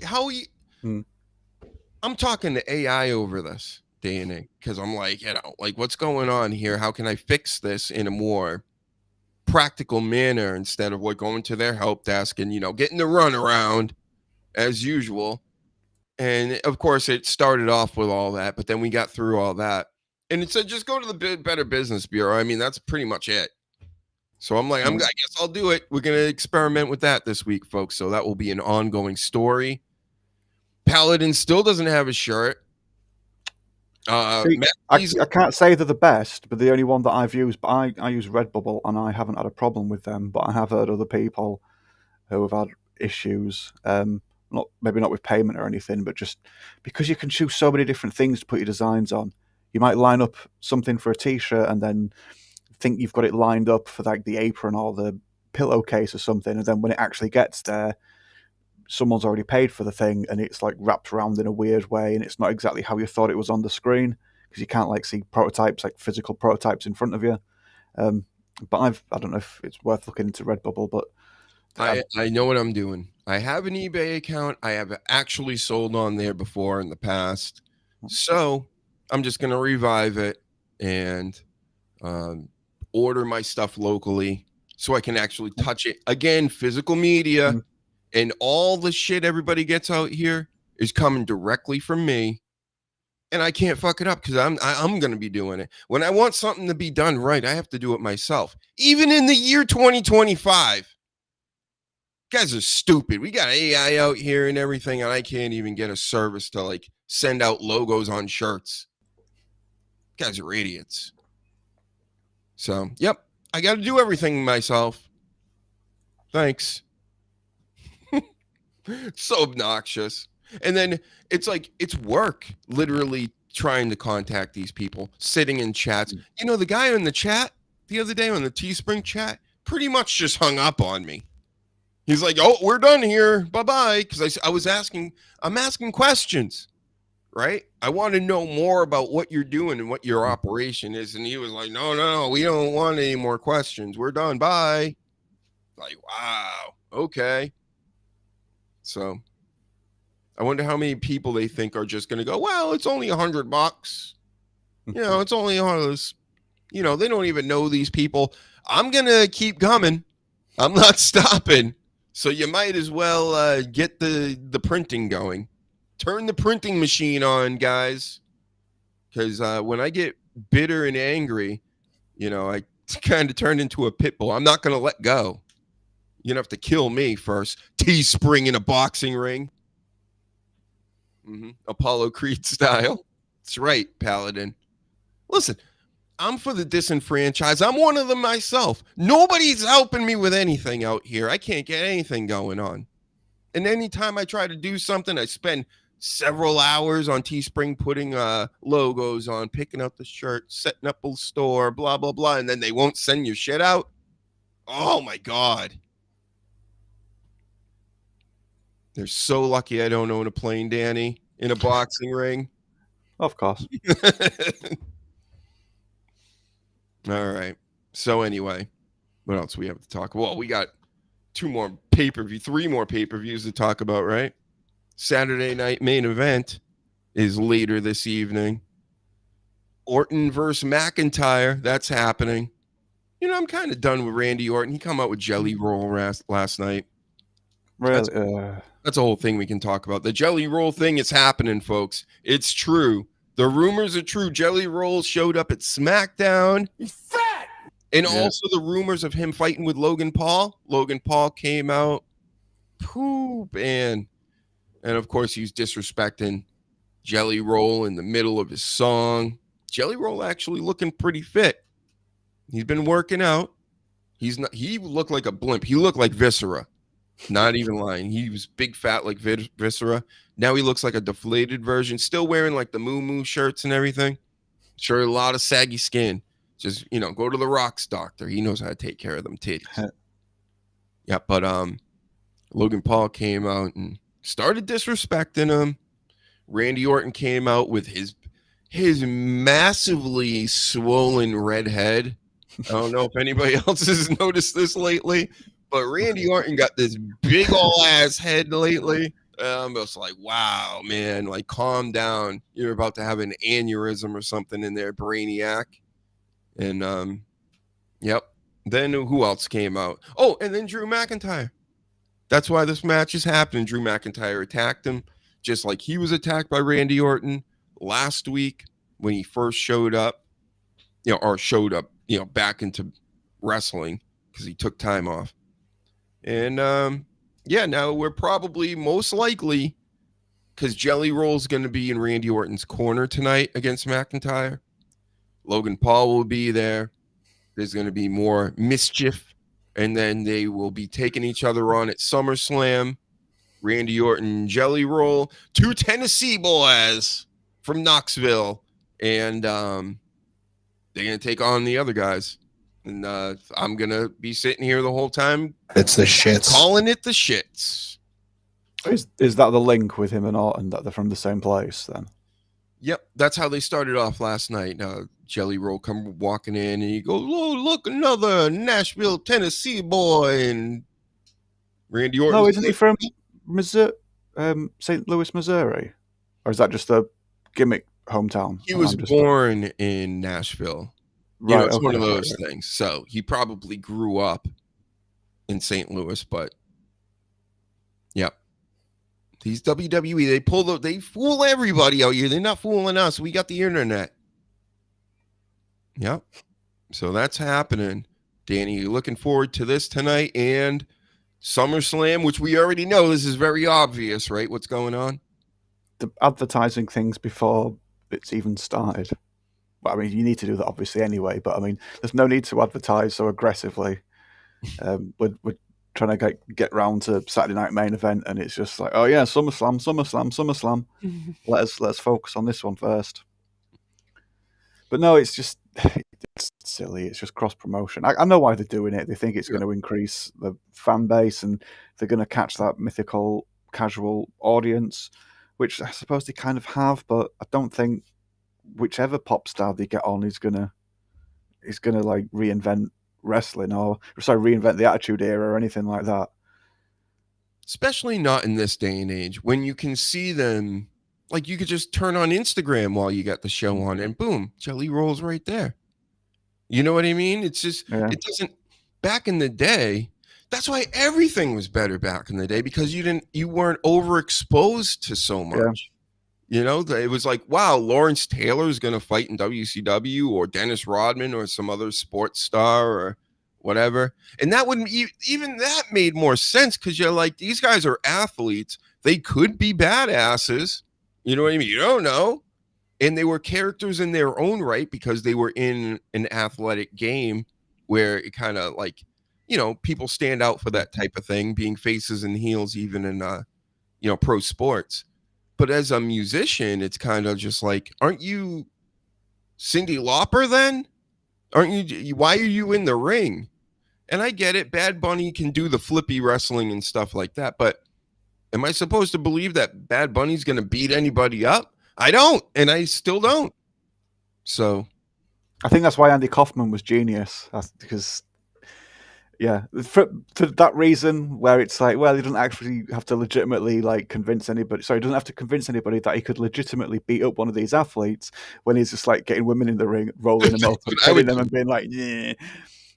I'm talking to AI over this, Danny, because I'm like, what's going on here? How can I fix this in a more practical manner instead of going to their help desk and, getting the runaround as usual? And of course, it started off with all that, but then we got through all that. And it said, just go to the Better Business Bureau. I mean, that's pretty much it. So I'm like, I guess I'll do it. We're going to experiment with that this week, folks. So that will be an ongoing story. Paladin still doesn't have a shirt. I can't say they're the best, but the only one that I've used, but I use Redbubble and I haven't had a problem with them, but I have heard other people who have had issues, maybe not with payment or anything, but just because you can choose so many different things to put your designs on. You might line up something for a t-shirt and then think you've got it lined up for like the apron or the pillowcase or something, and then when it actually gets there, someone's already paid for the thing and it's like wrapped around in a weird way and it's not exactly how you thought it was on the screen because you can't see prototypes, like physical prototypes in front of you. But I don't know if it's worth looking into Redbubble, but I know what I'm doing. I have an eBay account. I have actually sold on there before in the past. So I'm just going to revive it and order my stuff locally so I can actually touch it. Again, physical media and all the shit everybody gets out here is coming directly from me. And I can't fuck it up because I'm going to be doing it. When I want something to be done right, I have to do it myself. Even in the year 2025. Guys are stupid. We got AI out here and everything, and I can't even get a service to send out logos on shirts. Guys are idiots. So, yep, I got to do everything myself. Thanks. So obnoxious. And then it's it's work, literally trying to contact these people, sitting in chats. The guy in the chat the other day on the TeeSpring chat pretty much just hung up on me. He's like, oh, we're done here. Bye-bye. Because I'm asking questions, right? I want to know more about what you're doing and what your operation is. And he was like, no, we don't want any more questions. We're done. Bye. Like, wow. Okay. So I wonder how many people they think are just going to go, well, it's only $100. It's only all this. They don't even know these people. I'm going to keep coming. I'm not stopping. So you might as well get the printing going. Turn the printing machine on, guys. Because when I get bitter and angry, I kind of turn into a pit bull. I'm not going to let go. You're going to have to kill me first. TeeSpring in a boxing ring. Apollo Creed style. That's right, Paladin. Listen, I'm for the disenfranchised. I'm one of them myself. Nobody's helping me with anything out here. I can't get anything going on. And anytime I try to do something, I spend several hours on TeeSpring putting logos on, picking up the shirt, setting up a store, blah, blah, blah. And then they won't send your shit out. Oh, my God. They're so lucky I don't own a plane, Danny, in a boxing ring. Of course. All right. So anyway, what else we have to talk about? Well, we got three more pay-per-views to talk about, right? Saturday night main event is later this evening. Orton versus McIntyre. That's happening. You know, I'm kind of done with Randy Orton. He come out with Jelly Roll last night. Really? That's a whole thing we can talk about. The Jelly Roll thing is happening, folks. It's true. The rumors are true. Jelly Roll showed up at SmackDown. He's fat! And also the rumors of him fighting with Logan Paul. Logan Paul came out. Poop, and of course he's disrespecting Jelly Roll in the middle of his song. Jelly Roll actually looking pretty fit. He's been working out. He looked like a blimp. He looked like Viscera. Not even lying. He was big fat like Viscera. Now he looks like a deflated version. Still wearing like the moo shirts and everything. Sure, a lot of saggy skin. Just, go to the Rock's doctor. He knows how to take care of them titties. Yeah, but Logan Paul came out and started disrespecting him. Randy Orton came out with his massively swollen red head. I don't know if anybody else has noticed this lately, but Randy Orton got this big ol' ass head lately. I'm just like, wow, man, like calm down. You're about to have an aneurysm or something in there, Brainiac. And yep. Then who else came out? Oh, and then Drew McIntyre. That's why this match is happening. Drew McIntyre attacked him just like he was attacked by Randy Orton last week when he first showed up, back into wrestling because he took time off. And now we're probably most likely, because Jelly Roll's going to be in Randy Orton's corner tonight against McIntyre. Logan Paul will be there. There's going to be more mischief. And then they will be taking each other on at SummerSlam. Randy Orton, Jelly Roll, two Tennessee boys from Knoxville. And they're going to take on the other guys. And I'm going to be sitting here the whole time. It's the shits. Calling it the shits. Is that the link with him and Orton, that they're from the same place then? Yep, that's how they started off last night. Jelly Roll come walking in and he goes, "Oh, look, another Nashville, Tennessee boy." And Randy Orton. No, isn't he from St. Louis, Missouri? Or is that just a gimmick hometown? He was born in Nashville. Right, it's one of those things. So he probably grew up in St. Louis, but yep. These WWE, they fool everybody out here. They're not fooling us. We got the internet. Yep. So that's happening. Danny, you looking forward to this tonight and SummerSlam, which we already know. This is very obvious, right? What's going on? The advertising things before it's even started. Well, I mean, you need to do that obviously anyway, but I mean, there's no need to advertise so aggressively. We're trying to get round to Saturday night main event, and it's just like, oh yeah, SummerSlam. Let's focus on this one first. But no, it's silly. It's just cross promotion. I know why they're doing it. They think it's going to increase the fan base, and they're going to catch that mythical casual audience, which I suppose they kind of have. But I don't think whichever pop star they get on is gonna like reinvent wrestling or reinvent the Attitude Era or anything like that. Especially not in this day and age when you can see them. Like, you could just turn on Instagram while you got the show on and boom, Jelly Roll's right there. You know what I mean? It's just, It doesn't, back in the day, that's why everything was better back in the day, because you weren't overexposed to so much. Yeah. It was like, wow, Lawrence Taylor is going to fight in WCW, or Dennis Rodman or some other sports star or whatever. And that wouldn't even that made more sense, because you're like, these guys are athletes. They could be badasses. You know what I mean? You don't know. And they were characters in their own right, because they were in an athletic game where it kind of like, people stand out for that type of thing, being faces and heels, even in, pro sports. But as a musician, it's kind of just like, aren't you Cyndi Lauper then? Aren't you? Why are you in the ring? And I get it. Bad Bunny can do the flippy wrestling and stuff like that. But am I supposed to believe that Bad Bunny's going to beat anybody up? I don't. And I still don't. So I think that's why Andy Kaufman was genius, because for that reason, where it's like, well, he doesn't actually have to legitimately convince anybody. Sorry, he doesn't have to convince anybody that he could legitimately beat up one of these athletes when he's just getting women in the ring, rolling them up, and pinning them, and being like, yeah.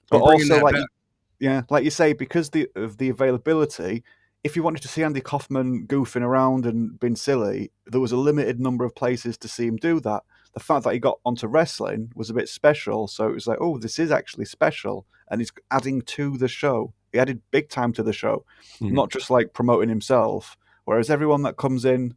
But also, like you say, because of the availability, if you wanted to see Andy Kaufman goofing around and being silly, there was a limited number of places to see him do that. The fact that he got onto wrestling was a bit special, so it was like, oh, this is actually special, and he's adding to the show. He added big time to the show, not just promoting himself. Whereas everyone that comes in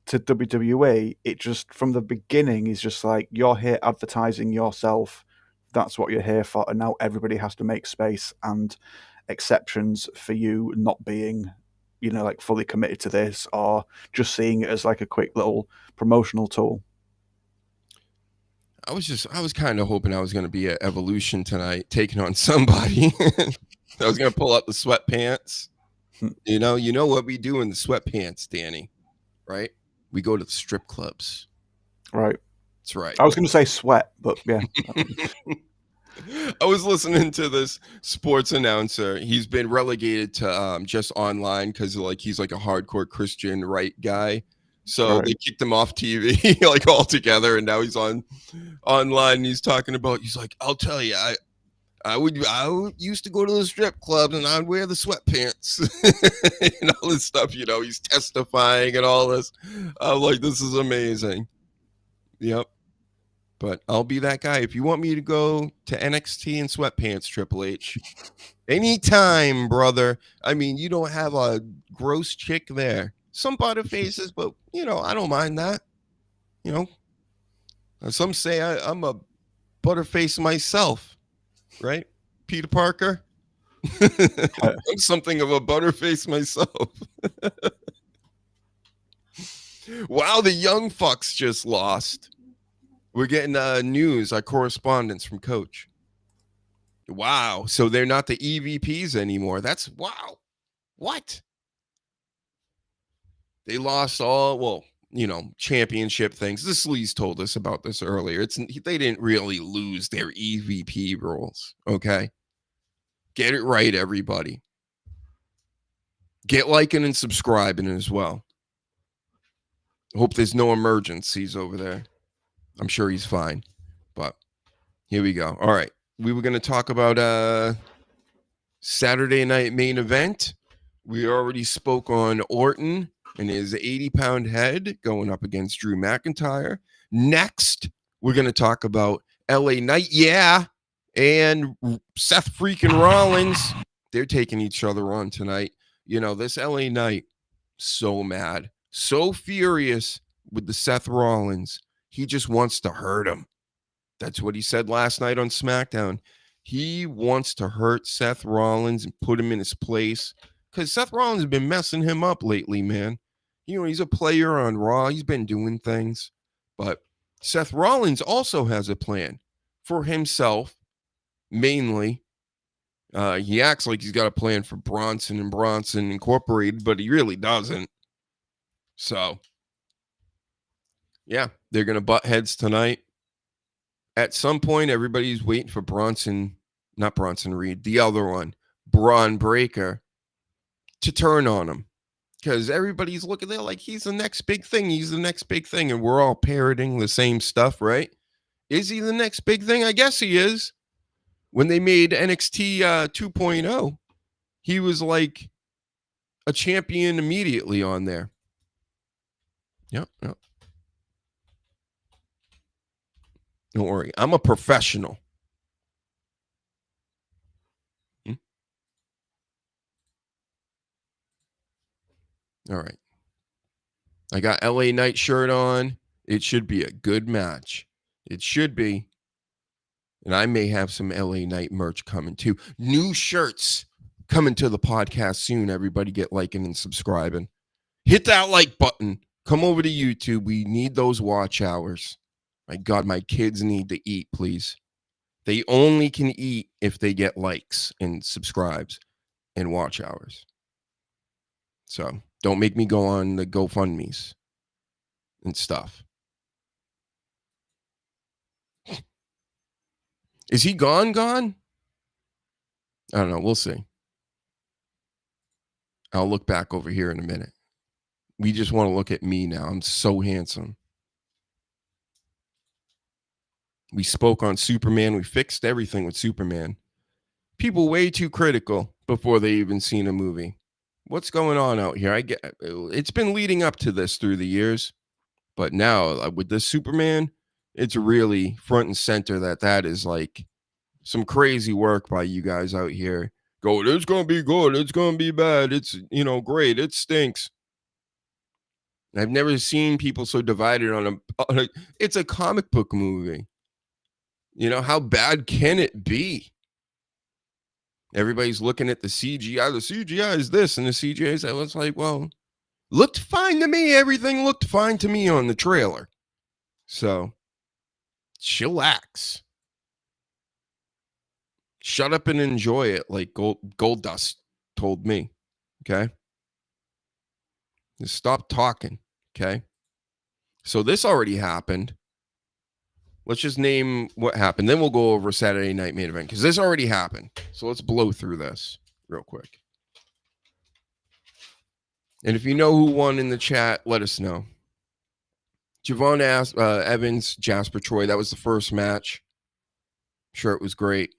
to WWE, it just from the beginning is just like, you're here advertising yourself. That's what you're here for, and now everybody has to make space and exceptions for you not being, fully committed to this, or just seeing it as a quick little promotional tool. I was kind of hoping I was going to be at Evolution tonight, taking on somebody. I was going to pull out the sweatpants. You know what we do in the sweatpants, Danny, right? We go to the strip clubs. Right. That's right. I was going to say sweat, but yeah. I was listening to this sports announcer. He's been relegated to just online because he's a hardcore Christian right guy. So they kicked him off TV altogether, and now he's online. And he's talking about. He's like, I'll tell you, I would used to go to the strip clubs and I'd wear the sweatpants and all this stuff. He's testifying and all this. I'm like, this is amazing. Yep. But I'll be that guy. If you want me to go to NXT in sweatpants, Triple H, anytime, brother. I mean, you don't have a gross chick there. Some butter faces, but, I don't mind that. Some say I'm a butterface myself, right? Peter Parker? I'm something of a butterface myself. Wow, the Young Fucks just lost. We're getting news, our correspondence from Coach. Wow. So they're not the EVPs anymore. That's wow. What? They lost all, championship things. This Lee's told us about this earlier. They didn't really lose their EVP roles. Okay. Get it right, everybody. Get liking and subscribing as well. Hope there's no emergencies over there. I'm sure he's fine, but here we go. All right. We were going to talk about Saturday night main event. We already spoke on Orton and his 80-pound head going up against Drew McIntyre. Next, we're going to talk about LA Knight. Yeah. And Seth freaking Rollins. They're taking each other on tonight. This LA Knight, so mad, so furious with the Seth Rollins. He just wants to hurt him. That's what he said last night on SmackDown. He wants to hurt Seth Rollins and put him in his place because Seth Rollins has been messing him up lately, man. He's a player on Raw. He's been doing things. But Seth Rollins also has a plan for himself, mainly. He acts like he's got a plan for Bronson and Bronson Incorporated, but he really doesn't. So, yeah, they're going to butt heads tonight. At some point, everybody's waiting for not Bronson Reed, the other one, Braun Breaker, to turn on him. Because everybody's looking there like he's the next big thing. He's the next big thing. And we're all parroting the same stuff, right? Is he the next big thing? I guess he is. When they made NXT 2.0, he was like a champion immediately on there. Yep. Don't worry. I'm a professional. All right. I got LA Knight shirt on. It should be a good match. It should be. And I may have some LA Knight merch coming too. New shirts coming to the podcast soon. Everybody get liking and subscribing. Hit that like button. Come over to YouTube. We need those watch hours. My God, my kids need to eat, please. They only can eat if they get likes and subscribes and watch hours. So don't make me go on the GoFundMes and stuff. Is he gone? I don't know. We'll see. I'll look back over here in a minute. We just want to look at me now. I'm so handsome. We spoke on Superman. We fixed everything with Superman. People way too critical before they even seen a movie. What's going on out here? It's been leading up to this through the years, but now with this Superman, it's really front and center that is like some crazy work by you guys out here. Go, it's gonna be good, it's gonna be bad, it's great, it stinks. I've never seen people so divided on a it's a comic book movie. How bad can it be? Everybody's looking at the CGI. The CGI is this, and the CGI is that. It's like, well, looked fine to me. Everything looked fine to me on the trailer. So, chillax. Shut up and enjoy it, like Gold Dust told me. Okay? Just stop talking. Okay? So this already happened. Let's just name what happened. Then we'll go over Saturday night main event because this already happened. So let's blow through this real quick. And if you know who won in the chat, let us know. Javon Evans, Jasper Troy. That was the first match. Sure, it was great.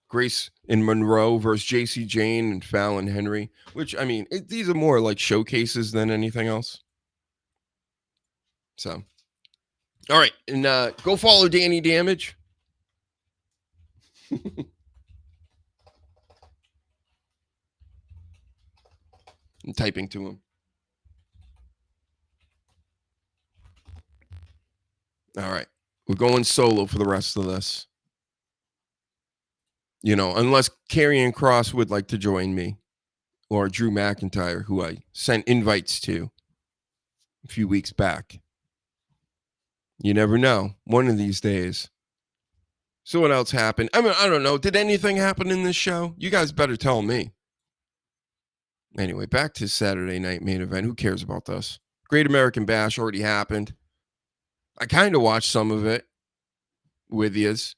Grace and Monroe versus JC Jane and Fallon Henry. Which, I mean, these are more like showcases than anything else. So. All right, and go follow Danny Damage. I'm typing to him. All right, we're going solo for the rest of this. Unless Karrion Kross would like to join me, or Drew McIntyre, who I sent invites to a few weeks back. You never know. One of these days. So what else happened? I mean, I don't know. Did anything happen in this show? You guys better tell me. Anyway, back to Saturday night main event. Who cares about this? Great American Bash already happened. I kind of watched some of it with yous.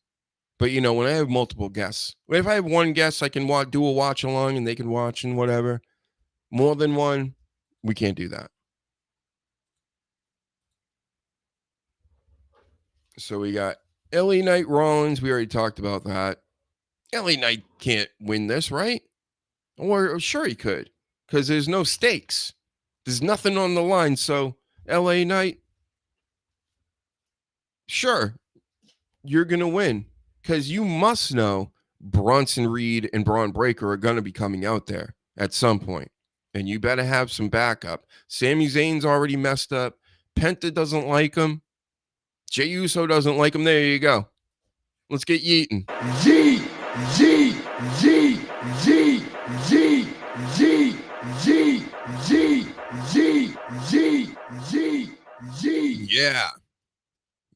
But, when I have multiple guests. If I have one guest, I can do a watch along and they can watch and whatever. More than one, we can't do that. So we got LA Knight Rollins. We already talked about that. LA Knight can't win this, right? Or sure he could, because there's no stakes. There's nothing on the line. So LA Knight, sure, you're going to win. Because you must know Bronson Reed and Braun Breaker are going to be coming out there at some point. And you better have some backup. Sami Zayn's already messed up. Penta doesn't like him. Jey Uso doesn't like him. There you go. Let's get yeeting. G.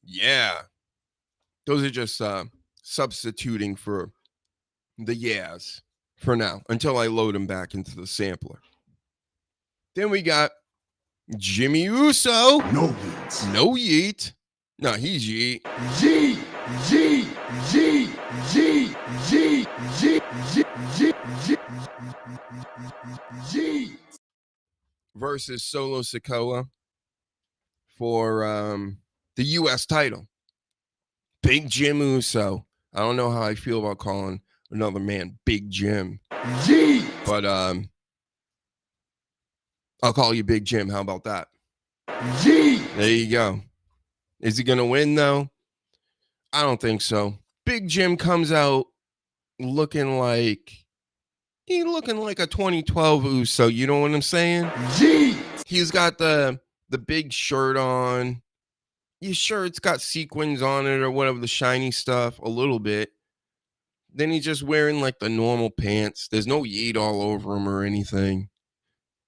Yeah. Those are just substituting for the yeahs for now until I load them back into the sampler. Then we got Jimmy Uso. No yeet. No yeet. No, he's yeet. G. Versus Solo Sikoa for the U.S. title. Big Jim Uso. I don't know how I feel about calling another man Big Jim. G. But I'll call you Big Jim. How about that? G. There you go. Is he going to win, though? I don't think so. Big Jim comes out looking like a 2012 Uso. You know what I'm saying? G. He's got the big shirt on. You sure it's got sequins on it or whatever, the shiny stuff, a little bit. Then he's just wearing like the normal pants. There's no yeet all over him or anything.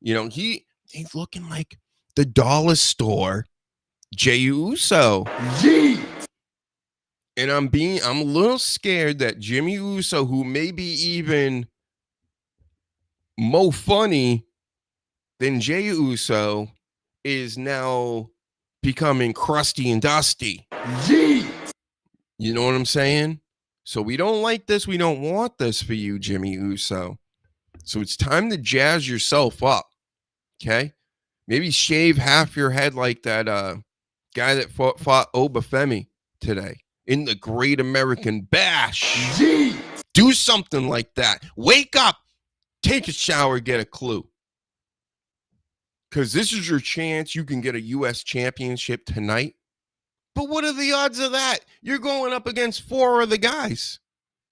He's looking like the dollar store Jey Uso. G. And I'm a little scared that Jimmy Uso, who may be even more funny than Jey Uso, is now becoming crusty and dusty. G. You know what I'm saying? So we don't like this. We don't want this for you, Jimmy Uso. So it's time to jazz yourself up. Okay? Maybe shave half your head like that guy that fought Obafemi today in the Great American Bash. Do something like that. Wake up. Take a shower. Get a clue. Because this is your chance. You can get a U.S. championship tonight. But what are the odds of that? You're going up against 4 other guys.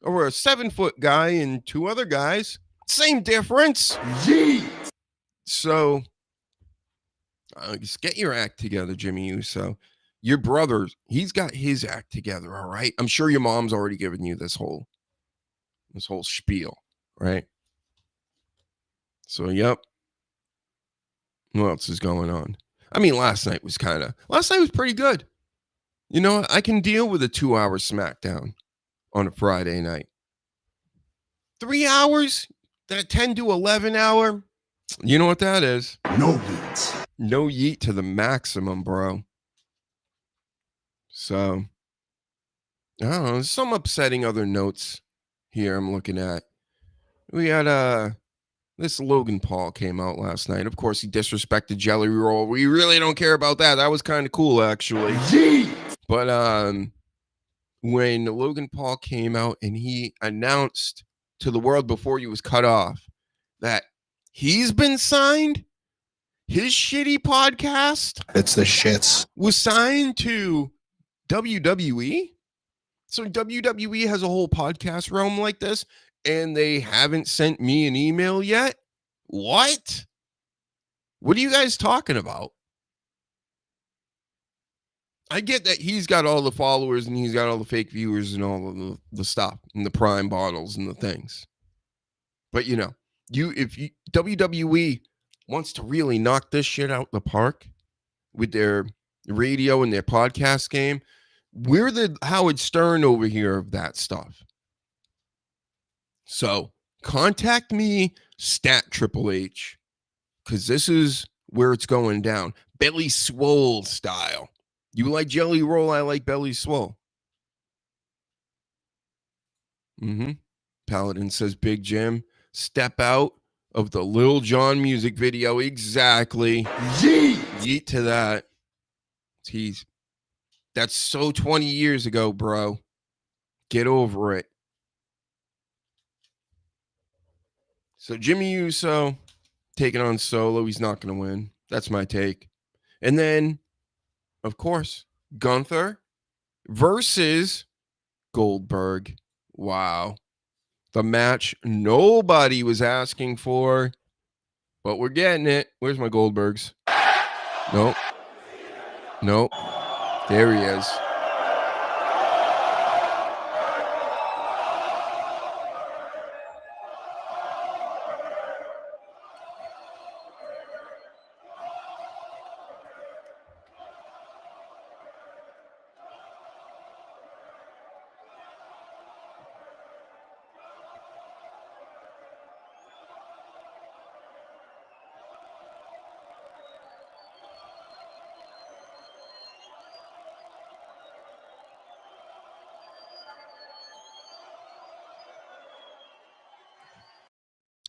Or a 7-foot guy and 2 other guys. Same difference. So, just get your act together, Jimmy Uso. Your brother, he's got his act together, all right? I'm sure your mom's already given you this whole spiel, right? So, yep. What else is going on? I mean, last night was pretty good. You know, I can deal with a 2-hour SmackDown on a Friday night. 3 hours? That 10 to 11 hour? You know what that is? No yeet. No yeet to the maximum, bro. So, I don't know. There's some upsetting other notes here I'm looking at. We had this Logan Paul came out last night. Of course, he disrespected Jelly Roll. We really don't care about that. That was kind of cool, actually. But when Logan Paul came out and he announced to the world before he was cut off that he's been signed, his shitty podcast, it's the shits, was signed to WWE. So WWE has a whole podcast realm like this, and they haven't sent me an email yet? What? What are you guys talking about? I get that he's got all the followers and he's got all the fake viewers and all of the stuff and the Prime bottles and the things. But you know, if WWE wants to really knock this shit out the park with their radio and their podcast game, we're the Howard Stern over here of that stuff. So contact me, Stat Triple H, because this is where it's going down. Belly swole style. You like Jelly Roll, I like Belly Swole. Paladin says, Big Jim, step out of the Lil Jon music video. Exactly. Yeet to that. That's so 20 years ago, bro. Get over it. So Jimmy Uso taking on Solo. He's not going to win. That's my take. And then, of course, Gunther versus Goldberg. Wow. The match nobody was asking for, but we're getting it. Where's my Goldbergs? Nope. There he is.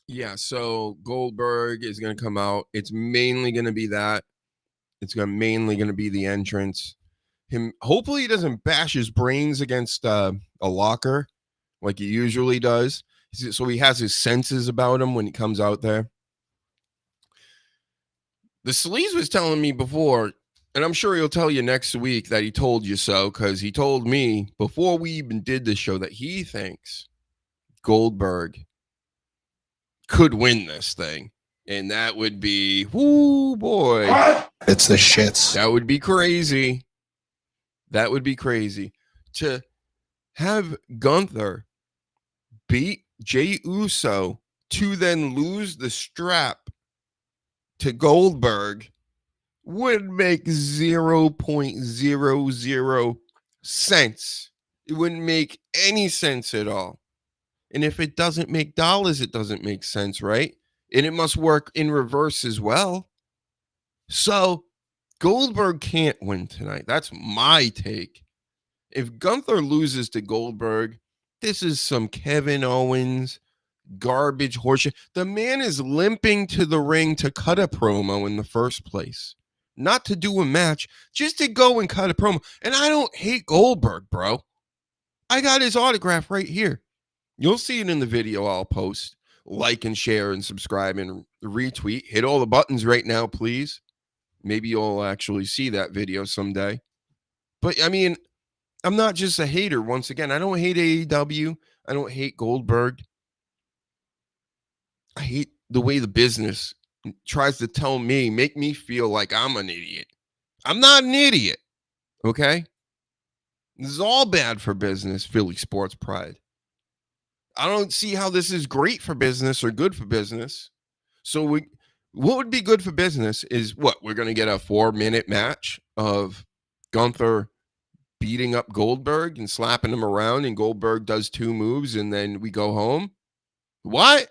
Yeah, so Goldberg is going to come out. It's mainly going to be that. It's mainly going to be the entrance. Hopefully he doesn't bash his brains against a locker like he usually does. So he has his senses about him when he comes out there. The Sleaze was telling me before, and I'm sure he'll tell you next week that he told you so, because he told me before we even did this show that he thinks Goldberg could win this thing. And that would be, whoo boy. it's the shits. That would be crazy. That would be crazy. To have Gunther beat Jey Uso to then lose the strap to Goldberg would make 0.00 sense. It wouldn't make any sense at all. And if it doesn't make dollars, it doesn't make sense, right? And it must work in reverse as well. So Goldberg can't win tonight. That's my take. If Gunther loses to Goldberg, this is some Kevin Owens garbage horseshit. The man is limping to the ring to cut a promo in the first place. Not to do a match, just to go and cut a promo. And I don't hate Goldberg, bro. I got his autograph right here. You'll see it in the video I'll post. Like and share and subscribe and retweet. Hit all the buttons right now, please. Maybe you'll actually see that video someday. But, I mean, I'm not just a hater. Once again, I don't hate AEW. I don't hate Goldberg. I hate the way the business tries to tell me, make me feel like I'm an idiot. I'm not an idiot, okay? This is all bad for business, Philly sports pride. I don't see how this is great for business or good for business. So what would be good for business is what? We're going to get a 4-minute match of Gunther beating up Goldberg and slapping him around, and Goldberg does 2 moves, and then we go home? What?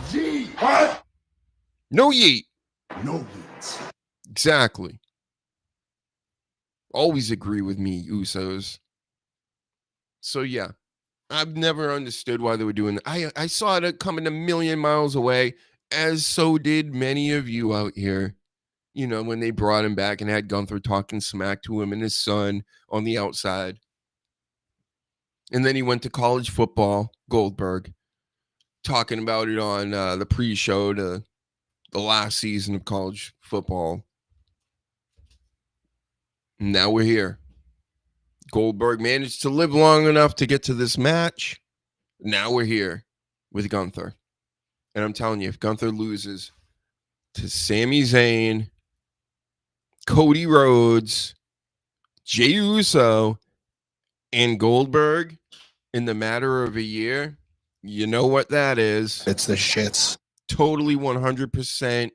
Yeet. What? No yeet. No yeet. Exactly. Always agree with me, Usos. So, yeah. I've never understood why they were doing that. I saw it coming a million miles away, as so did many of you out here. You know, when they brought him back and had Gunther talking smack to him and his son on the outside. And then he went to college football, Goldberg, talking about it on the pre-show to the last season of college football. Now we're here. Goldberg managed to live long enough to get to this match. Now we're here with Gunther. And I'm telling you, if Gunther loses to Sami Zayn, Cody Rhodes, Jey Uso, and Goldberg in the matter of a year, you know what that is. It's the shits. Totally 100%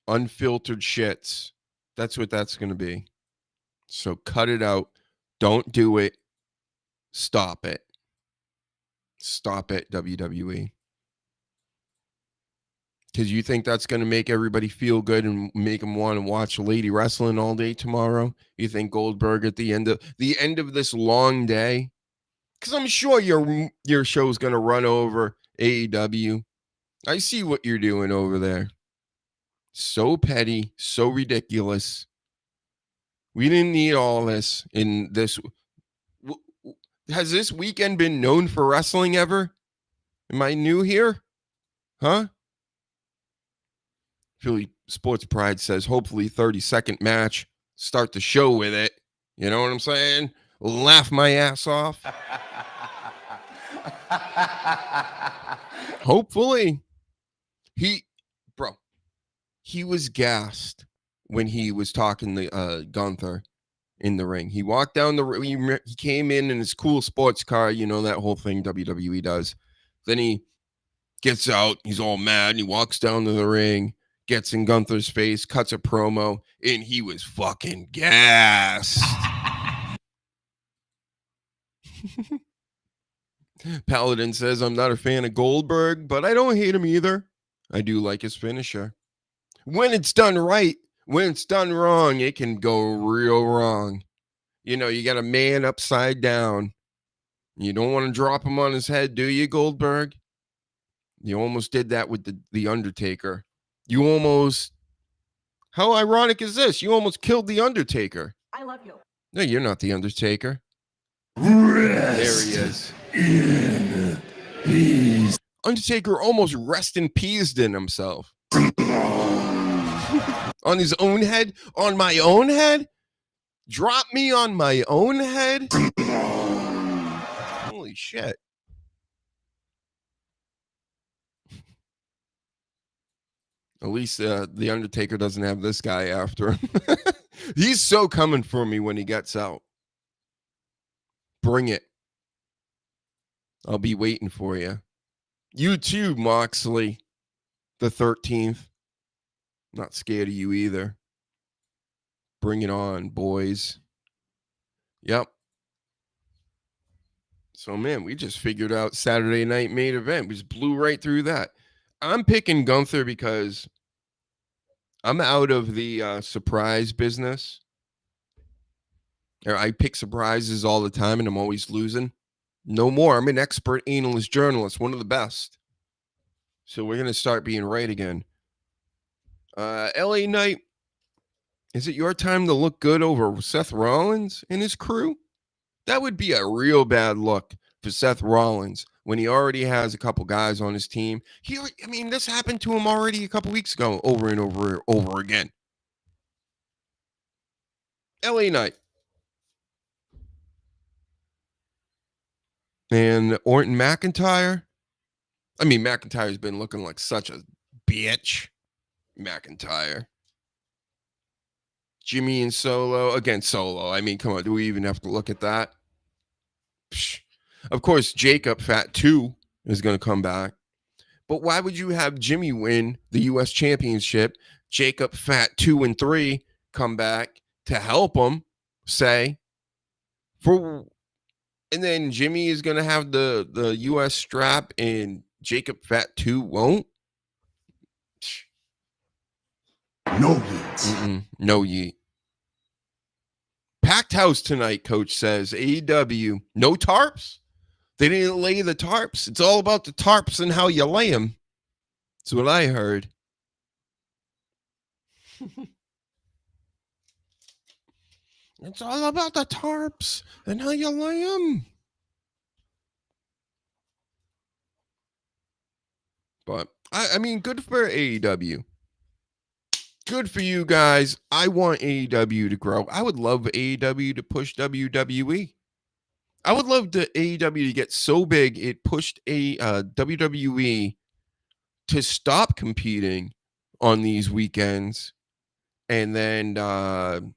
unfiltered shits. That's what that's going to be. So cut it out. Don't do it. Stop it. Stop it, WWE. Because you think that's going to make everybody feel good and make them want to watch lady wrestling all day tomorrow? You think Goldberg at the end of this long day? Because I'm sure your show's going to run over AEW. I see what you're doing over there. So petty, so ridiculous. We didn't need all this in this. Has this weekend been known for wrestling ever? Am I new here? Huh? Philly Sports Pride says, hopefully 30-second match. Start the show with it. You know what I'm saying? Laugh my ass off. Hopefully. He was gassed when he was talking to Gunther in the ring. He walked down the ring. He came in his cool sports car. You know, that whole thing WWE does. Then he gets out. He's all mad. And he walks down to the ring, gets in Gunther's face, cuts a promo, and he was fucking gassed. Paladin says, I'm not a fan of Goldberg, but I don't hate him either. I do like his finisher. When it's done right, when it's done wrong, it can go real wrong. You know, you got a man upside down. You don't want to drop him on his head, do you, Goldberg? You almost did that with the Undertaker. You almost... How ironic is this? You almost killed the Undertaker. I love you. No, you're not the Undertaker. There he is. In peace. Undertaker almost rest in peace in himself. On his own head? On my own head? Drop me on my own head? Holy shit. At least the Undertaker doesn't have this guy after him. He's so coming for me when he gets out. Bring it. I'll be waiting for you. You too, Moxley. The 13th. Not scared of you either. Bring it on, boys. Yep. So, man, we just figured out Saturday night main event. We just blew right through that. I'm picking Gunther because I'm out of the surprise business. I pick surprises all the time and I'm always losing. No more. I'm an expert analyst journalist, one of the best. So we're going to start being right again. LA Knight, is it your time to look good over Seth Rollins and his crew? That would be a real bad look for Seth Rollins when he already has a couple guys on his team. This happened to him already a couple weeks ago over and over again. LA Knight. And Orton McIntyre. McIntyre's been looking like such a bitch. McIntyre. Jimmy and Solo. Again, Solo. Come on. Do we even have to look at that? Psh. Of course, Jacob Fat 2 is going to come back. But why would you have Jimmy win the U.S. Championship? Jacob Fat 2 and 3 come back to help him, say. And then Jimmy is going to have the U.S. strap and Jacob Fat 2 won't? No yeet. No yeet. Packed house tonight, coach says. AEW. No tarps? They didn't lay the tarps. It's all about the tarps and how you lay them. That's what I heard. It's all about the tarps and how you lay them. But, good for AEW. Good for you guys. I want AEW to grow. I would love AEW to push WWE. I would love the AEW to get so big it pushed WWE to stop competing on these weekends. And then I'm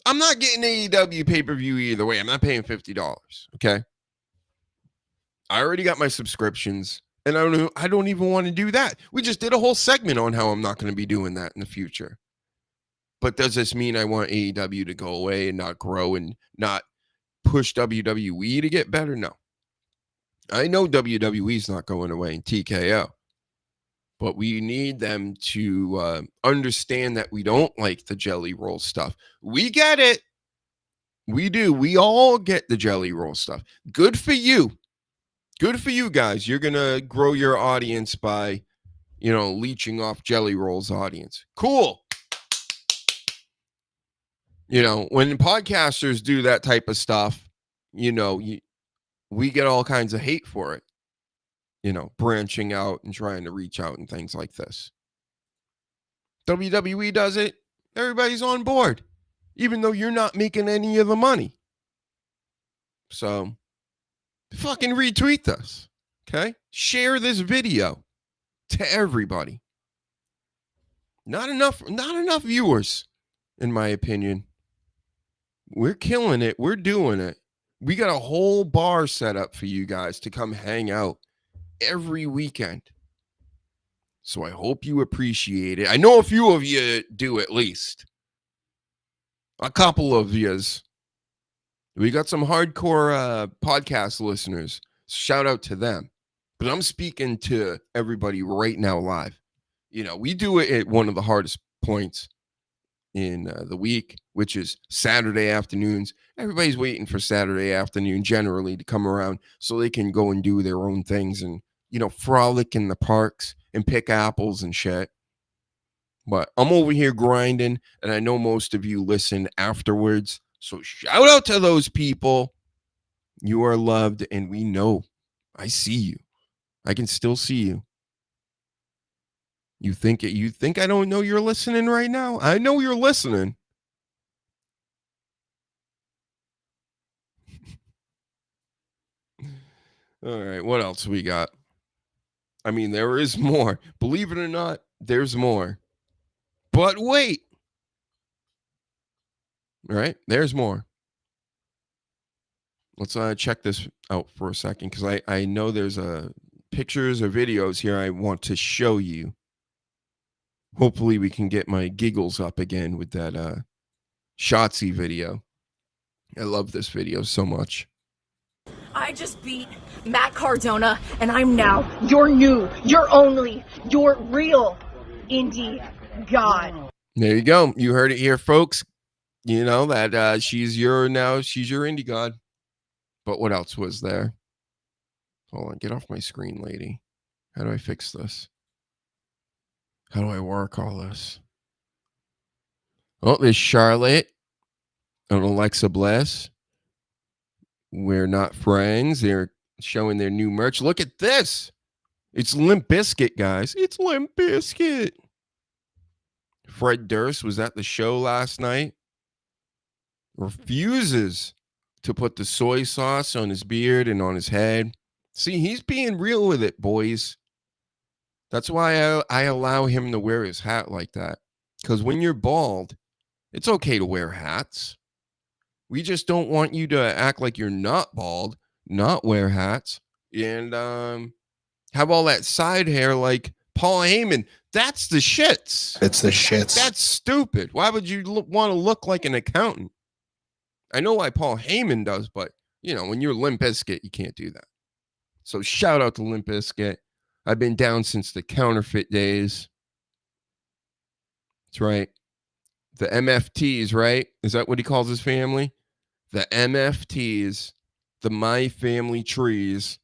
not getting AEW pay-per-view either way. I'm not paying $50. Okay. I already got my subscriptions. And I don't even want to do that. We just did a whole segment on how I'm not going to be doing that in the future. But does this mean I want AEW to go away and not grow and not push WWE to get better? No. I know WWE's not going away in TKO. But we need them to understand that we don't like the jelly roll stuff. We get it. We do. We all get the jelly roll stuff. Good for you. Good for you guys. You're going to grow your audience by, leeching off Jelly Roll's audience. Cool. When podcasters do that type of stuff, we get all kinds of hate for it. Branching out and trying to reach out and things like this. WWE does it. Everybody's on board, even though you're not making any of the money. So fucking retweet this, okay? Share this video to everybody. Not enough viewers, in my opinion. We're killing it. We're doing it. We got a whole bar set up for you guys to come hang out every weekend. So I hope you appreciate it. I know a few of you do, at least. A couple of yous. We got some hardcore podcast listeners. Shout out to them. But I'm speaking to everybody right now live. We do it at one of the hardest points in the week, which is Saturday afternoons. Everybody's waiting for Saturday afternoon generally to come around so they can go and do their own things and, frolic in the parks and pick apples and shit. But I'm over here grinding, and I know most of you listen afterwards. So shout out to those people. You are loved, and we know. I see you. I can still see you. You think I don't know you're listening right now? I know you're listening. All right, what else we got? There is more. Believe it or not, there's more. But wait. All right, there's more. Let's check this out for a second, because I know there's pictures or videos here I want to show you. Hopefully we can get my giggles up again with that Shotzi video. I love this video so much. I just beat Matt Cardona, and I'm now your new, your only, your real indie god. There you go. You heard it here, folks. You know that she's your indie god. But what else was there? Hold on, get off my screen, lady. How do I fix this? How do I work all this? Oh, there's Charlotte and Alexa Bliss. We're not friends. They're showing their new merch. Look at this. It's Limp Bizkit, guys. It's Limp Bizkit. Fred Durst was at the show last night. Refuses to put the soy sauce on his beard and on his head. See, he's being real with it, boys. That's why I allow him to wear his hat like that. Because when you're bald, it's okay to wear hats. We just don't want you to act like you're not bald, not wear hats, and have all that side hair like Paul Heyman. That's the shits. It's the shits. That's stupid. Why would you want to look like an accountant? I know why Paul Heyman does, but, you know, when you're Limp Bizkit, you can't do that. So shout out to Limp Bizkit. I've been down since the counterfeit days. That's right. The MFTs, right? Is that what he calls his family? The MFTs, the My Family Trees.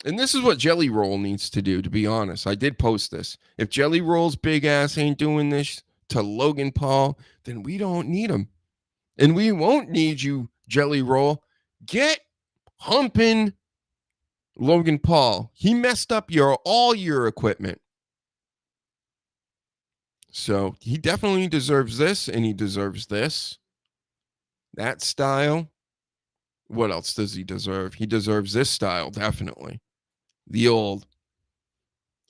And this is what Jelly Roll needs to do, to be honest. I did post this. If Jelly Roll's big ass ain't doing this to Logan Paul, then we don't need him. And we won't need you, Jelly Roll. Get humping Logan Paul. He messed up all your equipment. So he definitely deserves this, and he deserves this. That style. What else does he deserve? He deserves this style, definitely. The old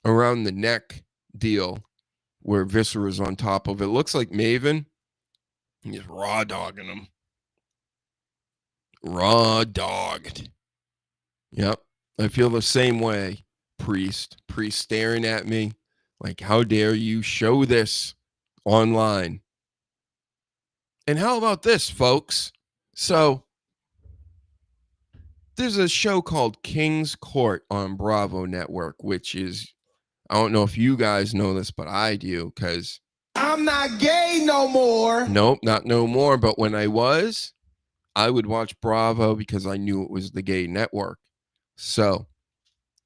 around the neck deal where Viscera's on top of it. Looks like Maven. He's raw dogging him. Raw dogged. Yep. I feel the same way, Priest. Priest staring at me like, how dare you show this online? And how about this, folks? So there's a show called King's Court on Bravo Network, which is, I don't know if you guys know this, but I do, because I'm not gay no more. Nope, not no more. But when I would watch Bravo because I knew it was the gay network. So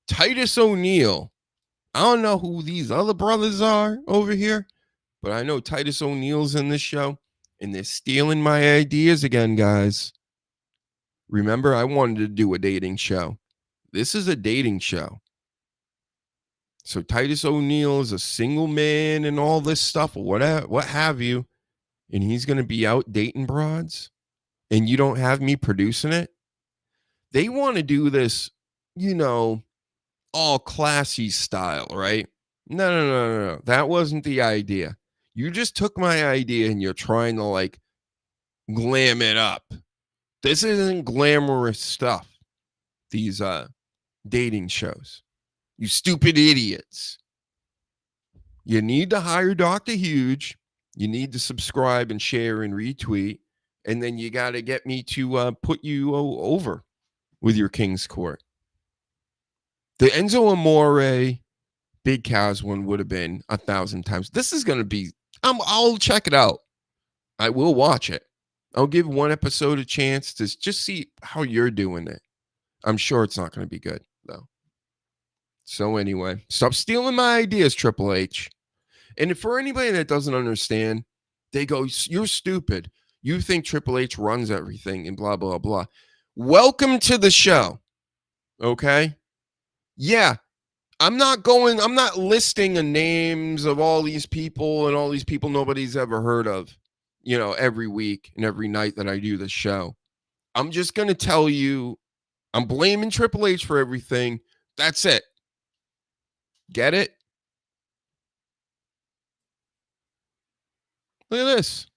Titus O'Neil, I don't know who these other brothers are over here, but I know Titus O'Neil's in this show, and they're stealing my ideas again, guys. Remember, I wanted to do a dating show. This is a dating show. So Titus O'Neil is a single man and all this stuff, or what have you, and he's going to be out dating broads, and you don't have me producing it? They want to do this, you know, all classy style, right? No. That wasn't the idea. You just took my idea and you're trying to like glam it up. This isn't glamorous stuff. These dating shows. You stupid idiots. You need to hire Dr. Huge. You need to subscribe and share and retweet. And then you got to get me to put you over with your King's Court. The Enzo Amore Big Cows one would have been 1,000 times. This is going to be, I'll check it out. I will watch it. I'll give one episode a chance to just see how you're doing it. I'm sure it's not going to be good, though. So anyway, stop stealing my ideas, Triple H. And for anybody that doesn't understand, they go, you're stupid. You think Triple H runs everything and blah, blah, blah. Welcome to the show. Okay? Yeah. I'm not listing the names of all these people and all these people nobody's ever heard of, you know, every week and every night that I do the show. I'm just going to tell you, I'm blaming Triple H for everything. That's it. Get it? Look at this.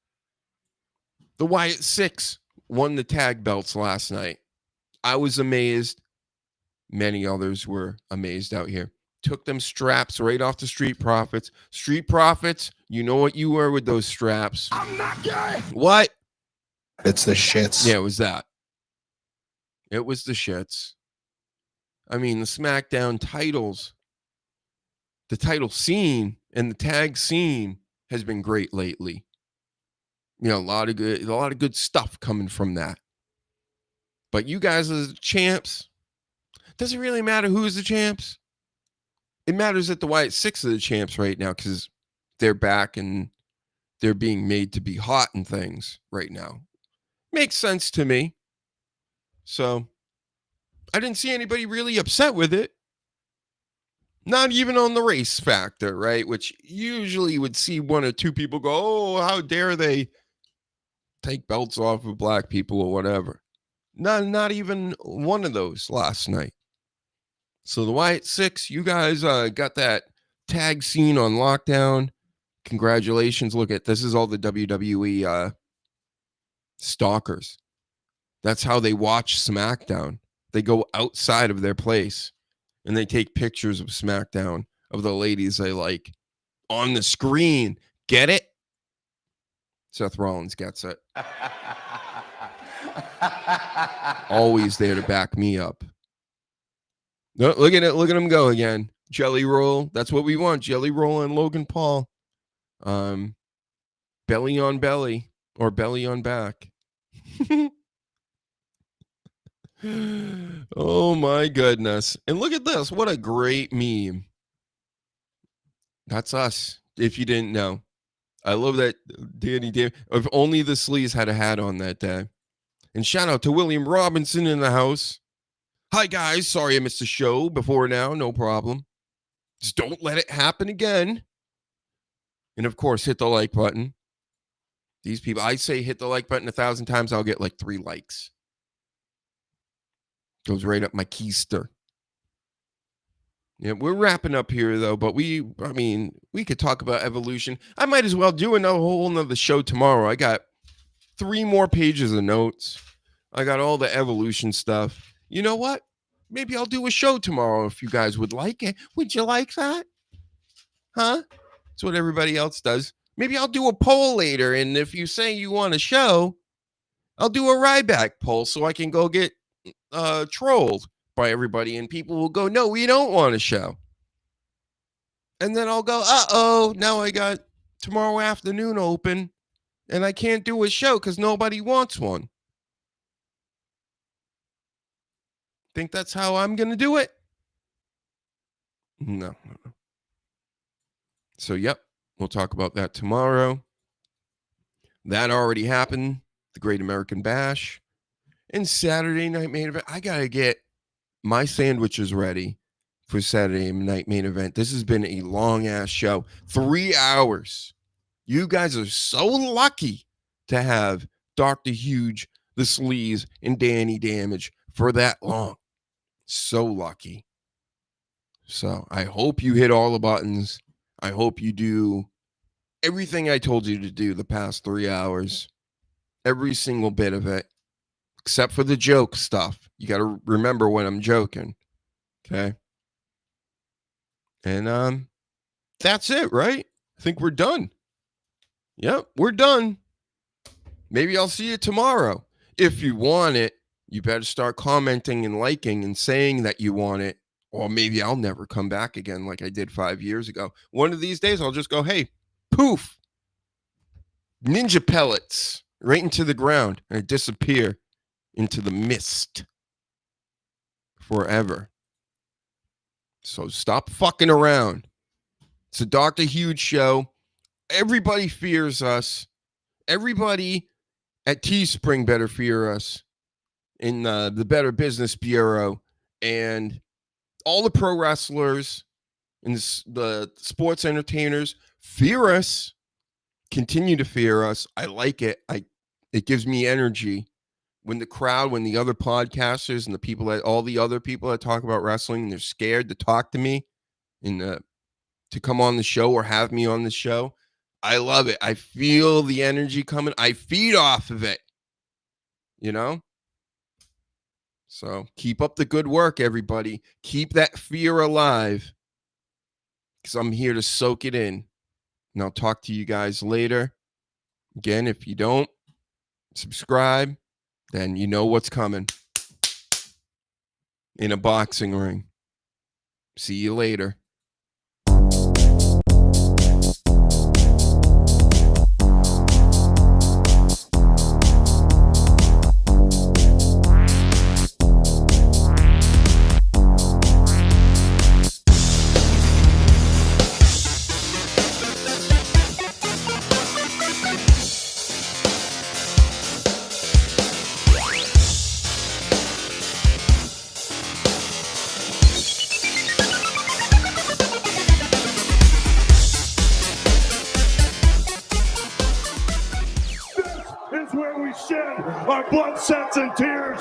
The Wyatt Six won the tag belts last night. I was amazed. Many others were amazed out here. Took them straps right off the Street Profits. Street Profits, you know what you were with those straps. I'm not gay. What? It's the shits. Yeah, it was that. It was the shits. I mean, the SmackDown titles, the title scene And the tag scene has been great lately. You know, a lot of good stuff coming from that. But you guys as the champs, doesn't really matter who's the champs. It matters that the White Six are the champs right now because they're back and they're being made to be hot and things right now. Makes sense to me. So I didn't see anybody really upset with it. Not even on the race factor, right? Which usually you would see one or two people go, oh, how dare they take belts off of black people or whatever. Not even one of those last night. So the White Six, you guys got that tag scene on lockdown. Congratulations. Look at this is all the WWE stalkers. That's how they watch SmackDown. They go outside of their place and they take pictures of SmackDown of the ladies they like on the screen. Get it? Seth Rollins gets it. Always there to back me up. No, look at it. Look at him go again. Jelly roll. That's what we want. Jelly roll and Logan Paul. Belly on belly or belly on back. Oh my goodness. And look at this. What a great meme. That's us. If you didn't know. I love that Danny Dave. If only the sleaze had a hat on that day. And shout out to William Robinson in the house. Hi guys. Sorry I missed the show before now. No problem. Just don't let it happen again. And of course, hit the like button. These people, I say hit the like button 1,000 times, I'll get like 3 likes. Goes right up my keister. Yeah, we're wrapping up here though, but we could talk about evolution. I might as well do another whole nother show tomorrow. I got 3 more pages of notes. I got all the evolution stuff. You know what? Maybe I'll do a show tomorrow if you guys would like it. Would you like that? Huh? That's what everybody else does. Maybe I'll do a poll later, and if you say you want a show, I'll do a Ryback poll so I can go get trolled by everybody, and people will go, no, we don't want a show. And then I'll go, uh-oh, now I got tomorrow afternoon open, and I can't do a show because nobody wants one. Think that's how I'm going to do it? No. So, yep, we'll talk about that tomorrow. That already happened, the Great American Bash. And Saturday night main event, I got to get my sandwiches ready for Saturday night main event. This has been a long-ass show. 3 hours. You guys are so lucky to have Dr. Huge, the Sleaze, and Danny Damage for that long. So lucky. So I hope you hit all the buttons. I hope you do everything I told you to do the past 3 hours. Every single bit of it. Except for the joke stuff. You got to remember when I'm joking. Okay? And that's it, right? I think we're done. Yep, we're done. Maybe I'll see you tomorrow. If you want it, you better start commenting and liking and saying that you want it. Or maybe I'll never come back again like I did 5 years ago. One of these days, I'll just go, hey, poof. Ninja pellets right into the ground and disappear into the mist forever. So stop fucking around. It's a Dr. Huge show. Everybody fears us. Everybody at TeeSpring better fear us. In the Better Business Bureau. And all the pro wrestlers and the sports entertainers fear us. Continue to fear us. I like it. It gives me energy. When the crowd, when the other podcasters and the people that all the other people that talk about wrestling, they're scared to talk to me and to come on the show or have me on the show. I love it. I feel the energy coming. I feed off of it. You know? So keep up the good work, everybody. Keep that fear alive because I'm here to soak it in. And I'll talk to you guys later. Again, if you don't subscribe, then you know what's coming in a boxing ring. See you later. where we shed our blood, sweat, and tears.